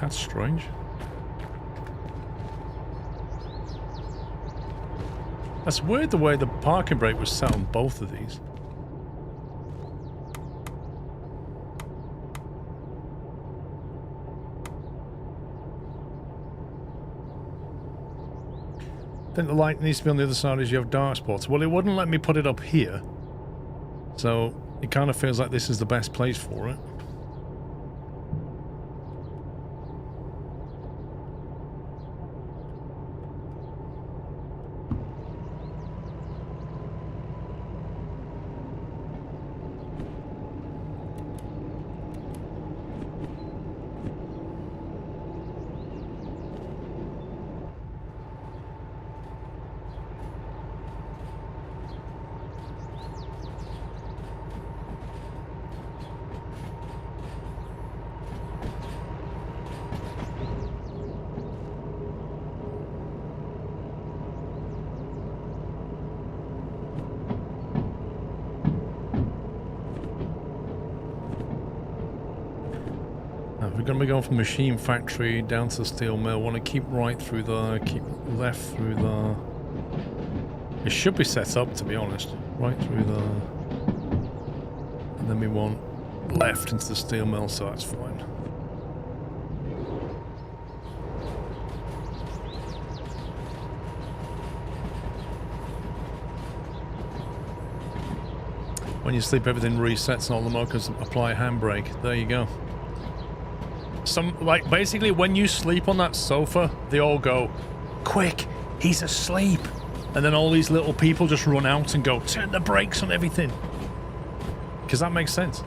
That's strange. That's weird the way the parking brake was set on both of these. I think the light needs to be on the other side as you have dark spots. Well, it wouldn't let me put it up here. So it kind of feels like this is the best place for it. we're going to be going from machine factory down to the steel mill. Want to keep right through there, keep left through there. It should be set up, to be honest. Right through there. And then we want left into the steel mill, so that's fine. When you sleep, everything resets and all the motors apply a handbrake. There you go. Like, basically, when you sleep on that sofa, they all go, quick, he's asleep. And then all these little people just run out and go, turn the brakes on everything. Because that makes sense.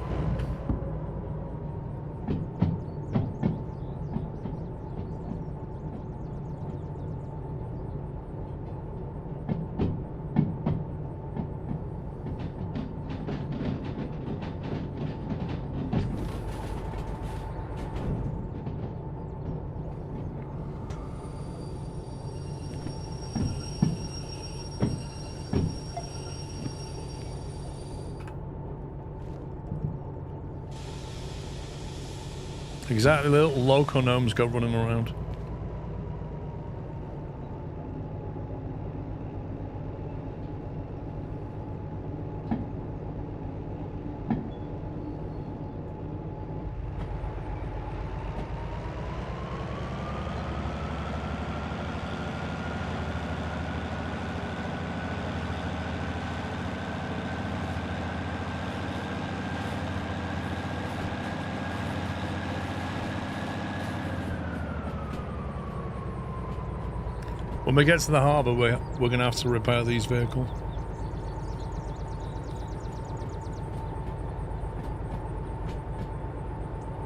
Exactly, little loco gnomes go running around. When we get to the harbour, we're going to have to repair these vehicles.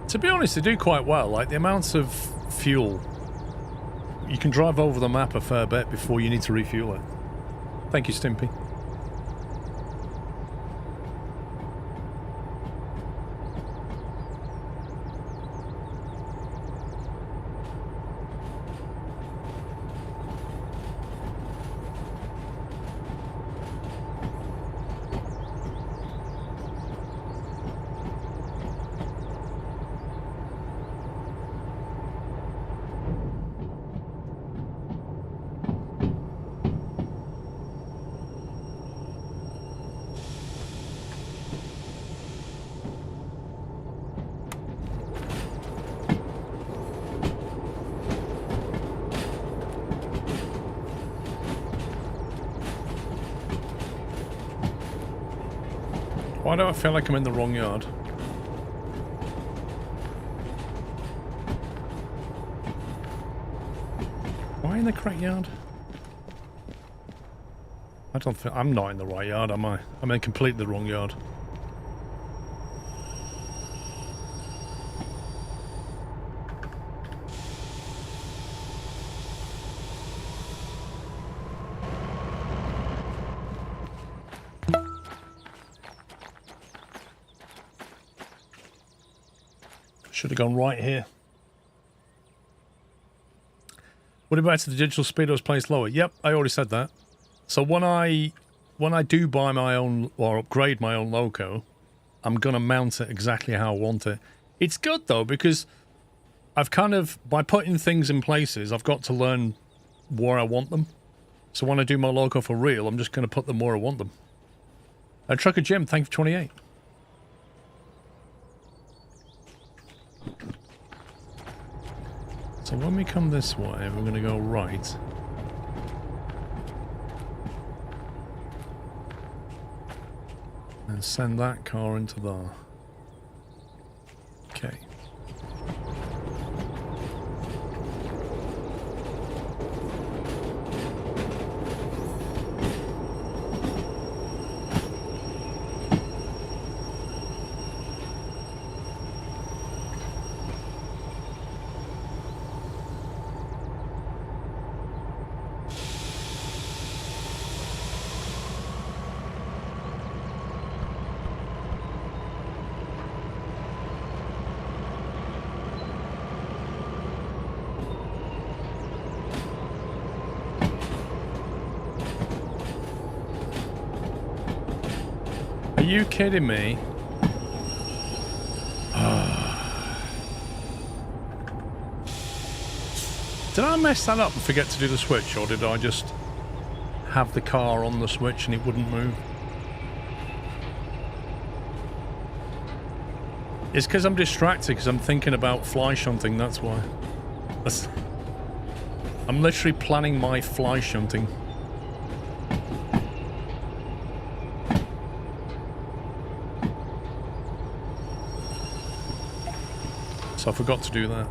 To be honest, they do quite well. Like, the amount of fuel, you can drive over the map a fair bit before you need to refuel it. Thank you, Stimpy. Why do I feel like I'm in the wrong yard? Am I in the correct yard? I don't think I'm not in the right yard, am I? I'm in completely the wrong yard. Should have gone right here. What about the digital speedos placed lower? Yep, I already said that. So when I do buy my own or upgrade my own loco, I'm gonna mount it exactly how I want it. It's good though, because I've kind of, by putting things in places, I've got to learn where I want them. So when I do my loco for real, I'm just gonna put them where I want them. Trucker Jim, thank you for 28. So when we come this way, we're going to go right. And send that car into there. Okay. Are you kidding me? Did I mess that up and forget to do the switch, or did I just have the car on the switch and it wouldn't move? It's because I'm distracted, because I'm thinking about fly shunting, that's why. I'm literally planning my fly shunting. So I forgot to do that.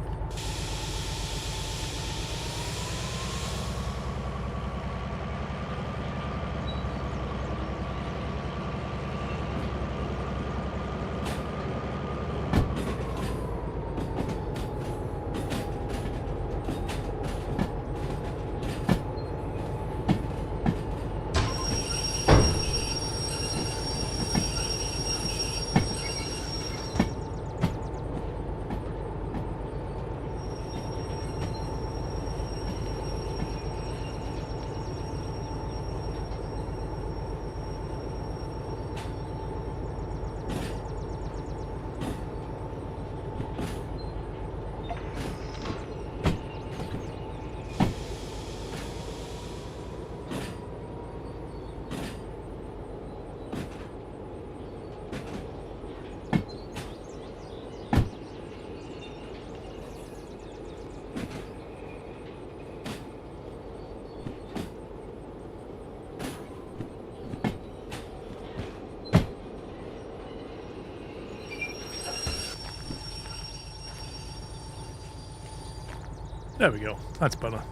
There we go. That's better.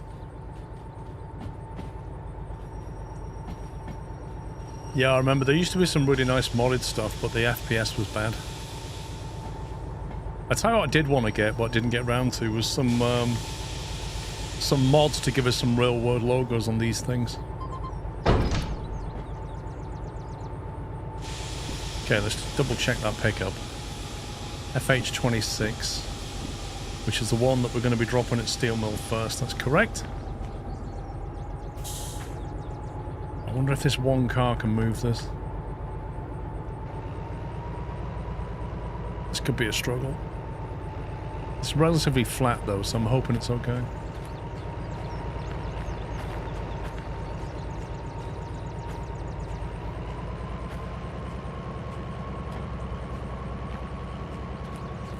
Yeah, I remember there used to be some really nice modded stuff, but the FPS was bad. I tell you what I did want to get, but didn't get round to, was some mods to give us some real-world logos on these things. Okay, let's double-check that pickup. FH26. Which is the one that we're going to be dropping at Steel Mill first. That's correct. I wonder if this one car can move this. This could be a struggle. It's relatively flat though, so I'm hoping it's okay.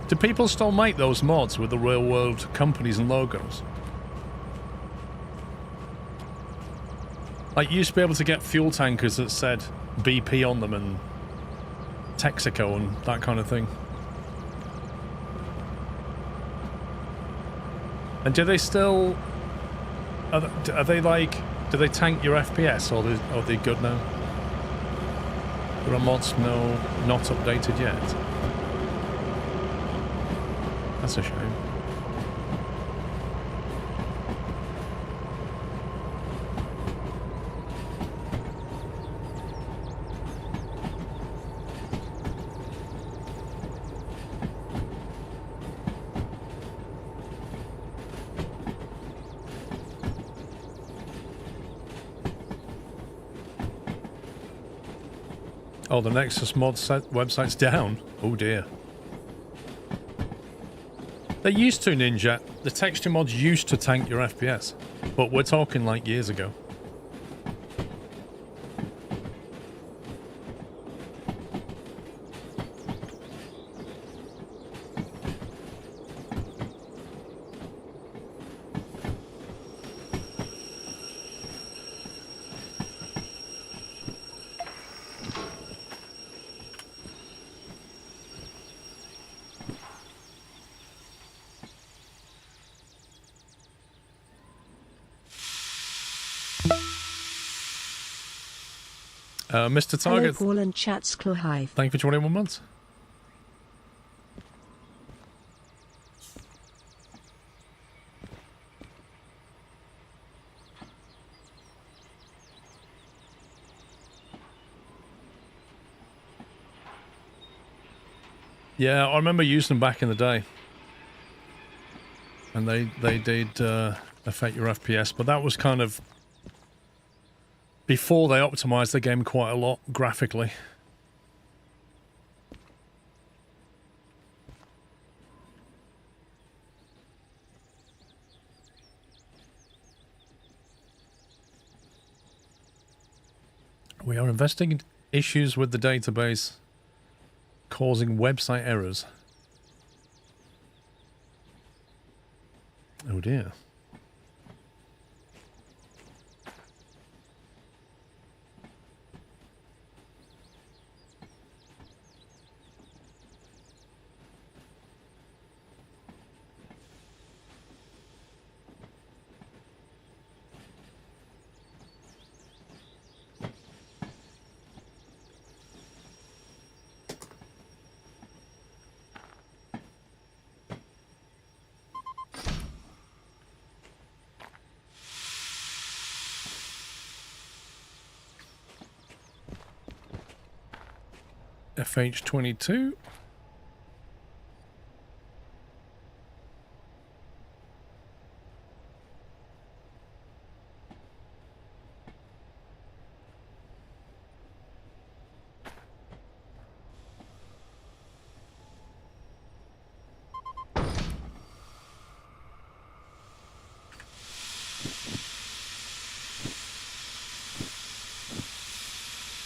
Do people still make those mods with the real world companies and logos? Like, you used to be able to get fuel tankers that said BP on them and Texaco and that kind of thing. And do they still... Are they like... Do they tank your FPS, or are they good now? There are mods not updated yet. That's a shame. Oh, the Nexus mod website's down. Oh dear. They used to, Ninja. The texture mods used to tank your FPS, but we're talking like years ago. Mr. Target. Hello, Paul and Chats Clohive. Thank you for 21 months. Yeah, I remember using them back in the day. And they did affect your FPS, but that was kind of before they optimized the game quite a lot graphically. We are investigating issues with the database causing website errors. Oh dear. FH22.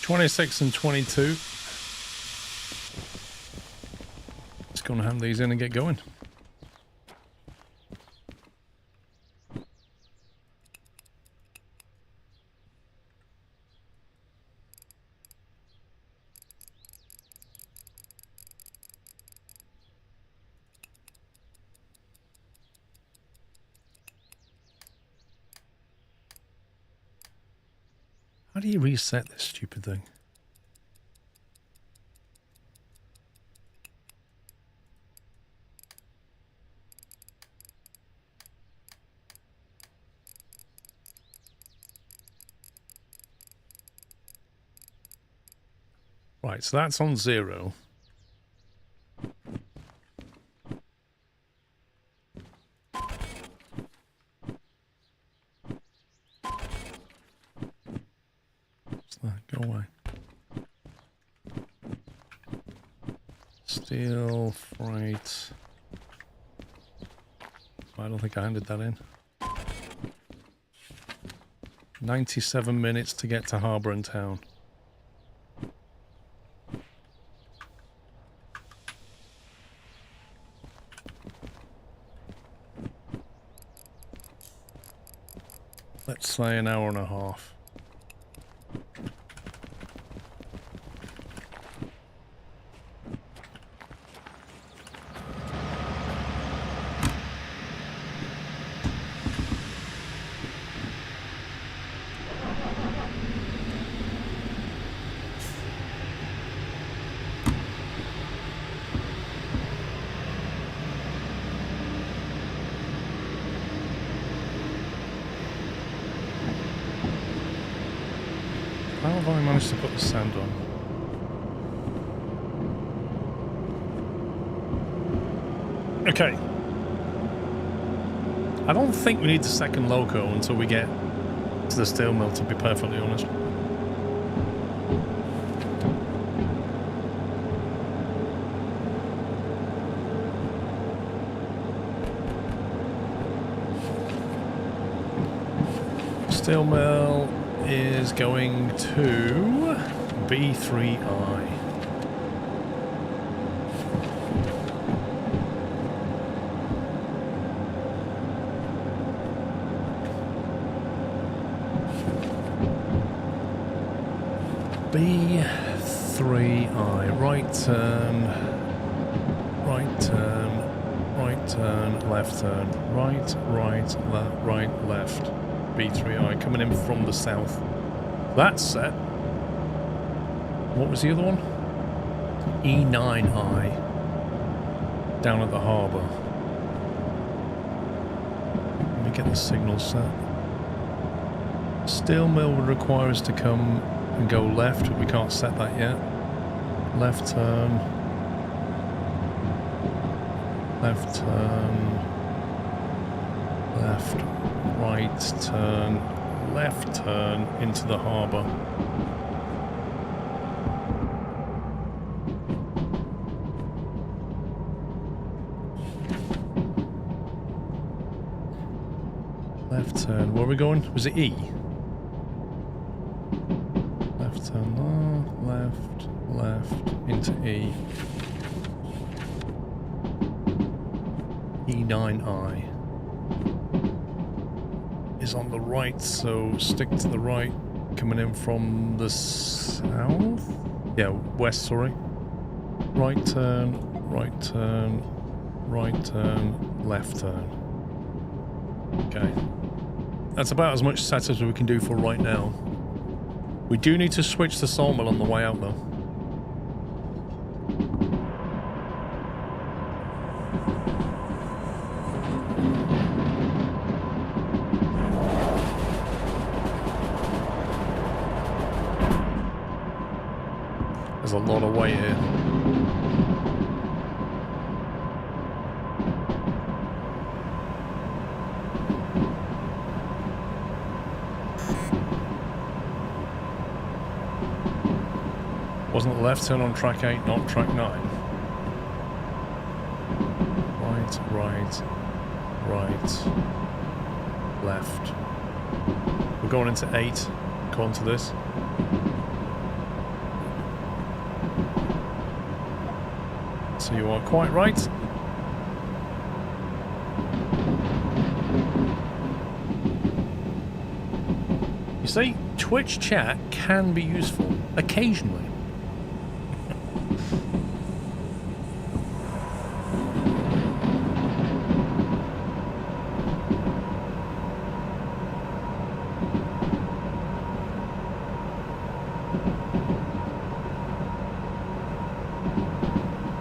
(26) and 22. Just gonna hand these in and get going. How do you reset this stupid thing? Right, so that's on 0. What's that? Go away. Steel, freight. I don't think I handed that in. 97 minutes to get to Harbour and Town. Let's say an hour and a half. How have I managed to put the sand on? Okay. I don't think we need the second loco until we get to the steel mill, to be perfectly honest. Steel mill is going to B3I. B3I. Right turn, right turn, right turn, left turn, right, right, left. B3I coming in from the south. That's set. What was the other one? E9I. Down at the harbour. Let me get the signal set. Steel mill would require us to come and go left, but we can't set that yet. Left turn. Left turn. Left. Right turn, left turn into the harbour. Left turn, where are we going? Was it E? Left turn left, into E. E9I is on the right, so stick to the right, coming in from the south? Yeah, west, sorry. Right turn, right turn, right turn, left turn. Okay. That's about as much setup as we can do for right now. We do need to switch the sawmill on the way out, though. There's a lot of weight here. Wasn't the left turn on track 8, not track 9? Right, right, right, left. We're going into 8, according to this. So you are quite right. You see, Twitch chat can be useful occasionally.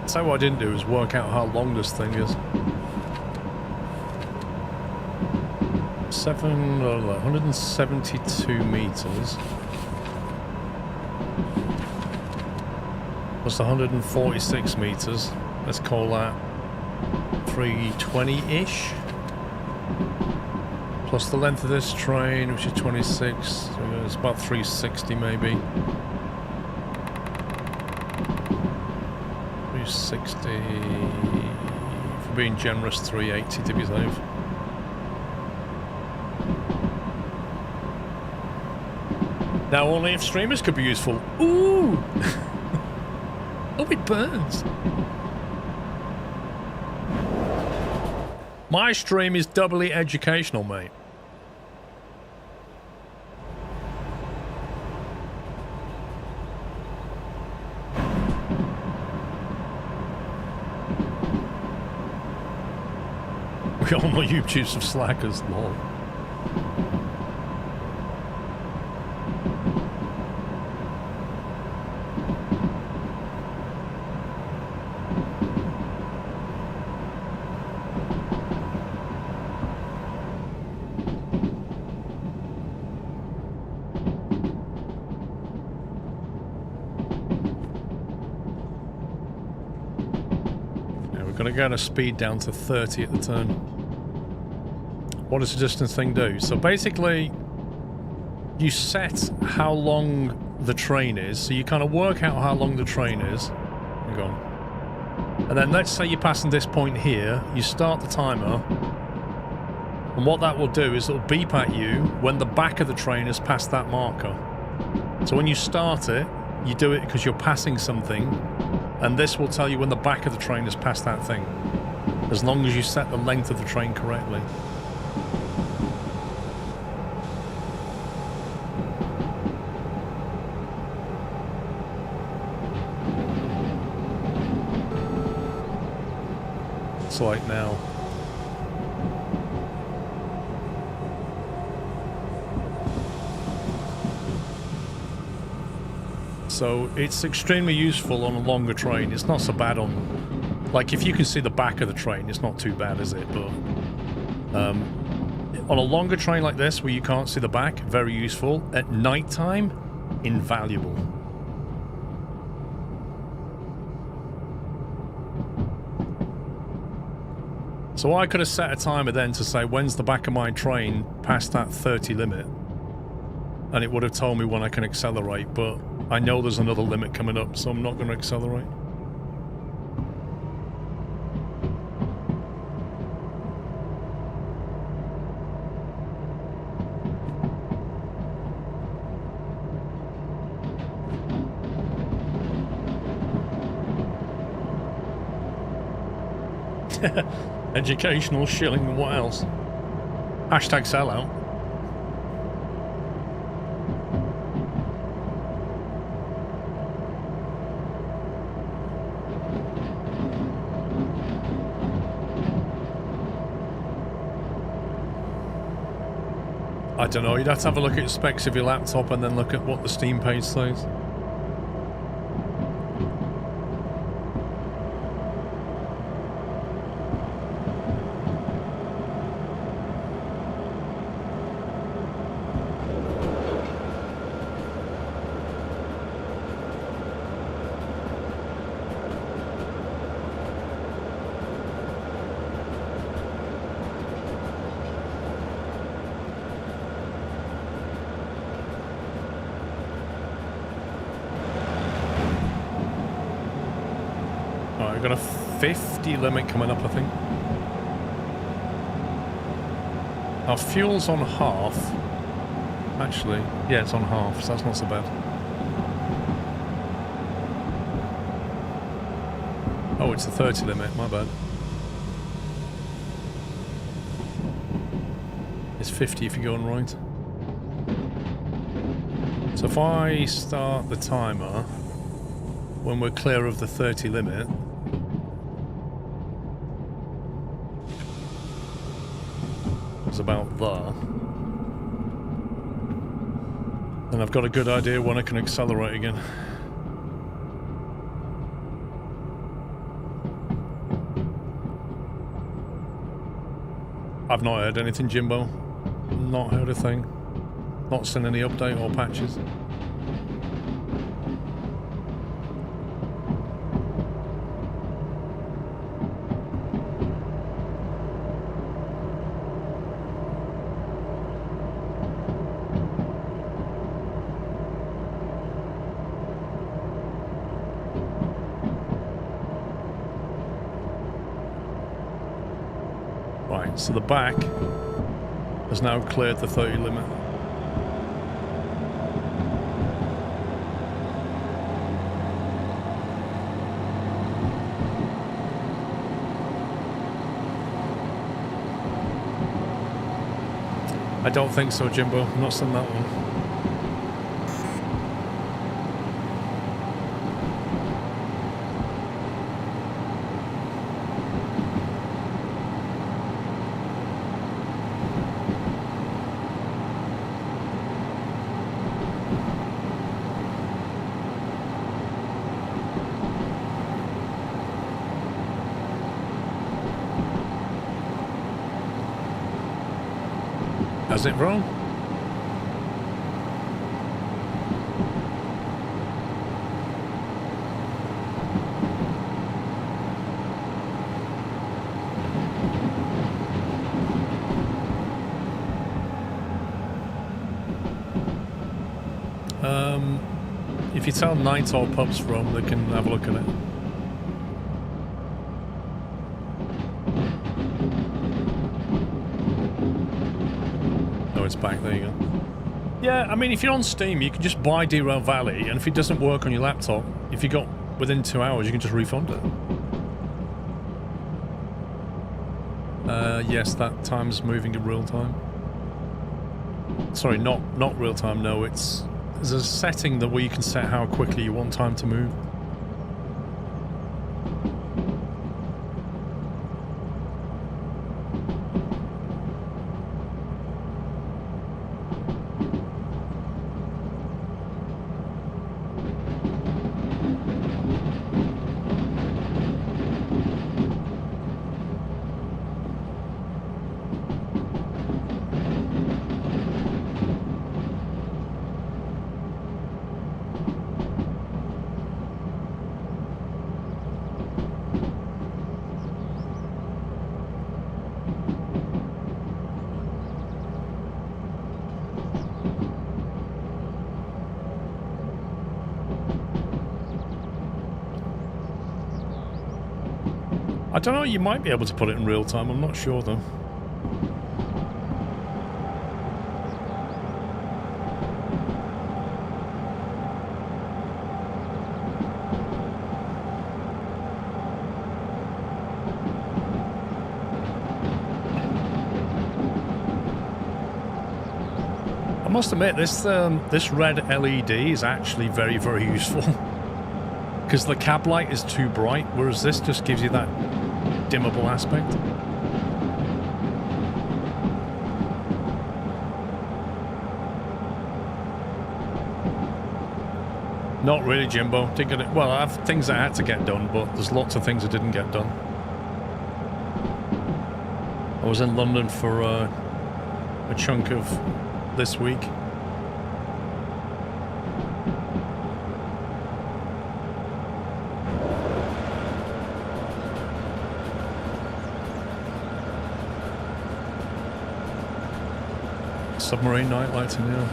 So what I didn't do is work out how long this thing is. 172 meters. Plus 146 meters. Let's call that 320-ish. Plus the length of this train, which is 26. So it's about 360 maybe. 360, for being generous, 380 to be safe. Now only if streamers could be useful. Ooh! Oh, it burns. My stream is doubly educational, mate. All my YouTubes of slackers, lol. Yeah, we're gonna get our speed down to 30 at the turn. What does the distance thing do? So basically, you set how long the train is. So you kind of work out how long the train is. Hang on. And then let's say you're passing this point here. You start the timer. And what that will do is it'll beep at you when the back of the train has passed that marker. So when you start it, you do it because you're passing something. And this will tell you when the back of the train has passed that thing. As long as you set the length of the train correctly. Like now. So it's extremely useful on a longer train. It's not so bad on, like, if you can see the back of the train, it's not too bad, is it? But on a longer train like this where you can't see the back, very useful. At night time, invaluable. So I could have set a timer then to say, when's the back of my train past that 30 limit? And it would have told me when I can accelerate, but I know there's another limit coming up, so I'm not going to accelerate. Educational shilling and what else? Hashtag sellout. I don't know, you'd have to have a look at specs of your laptop and then look at what the Steam page says. We've got a 50 limit coming up, I think. Our fuel's on half. Actually, yeah, it's on half, so that's not so bad. Oh, it's the 30 limit, my bad. It's 50 if you're going right. So if I start the timer when we're clear of the 30 limit, it's about there. And I've got a good idea when I can accelerate again. I've not heard anything, Jimbo. Not heard a thing. Not seen any update or patches. Right, so the back has now cleared the 30 limit. I don't think so, Jimbo. I'm not seen that one. Has it wrong? If you tell Night or Pubs from, they can have a look at it. It's back, there you go. Yeah, I mean, if you're on Steam, you can just buy Derail Valley, and if it doesn't work on your laptop, if you got within 2 hours, you can just refund it. Yes, that time's moving in real time. Sorry, not real time, no, there's a setting that where you can set how quickly you want time to move. I don't know, you might be able to put it in real time, I'm not sure though. must admit, this red LED is actually very, very useful. Because the cab light is too bright, whereas this just gives you that dimmable aspect. Not really, Jimbo. Didn't get it. Well, I have things that I had to get done, but there's lots of things that didn't get done. I was in London for a chunk of this week. Submarine night lighting, yeah.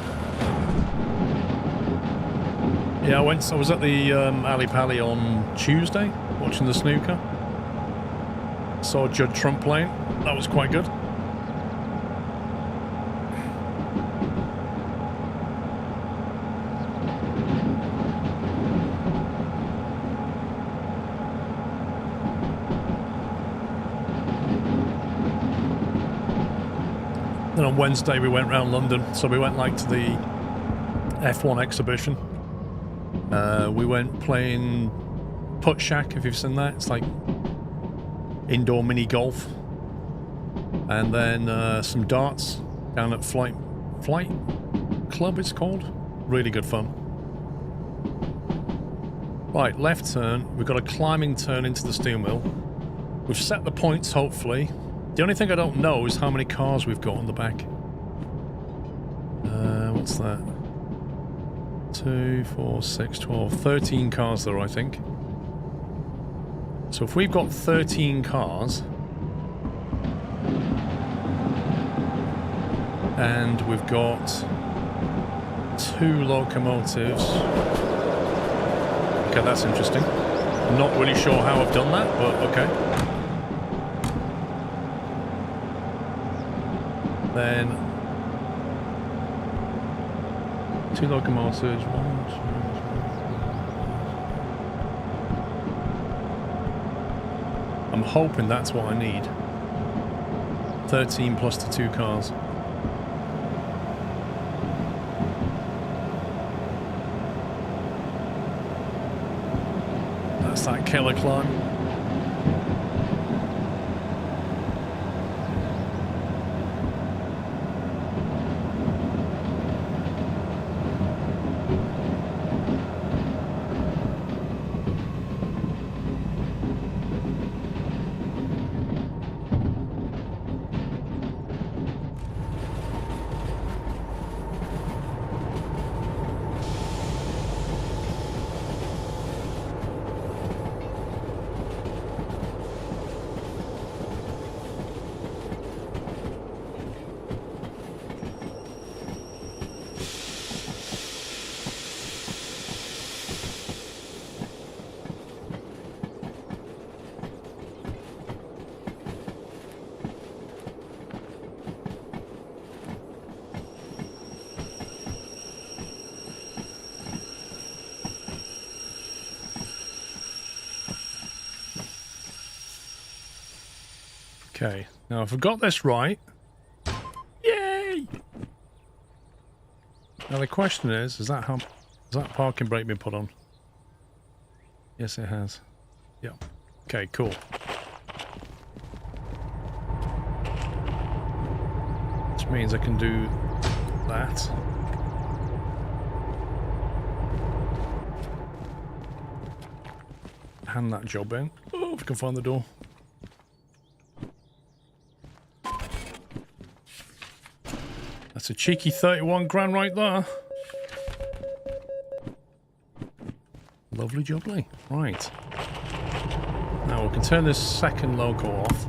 Yeah, I was at the Ali Pali on Tuesday, watching the snooker. Saw Judd Trump playing. That was quite good. Then on Wednesday we went round London, so we went like to the F1 exhibition. We went playing Putt Shack, if you've seen that. It's like indoor mini golf. And then some darts down at Flight Club, it's called. Really good fun. Right, left turn. We've got a climbing turn into the steel mill. We've set the points, hopefully. The only thing I don't know is how many cars we've got on the back. What's that? 2, 4, 6, 12, 13 cars there, I think. So if we've got 13 cars, and we've got 2 locomotives. Okay, that's interesting. I'm not really sure how I've done that, but okay. Then 2 locomotives, 1, 2, 3. I'm hoping that's what I need. 13 plus the 2 cars. That's that killer climb. Okay, now if I've got this right, yay! Now the question is that has that parking brake been put on? Yes, it has. Yeah. Okay, cool. Which means I can do that. Hand that job in. Oh, if I can find the door. That's a cheeky 31 grand right there. Lovely jubbly. Right. Now we can turn this second loco off.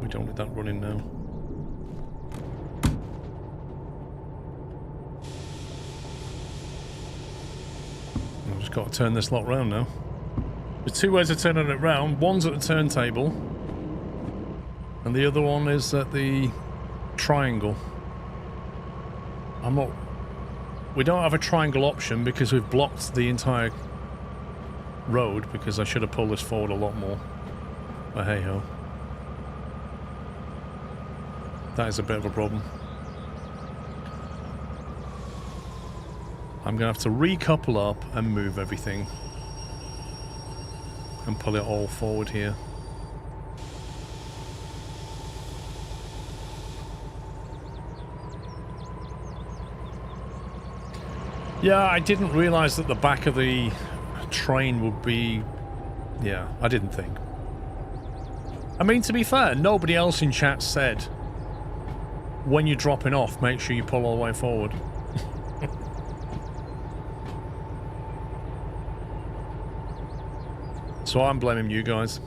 We don't need that running now. I've just got to turn this lot round now. There's 2 ways of turning it round. One's at the turntable, and the other one is at the triangle. We don't have a triangle option because we've blocked the entire road, because I should have pulled this forward a lot more. But hey ho. That is a bit of a problem. I'm going to have to recouple up and move everything. And pull it all forward here. Yeah, I didn't realise that the back of the train would be... Yeah, I didn't think. I mean, to be fair, nobody else in chat said when you're dropping off, make sure you pull all the way forward. So I'm blaming you guys.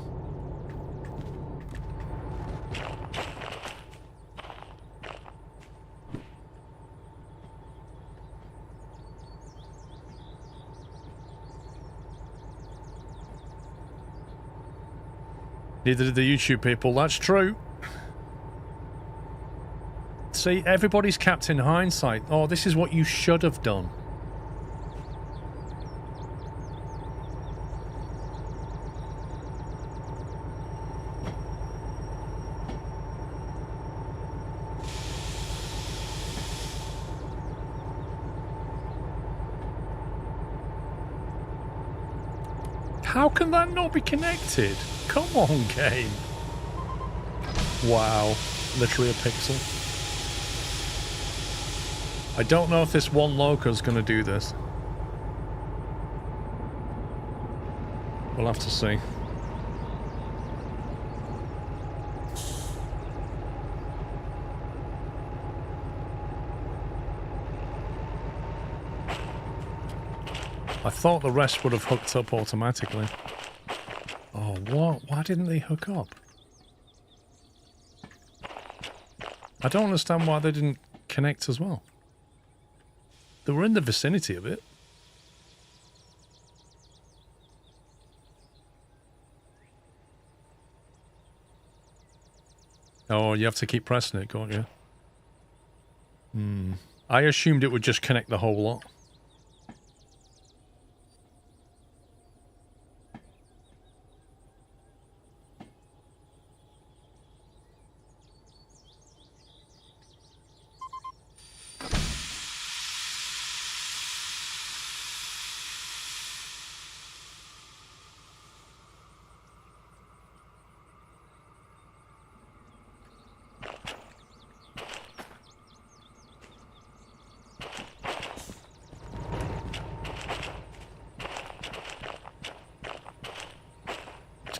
Neither did the YouTube people, that's true. See, everybody's Captain Hindsight. Oh, this is what you should have done. How can that not be connected? Come on, game. Wow. Literally a pixel. I don't know if this one loco's going to do this. We'll have to see. I thought the rest would have hooked up automatically. Oh, what? Why didn't they hook up? I don't understand why they didn't connect as well. They were in the vicinity of it. Oh, you have to keep pressing it, can't you? I assumed it would just connect the whole lot.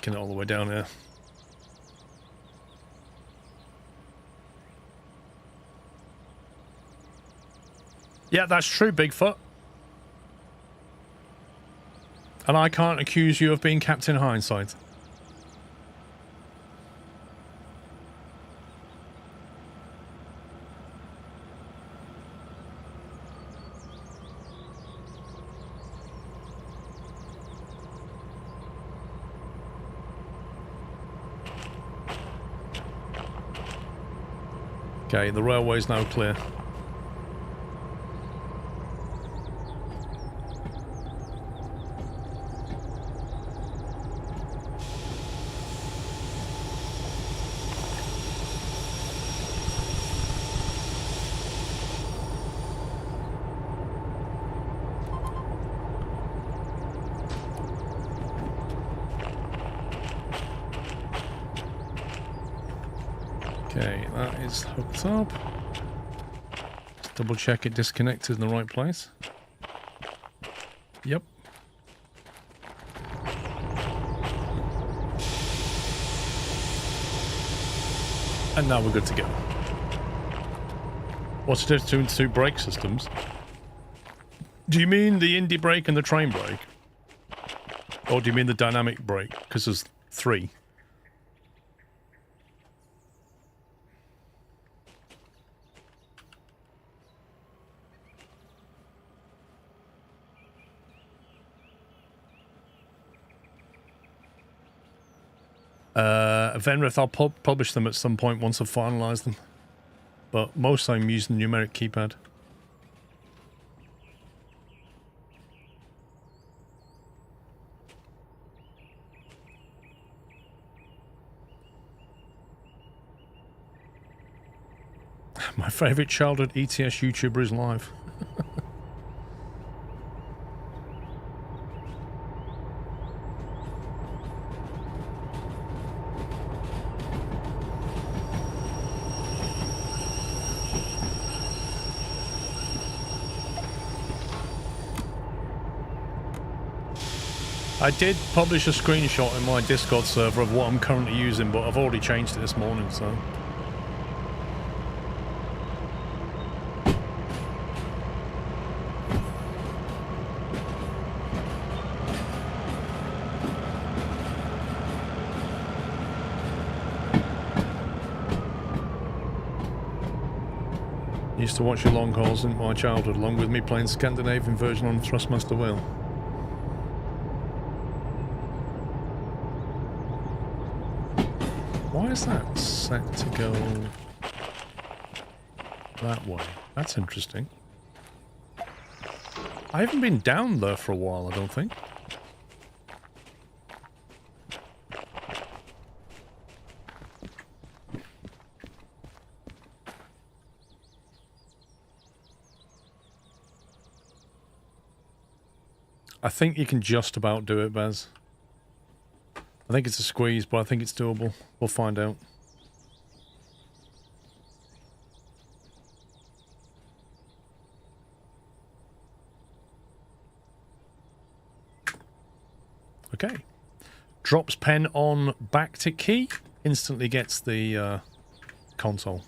Get it all the way down here. Yeah, that's true, Bigfoot. And I can't accuse you of being Captain Hindsight. Okay, the railway's now clear. Okay, that is hooked up. Just double check it disconnected in the right place. Yep. And now we're good to go. What's the difference between two brake systems? Do you mean the indie brake and the train brake? Or do you mean the dynamic brake? Because there's three. Venrith, I'll publish them at some point once I've finalised them. But most I'm using the numeric keypad. My favourite childhood ETS YouTuber is live. I did publish a screenshot in my Discord server of what I'm currently using, but I've already changed it this morning, so... Used to watch your long hauls in my childhood, along with me playing Scandinavian version on the Thrustmaster wheel. Why is that set to go that way? That's interesting. I haven't been down there for a while, I don't think. I think you can just about do it, Baz. I think it's a squeeze, but I think it's doable. We'll find out. Okay. Drops pen on backtick key. Instantly gets the console.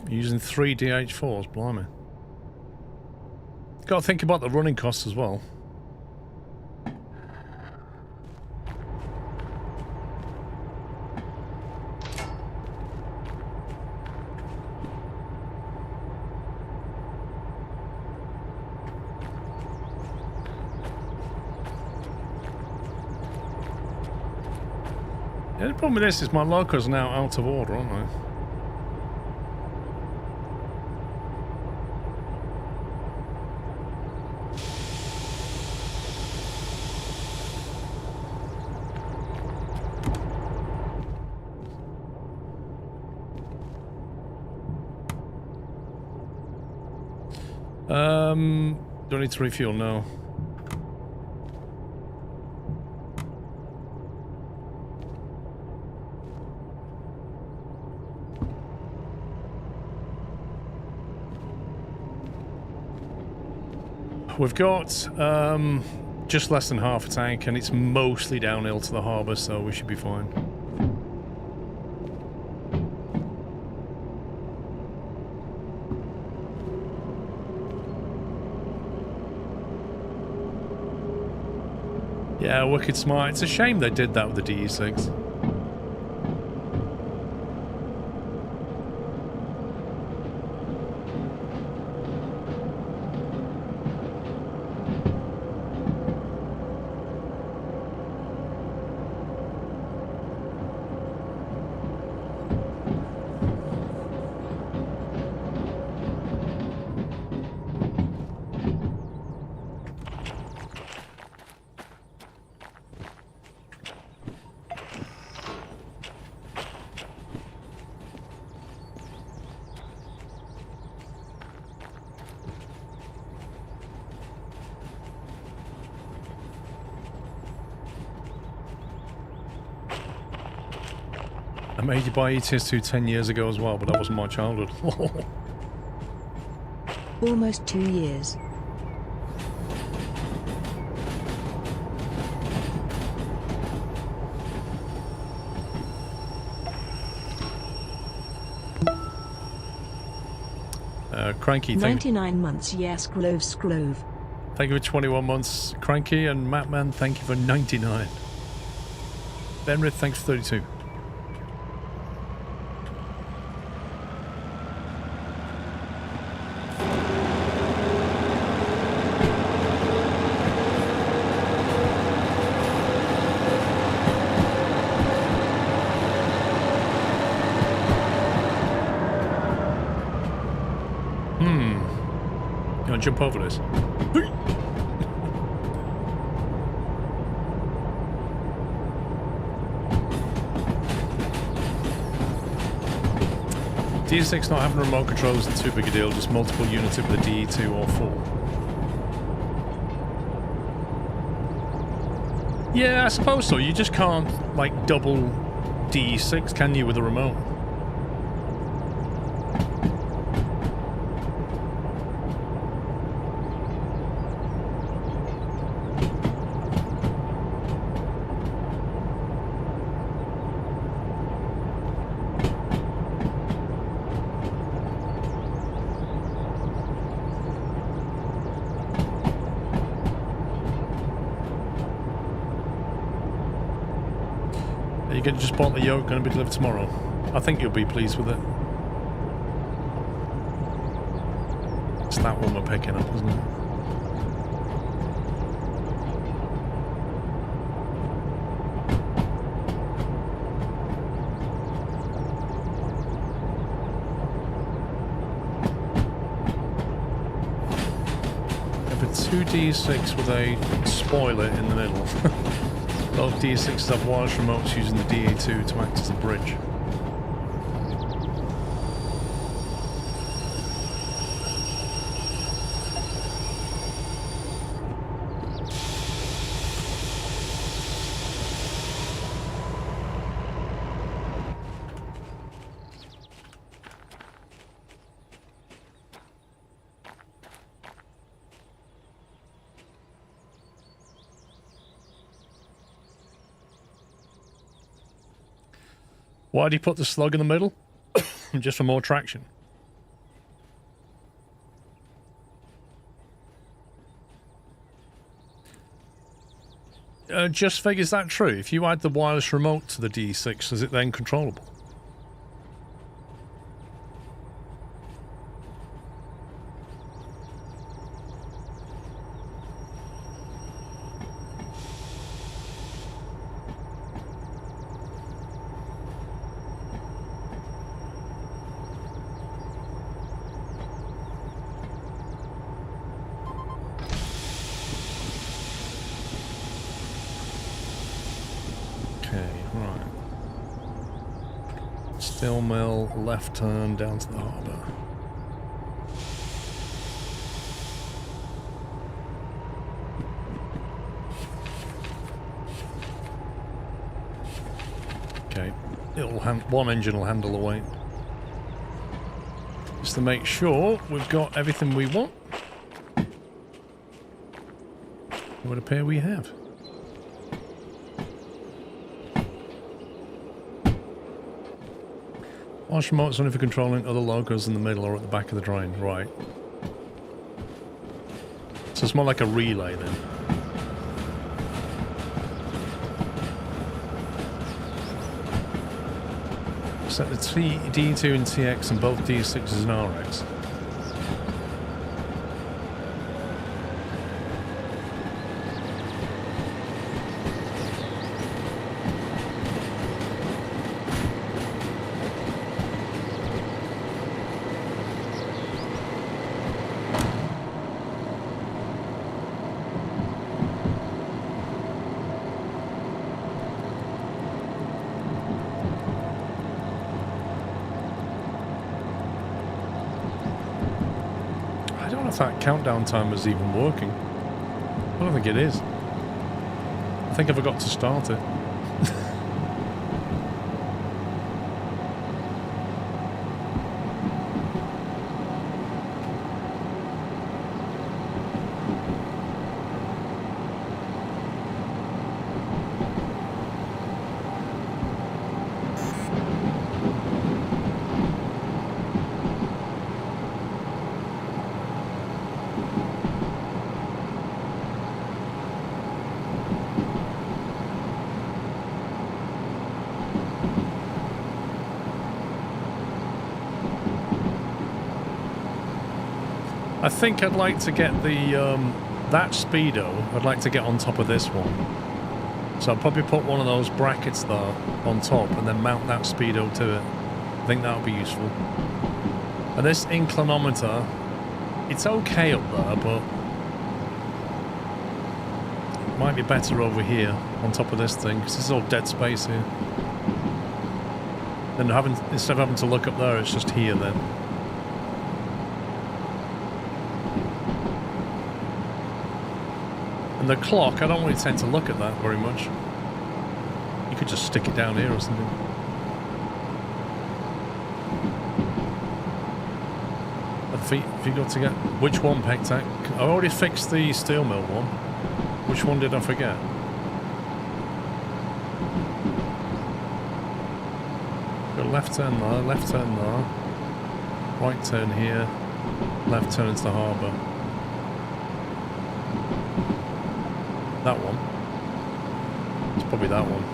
Using 3 DH4s, blimey. Got to think about the running costs as well. Yeah, the problem with this is my locos are now out of order, aren't they? Don't need to refuel, no. We've got just less than half a tank, and it's mostly downhill to the harbour, so we should be fine. Yeah, wicked smart. It's a shame they did that with the DE6. I made you buy ETS2 10 years ago as well, but that wasn't my childhood. Almost 2 years. Cranky thing. 99 months, yes, Sclove. Thank you for 21 months. Cranky and Matman, thank you for 99. Benrith, thanks for 32. You want to jump over this? D6 not having remote controls isn't too big a deal, just multiple units of the DE2 or 4. Yeah, I suppose so. You just can't, like, double DE6, can you, with a remote? You get just bought the yoke, going to be delivered tomorrow. I think you'll be pleased with it. It's that one we're picking up, isn't it? But 2D6 with a spoiler in the middle. Both D6s have wireless remotes using the DA2 to act as a bridge. Why do you put the slug in the middle? Just for more traction. Just Fig, is that true? If you add the wireless remote to the D6, is it then controllable? Still mill, left turn down to the harbour. Okay, one engine will handle the weight. Just to make sure we've got everything we want. It would appear we have. Watch remote's only for controlling other logos in the middle or at the back of the drain. Right. So it's more like a relay then. Set the D2 and TX and both D6s and RX. That countdown timer is even working. I don't think it is. I think I forgot to start it. I think I'd like to get the that speedo. I'd like to get on top of this one. So I'll probably put one of those brackets there on top and then mount that speedo to it. I think that would be useful. And this inclinometer, it's okay up there, but it might be better over here on top of this thing because this is all dead space here. And instead of having to look up there, it's just here then. And the clock, I don't really tend to look at that very much. You could just stick it down here or something. Have you got to get... Which one, Pectac? I already fixed the steel mill one. Which one did I forget? Got left turn there, left turn there. Right turn here. Left turn into the harbour. That one. It's probably that one.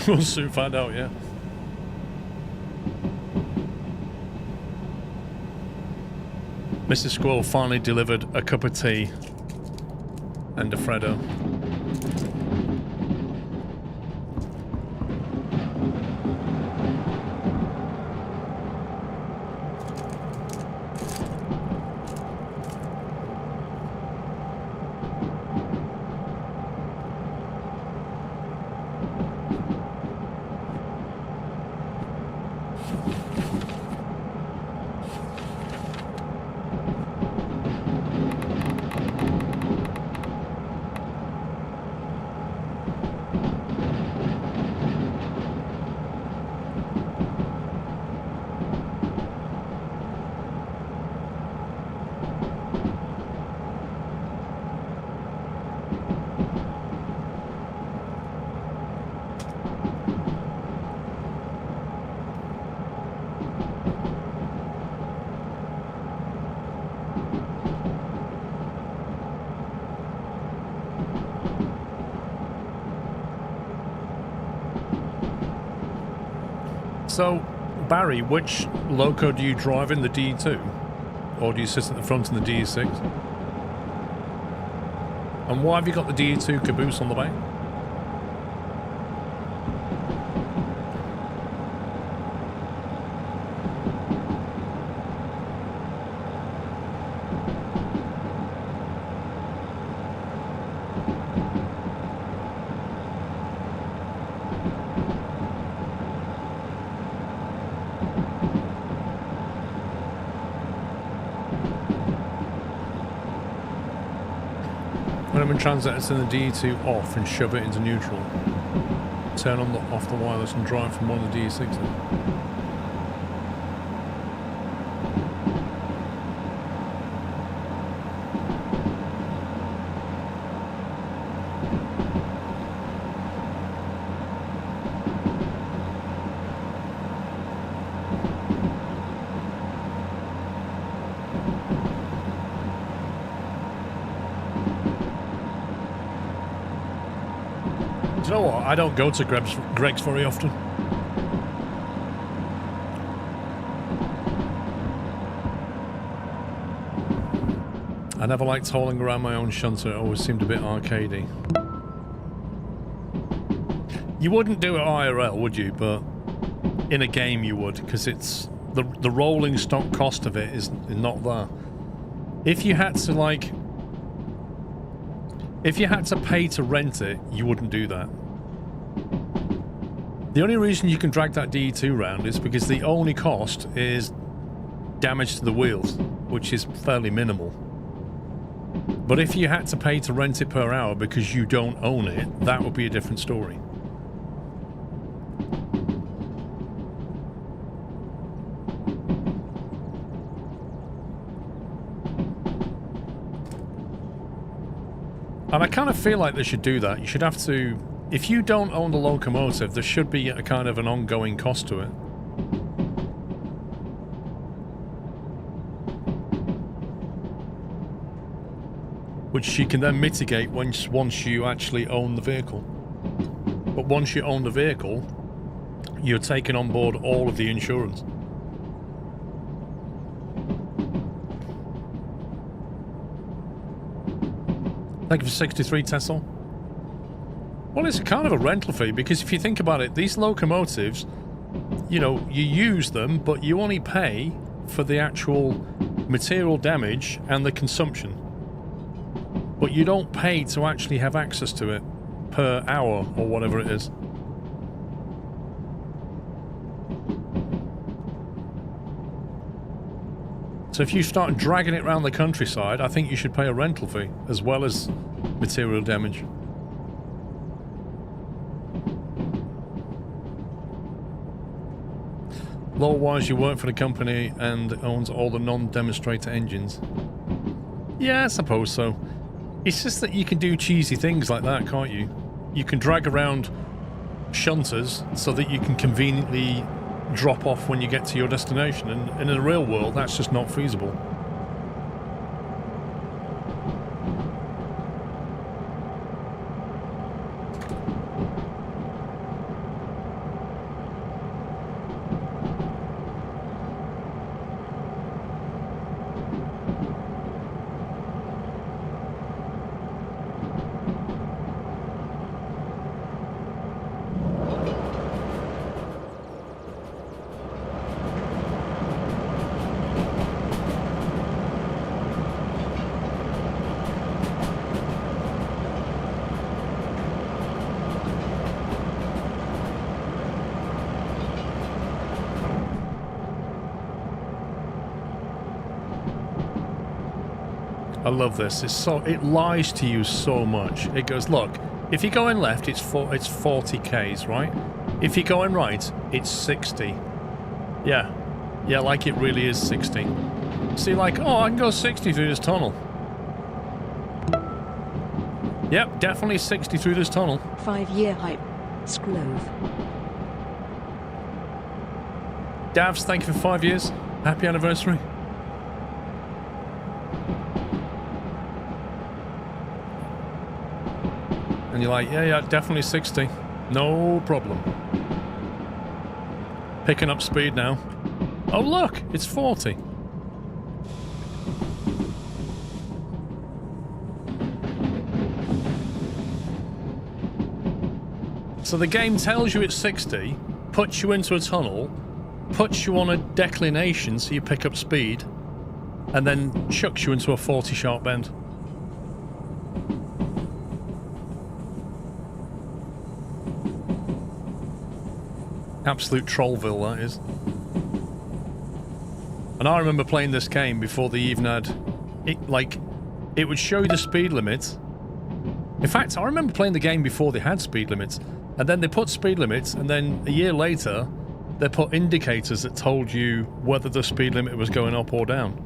We'll soon find out, yeah. Mrs. Squirrel finally delivered a cup of tea and a Freddo. So, Barry, which loco do you drive in, the DE2? Or do you sit at the front in the DE6? And why have you got the DE2 caboose on the back? Transit turn the DE2 off and shove it into neutral. Turn on off the wireless and drive from one of the DE6s. You know what? I don't go to Greg's very often. I never liked hauling around my own shunter. It always seemed a bit arcadey. You wouldn't do it IRL, would you? But in a game you would, because it's the rolling stock cost of it is not there. If you had to like... If you had to pay to rent it, you wouldn't do that. The only reason you can drag that DE2 round is because the only cost is damage to the wheels, which is fairly minimal. But if you had to pay to rent it per hour because you don't own it, that would be a different story. And I kind of feel like they should do that. You should have to... If you don't own the locomotive, there should be a kind of an ongoing cost to it. which you can then mitigate once you actually own the vehicle. But once you own the vehicle, you're taking on board all of the insurance. Thank you for 63, Tessel. Well, it's kind of a rental fee, because if you think about it, these locomotives, you know, you use them, but you only pay for the actual material damage and the consumption. But you don't pay to actually have access to it per hour or whatever it is. So if you start dragging it around the countryside, I think you should pay a rental fee as well as material damage. Law-wise, you work for the company and owns all the non-demonstrator engines. Yeah, I suppose so. It's just that you can do cheesy things like that, can't you? You can drag around shunters so that you can conveniently drop off when you get to your destination, and in the real world, that's just not feasible. I love this. It lies to you so much. It goes, look, if you're going left, it's 40 k's, right? If you're going right, it's 60. Yeah, like it really is 60. So you're like, oh, I can go 60 through this tunnel. Yep, definitely 60 through this tunnel. 5-year hype. Sclove. Davs, thank you for 5 years. Happy anniversary. And you're like, yeah, definitely 60. No problem. Picking up speed now. Oh, look, it's 40. So the game tells you it's 60, puts you into a tunnel, puts you on a declination so you pick up speed, and then chucks you into a 40 sharp bend. Absolute Trollville, that is. And I remember playing this game before they even had... It would show you the speed limit. In fact, I remember playing the game before they had speed limits. And then they put speed limits, and then a year later, they put indicators that told you whether the speed limit was going up or down.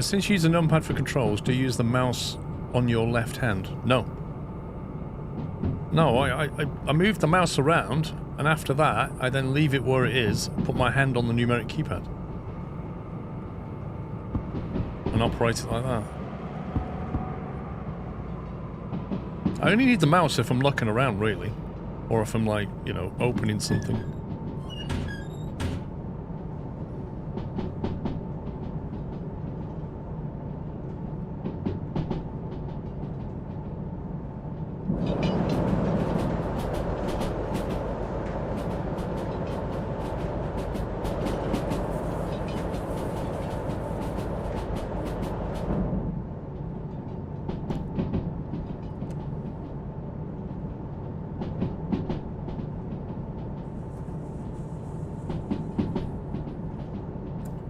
Since you use a numpad for controls, do you use the mouse on your left hand? No. No, I move the mouse around, and after that, I then leave it where it is, put my hand on the numeric keypad, and operate it like that. I only need the mouse if I'm looking around, really, or if I'm, like, you know, opening something.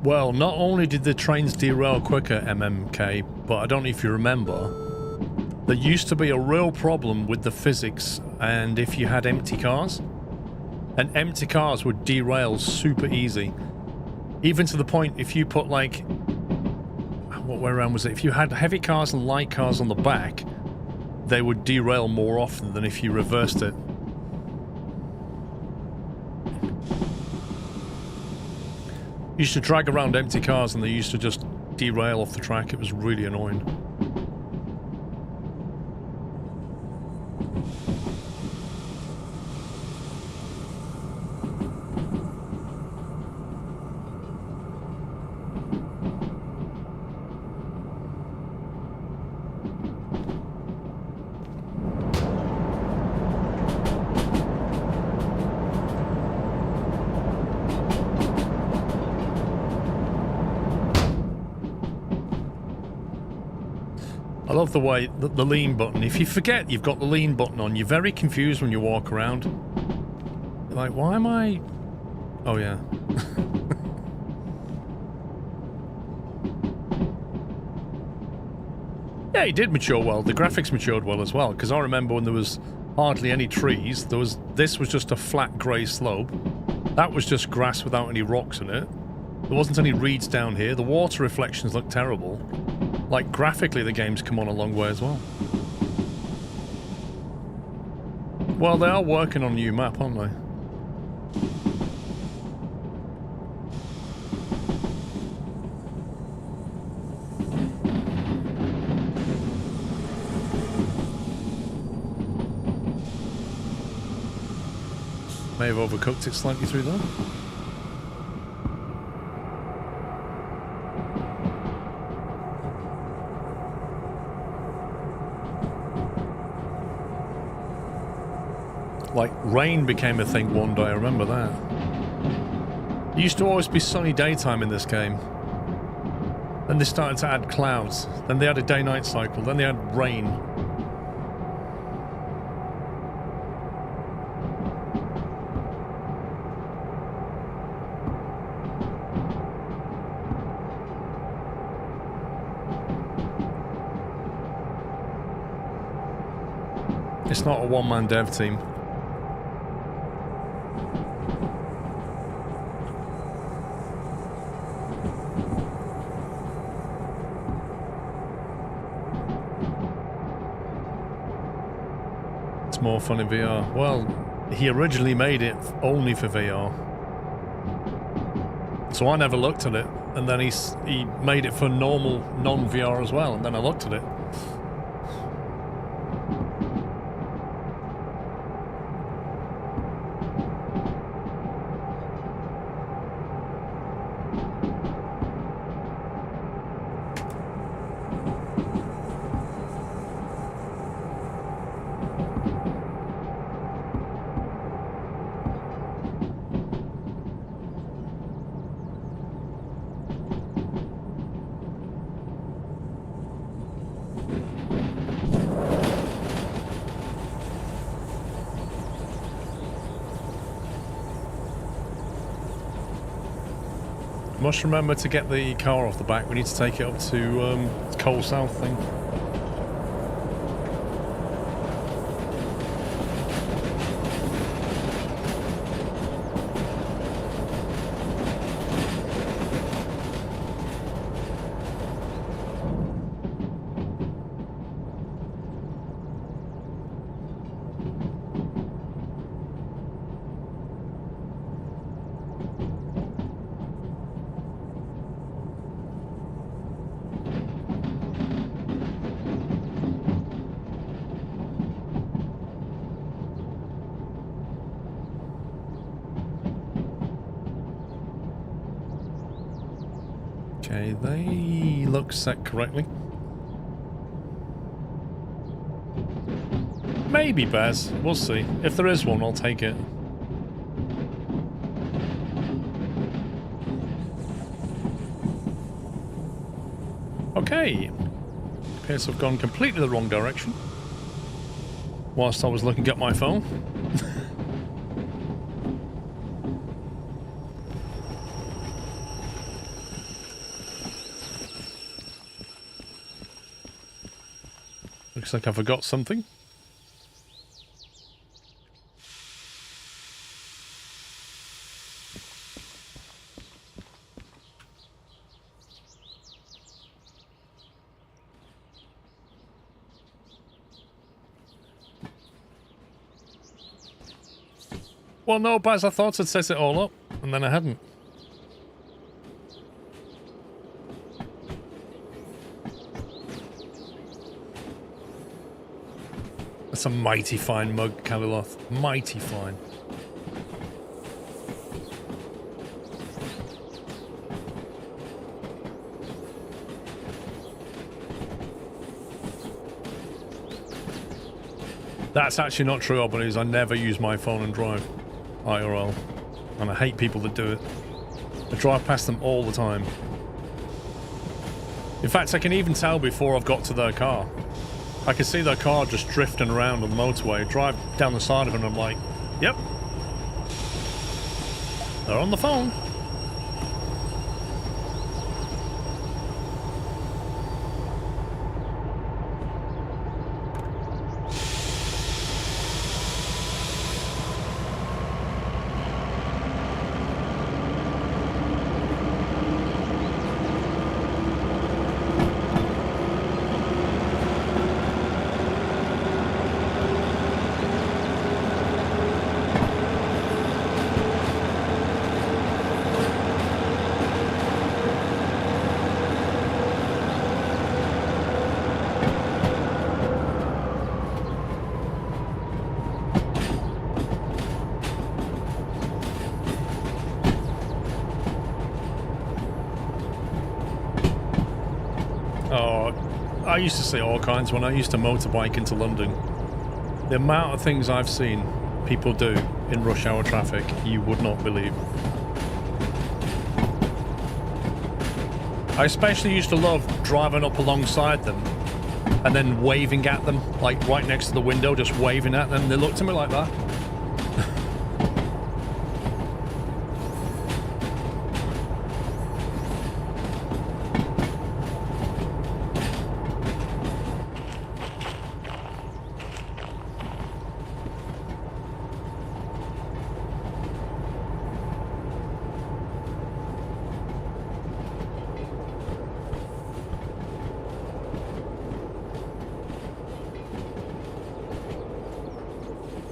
Well, not only did the trains derail quicker, MMK, but I don't know if you remember, there used to be a real problem with the physics, and if you had empty cars, and empty cars would derail super easy. Even to the point, if you put, like, what way around was it? If you had heavy cars and light cars on the back, they would derail more often than if you reversed it. used to drag around empty cars and they used to just derail off the track. It was really annoying. I love the way that the lean button, if you forget you've got the lean button on, you're very confused when you walk around. You're like, why am I... Oh, yeah. Yeah, it did mature well. The graphics matured well as well, because I remember when there was hardly any trees, this was just a flat grey slope. That was just grass without any rocks in it. There wasn't any reeds down here. The water reflections looked terrible. Like, graphically, the game's come on a long way as well. Well, they are working on a new map, aren't they? May have overcooked it slightly through there. Like, rain became a thing one day, I remember that. It used to always be sunny daytime in this game. Then they started to add clouds. Then they had a day-night cycle. Then they had rain. It's not a one-man dev team. More fun in VR. Well, he originally made it only for VR, so I never looked at it, and then he made it for normal non-VR as well, and then I looked at it. Must remember to get the car off the back. We need to take it up to Coal South thing. Okay, they look set correctly. Maybe Bez. We'll see. If there is one, I'll take it. Okay. Appears to have gone completely the wrong direction. Whilst I was looking at my phone. Looks like I forgot something. Well, no, Baz, I thought I'd set it all up, and then I hadn't. That's a mighty fine mug, Kaliloth. Mighty fine. That's actually not true, Albanese. I never use my phone and drive IRL. And I hate people that do it. I drive past them all the time. In fact, I can even tell before I've got to their car. I can see their car just drifting around on the motorway. I drive down the side of it and I'm like, yep. They're on the phone. I used to see all kinds when I used to motorbike into London. The amount of things I've seen people do in rush hour traffic, you would not believe. I especially used to love driving up alongside them and then waving at them, like right next to the window, just waving at them. They looked at me like that.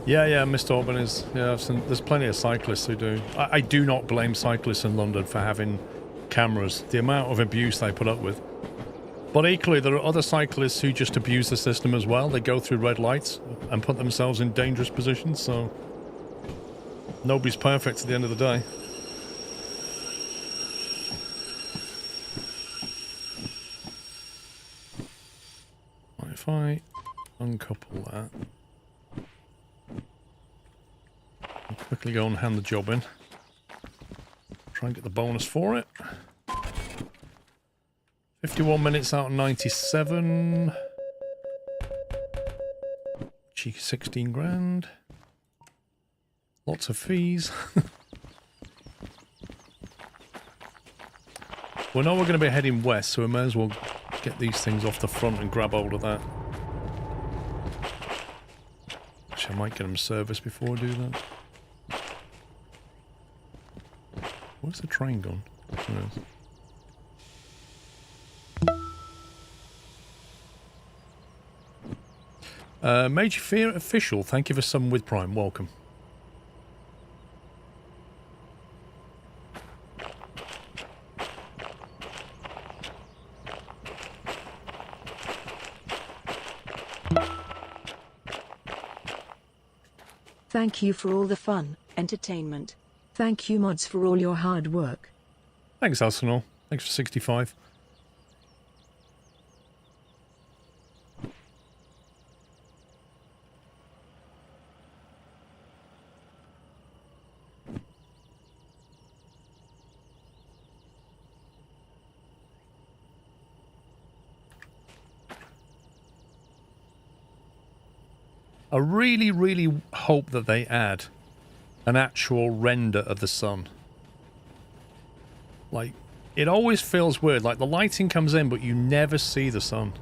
Yeah, Mr. Auburn is. Yeah, there's plenty of cyclists who do. I do not blame cyclists in London for having cameras. The amount of abuse they put up with. But equally, there are other cyclists who just abuse the system as well. They go through red lights and put themselves in dangerous positions, so nobody's perfect at the end of the day. If I uncouple that, I'll quickly go and hand the job in. Try and get the bonus for it. 51 minutes out of 97. Cheeky 16 grand. Lots of fees. We know we're going to be heading west, so we may as well get these things off the front and grab hold of that. Actually, I might get them serviced before I do that. Where's the train gone? There it is. Major Fear Official, thank you for subbing with Prime. Welcome. Thank you for all the fun, entertainment. Thank you mods for all your hard work. Thanks, Arsenal. Thanks for 65. I really, really hope that they add an actual render of the sun. Like, it always feels weird. Like, the lighting comes in, but you never see the sun.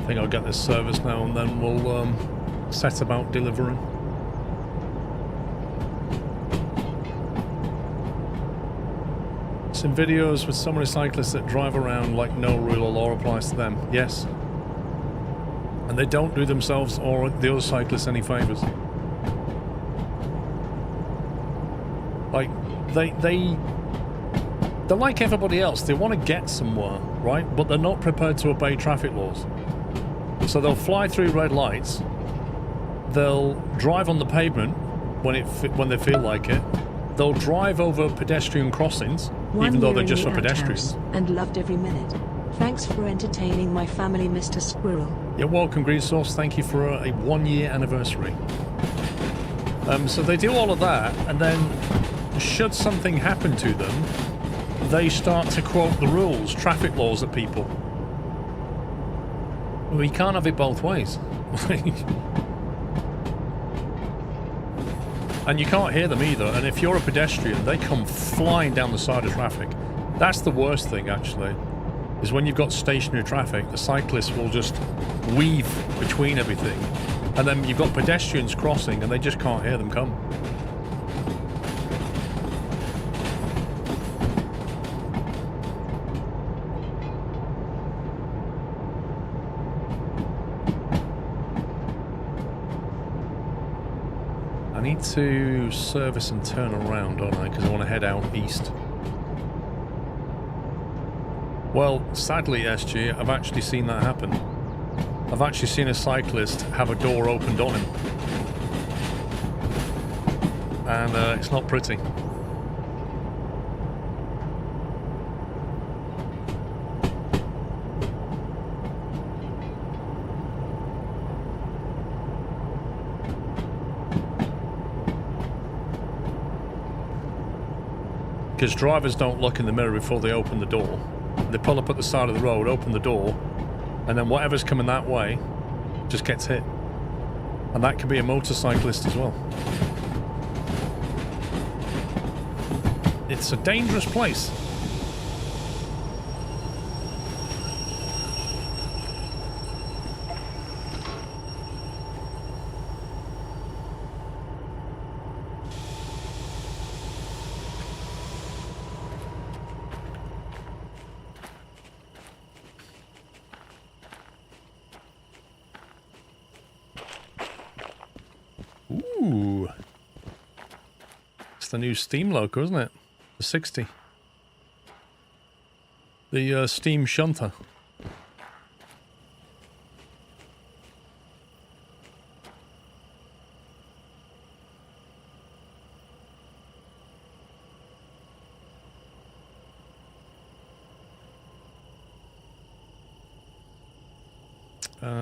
think I'll get this service now and then we'll set about delivering. Some videos with so many cyclists that drive around like no rule or law applies to them. Yes. And they don't do themselves or the other cyclists any favours. Like, they're like everybody else. They want to get somewhere, right? But they're not prepared to obey traffic laws. So they'll fly through red lights. They'll drive on the pavement when they feel like it. They'll drive over pedestrian crossings, even though they're just for pedestrians. And loved every minute. Thanks for entertaining my family, Mr. Squirrel. You're welcome, Green Sauce. Thank you for a 1-year anniversary. So they do all of that, and then should something happen to them, they start to quote the rules, traffic laws at people. Well, you can't have it both ways. And you can't hear them either. And if you're a pedestrian, they come flying down the side of traffic. That's the worst thing, actually, is when you've got stationary traffic, the cyclists will just weave between everything. And then you've got pedestrians crossing and they just can't hear them come. I need to service and turn around, don't I? Because I want to head out east. Well, sadly, SG, I've actually seen that happen. I've actually seen a cyclist have a door opened on him. And it's not pretty. Because drivers don't look in the mirror before they open the door. They pull up at the side of the road, open the door, and then whatever's coming that way just gets hit. And that could be a motorcyclist as well. It's a dangerous place. Ooh. It's the new Steam loco, isn't it? The 60. The Steam Shunter.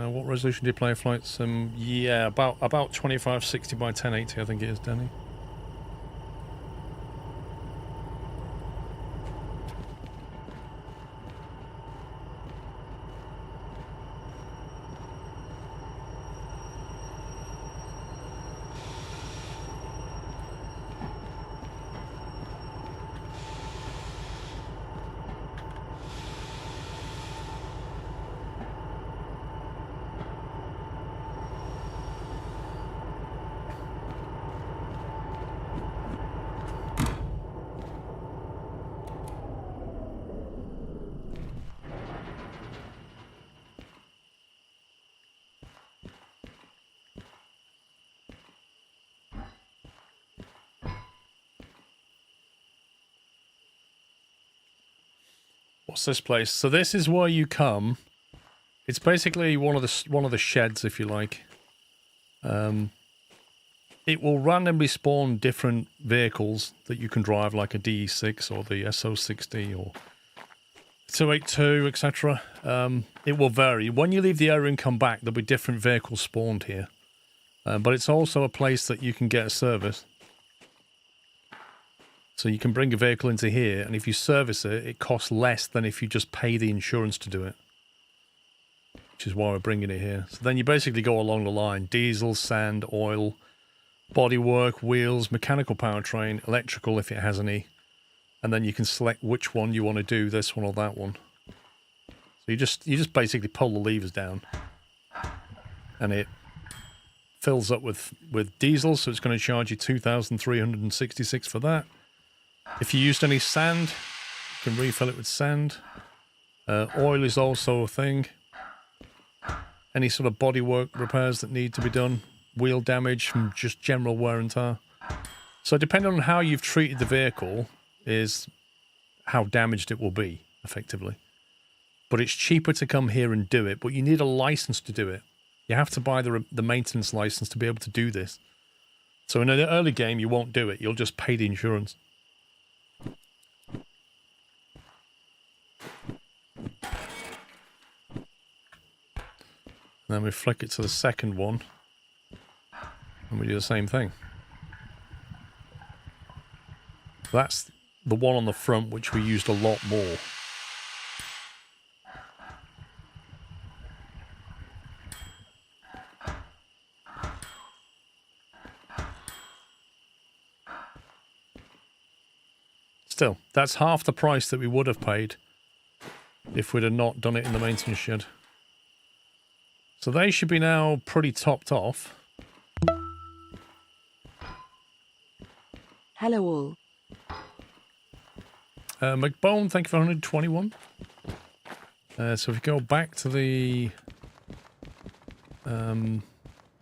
What resolution do you play flights? Yeah, about 2560 by 1080, I think it is, Danny. What's this place? So this is where you come. It's basically one of the sheds, if you like. It will randomly spawn different vehicles that you can drive, like a DE6 or the SO60 or 282, etc. It will vary. When you leave the area and come back, there'll be different vehicles spawned here. But it's also a place that you can get a service. So you can bring a vehicle into here, and if you service it, it costs less than if you just pay the insurance to do it. Which is why we're bringing it here. So then you basically go along the line. Diesel, sand, oil, bodywork, wheels, mechanical powertrain, electrical if it has any. And then you can select which one you want to do, this one or that one. So you just basically pull the levers down. and it fills up with diesel, so it's going to charge you 2,366 for that. If you used any sand, you can refill it with sand. Oil is also a thing. Any sort of bodywork repairs that need to be done. Wheel damage from just general wear and tear. So depending on how you've treated the vehicle is how damaged it will be, effectively. But it's cheaper to come here and do it, but you need a license to do it. You have to buy the maintenance license to be able to do this. So in an early game, you won't do it. You'll just pay the insurance. Then we flick it to the second one. And we do the same thing. That's the one on the front, which we used a lot more. Still, that's half the price that we would have paid if we'd have not done it in the maintenance shed. So they should be now pretty topped off. Hello all. McBone, thank you for 121. So if we go back to the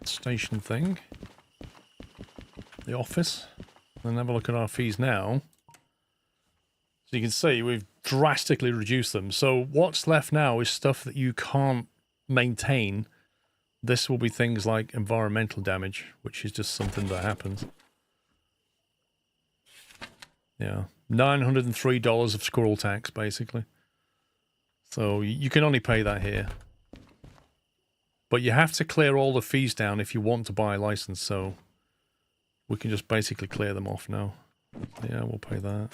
station thing, the office, and have a look at our fees now. So you can see we've drastically reduced them. So what's left now is stuff that you can't maintain. This will be things like environmental damage, which is just something that happens. Yeah, $903 of squirrel tax, basically. So you can only pay that here. But you have to clear all the fees down if you want to buy a license, so we can just basically clear them off now. Yeah, we'll pay that.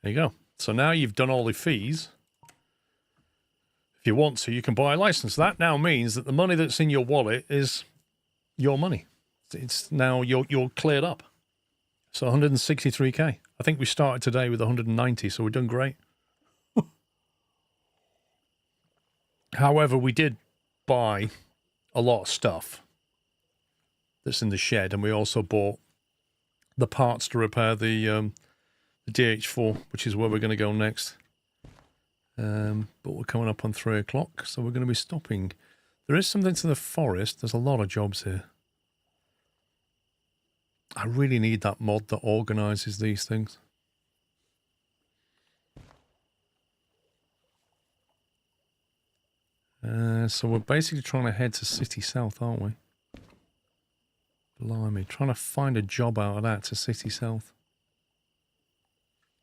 There you go. So now you've done all the fees. If you want to, you can buy a license. That now means that the money that's in your wallet is your money. It's now you're cleared up. So 163k. I think we started today with 190, so we're done great. However, we did buy a lot of stuff that's in the shed, and we also bought the parts to repair the DH4, which is where we're going to go next. But we're coming up on 3 o'clock, so we're going to be stopping. There is something to the forest. There's a lot of jobs here. I really need that mod that organises these things. So we're basically trying to head to City South, aren't we? Blimey, trying to find a job out of that to City South.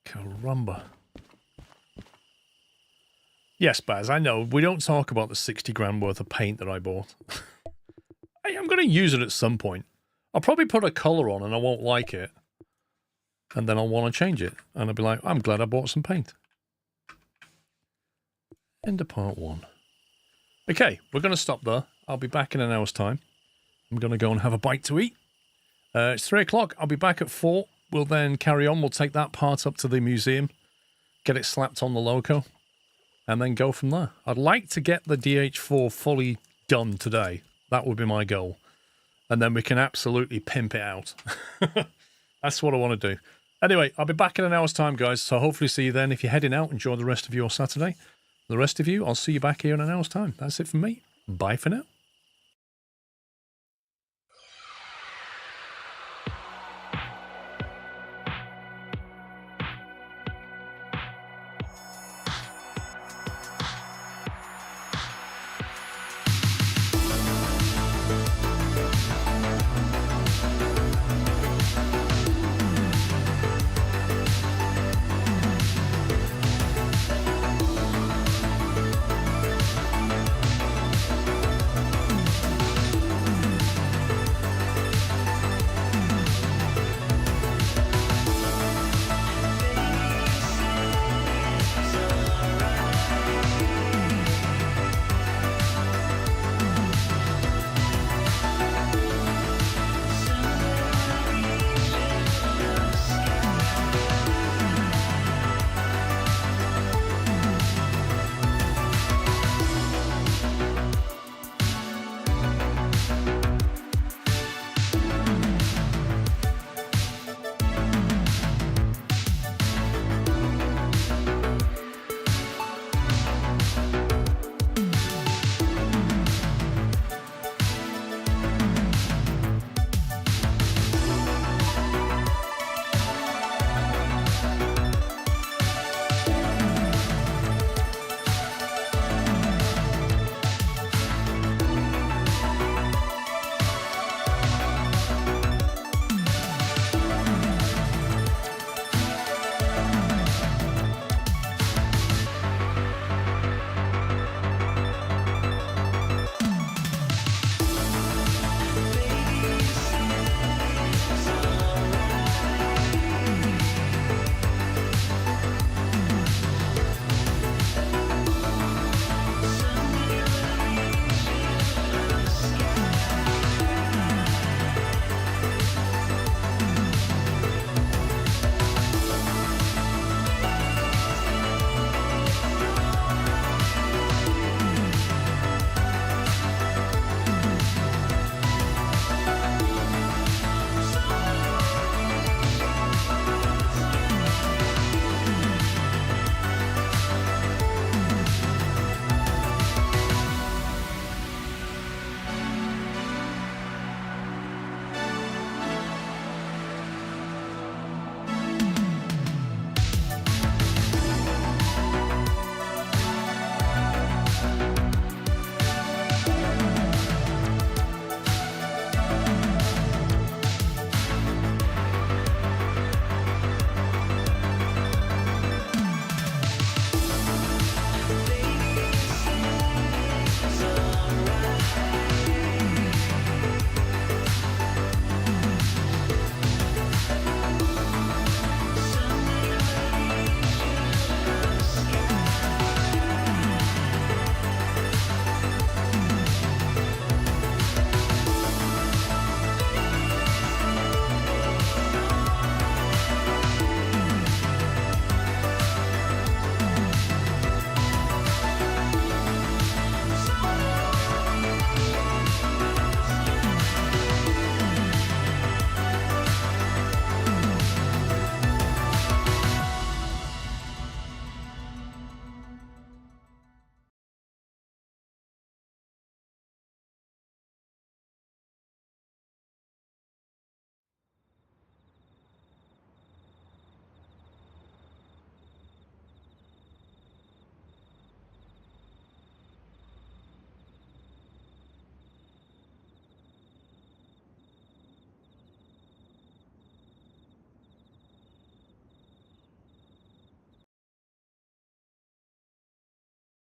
Caramba. Yes, Baz, I know. We don't talk about the 60 grand worth of paint that I bought. I'm going to use it at some point. I'll probably put a colour on and I won't like it. And then I'll want to change it. And I'll be like, I'm glad I bought some paint. End of part 1. Okay, we're going to stop there. I'll be back in an hour's time. I'm going to go and have a bite to eat. It's 3 o'clock. I'll be back at 4. We'll then carry on. We'll take that part up to the museum. Get it slapped on the loco. And then go from there. I'd like to get the DH4 fully done today. That would be my goal. And then we can absolutely pimp it out. That's what I want to do. Anyway, I'll be back in an hour's time, guys. So hopefully see you then. If you're heading out, enjoy the rest of your Saturday. The rest of you, I'll see you back here in an hour's time. That's it from me. Bye for now.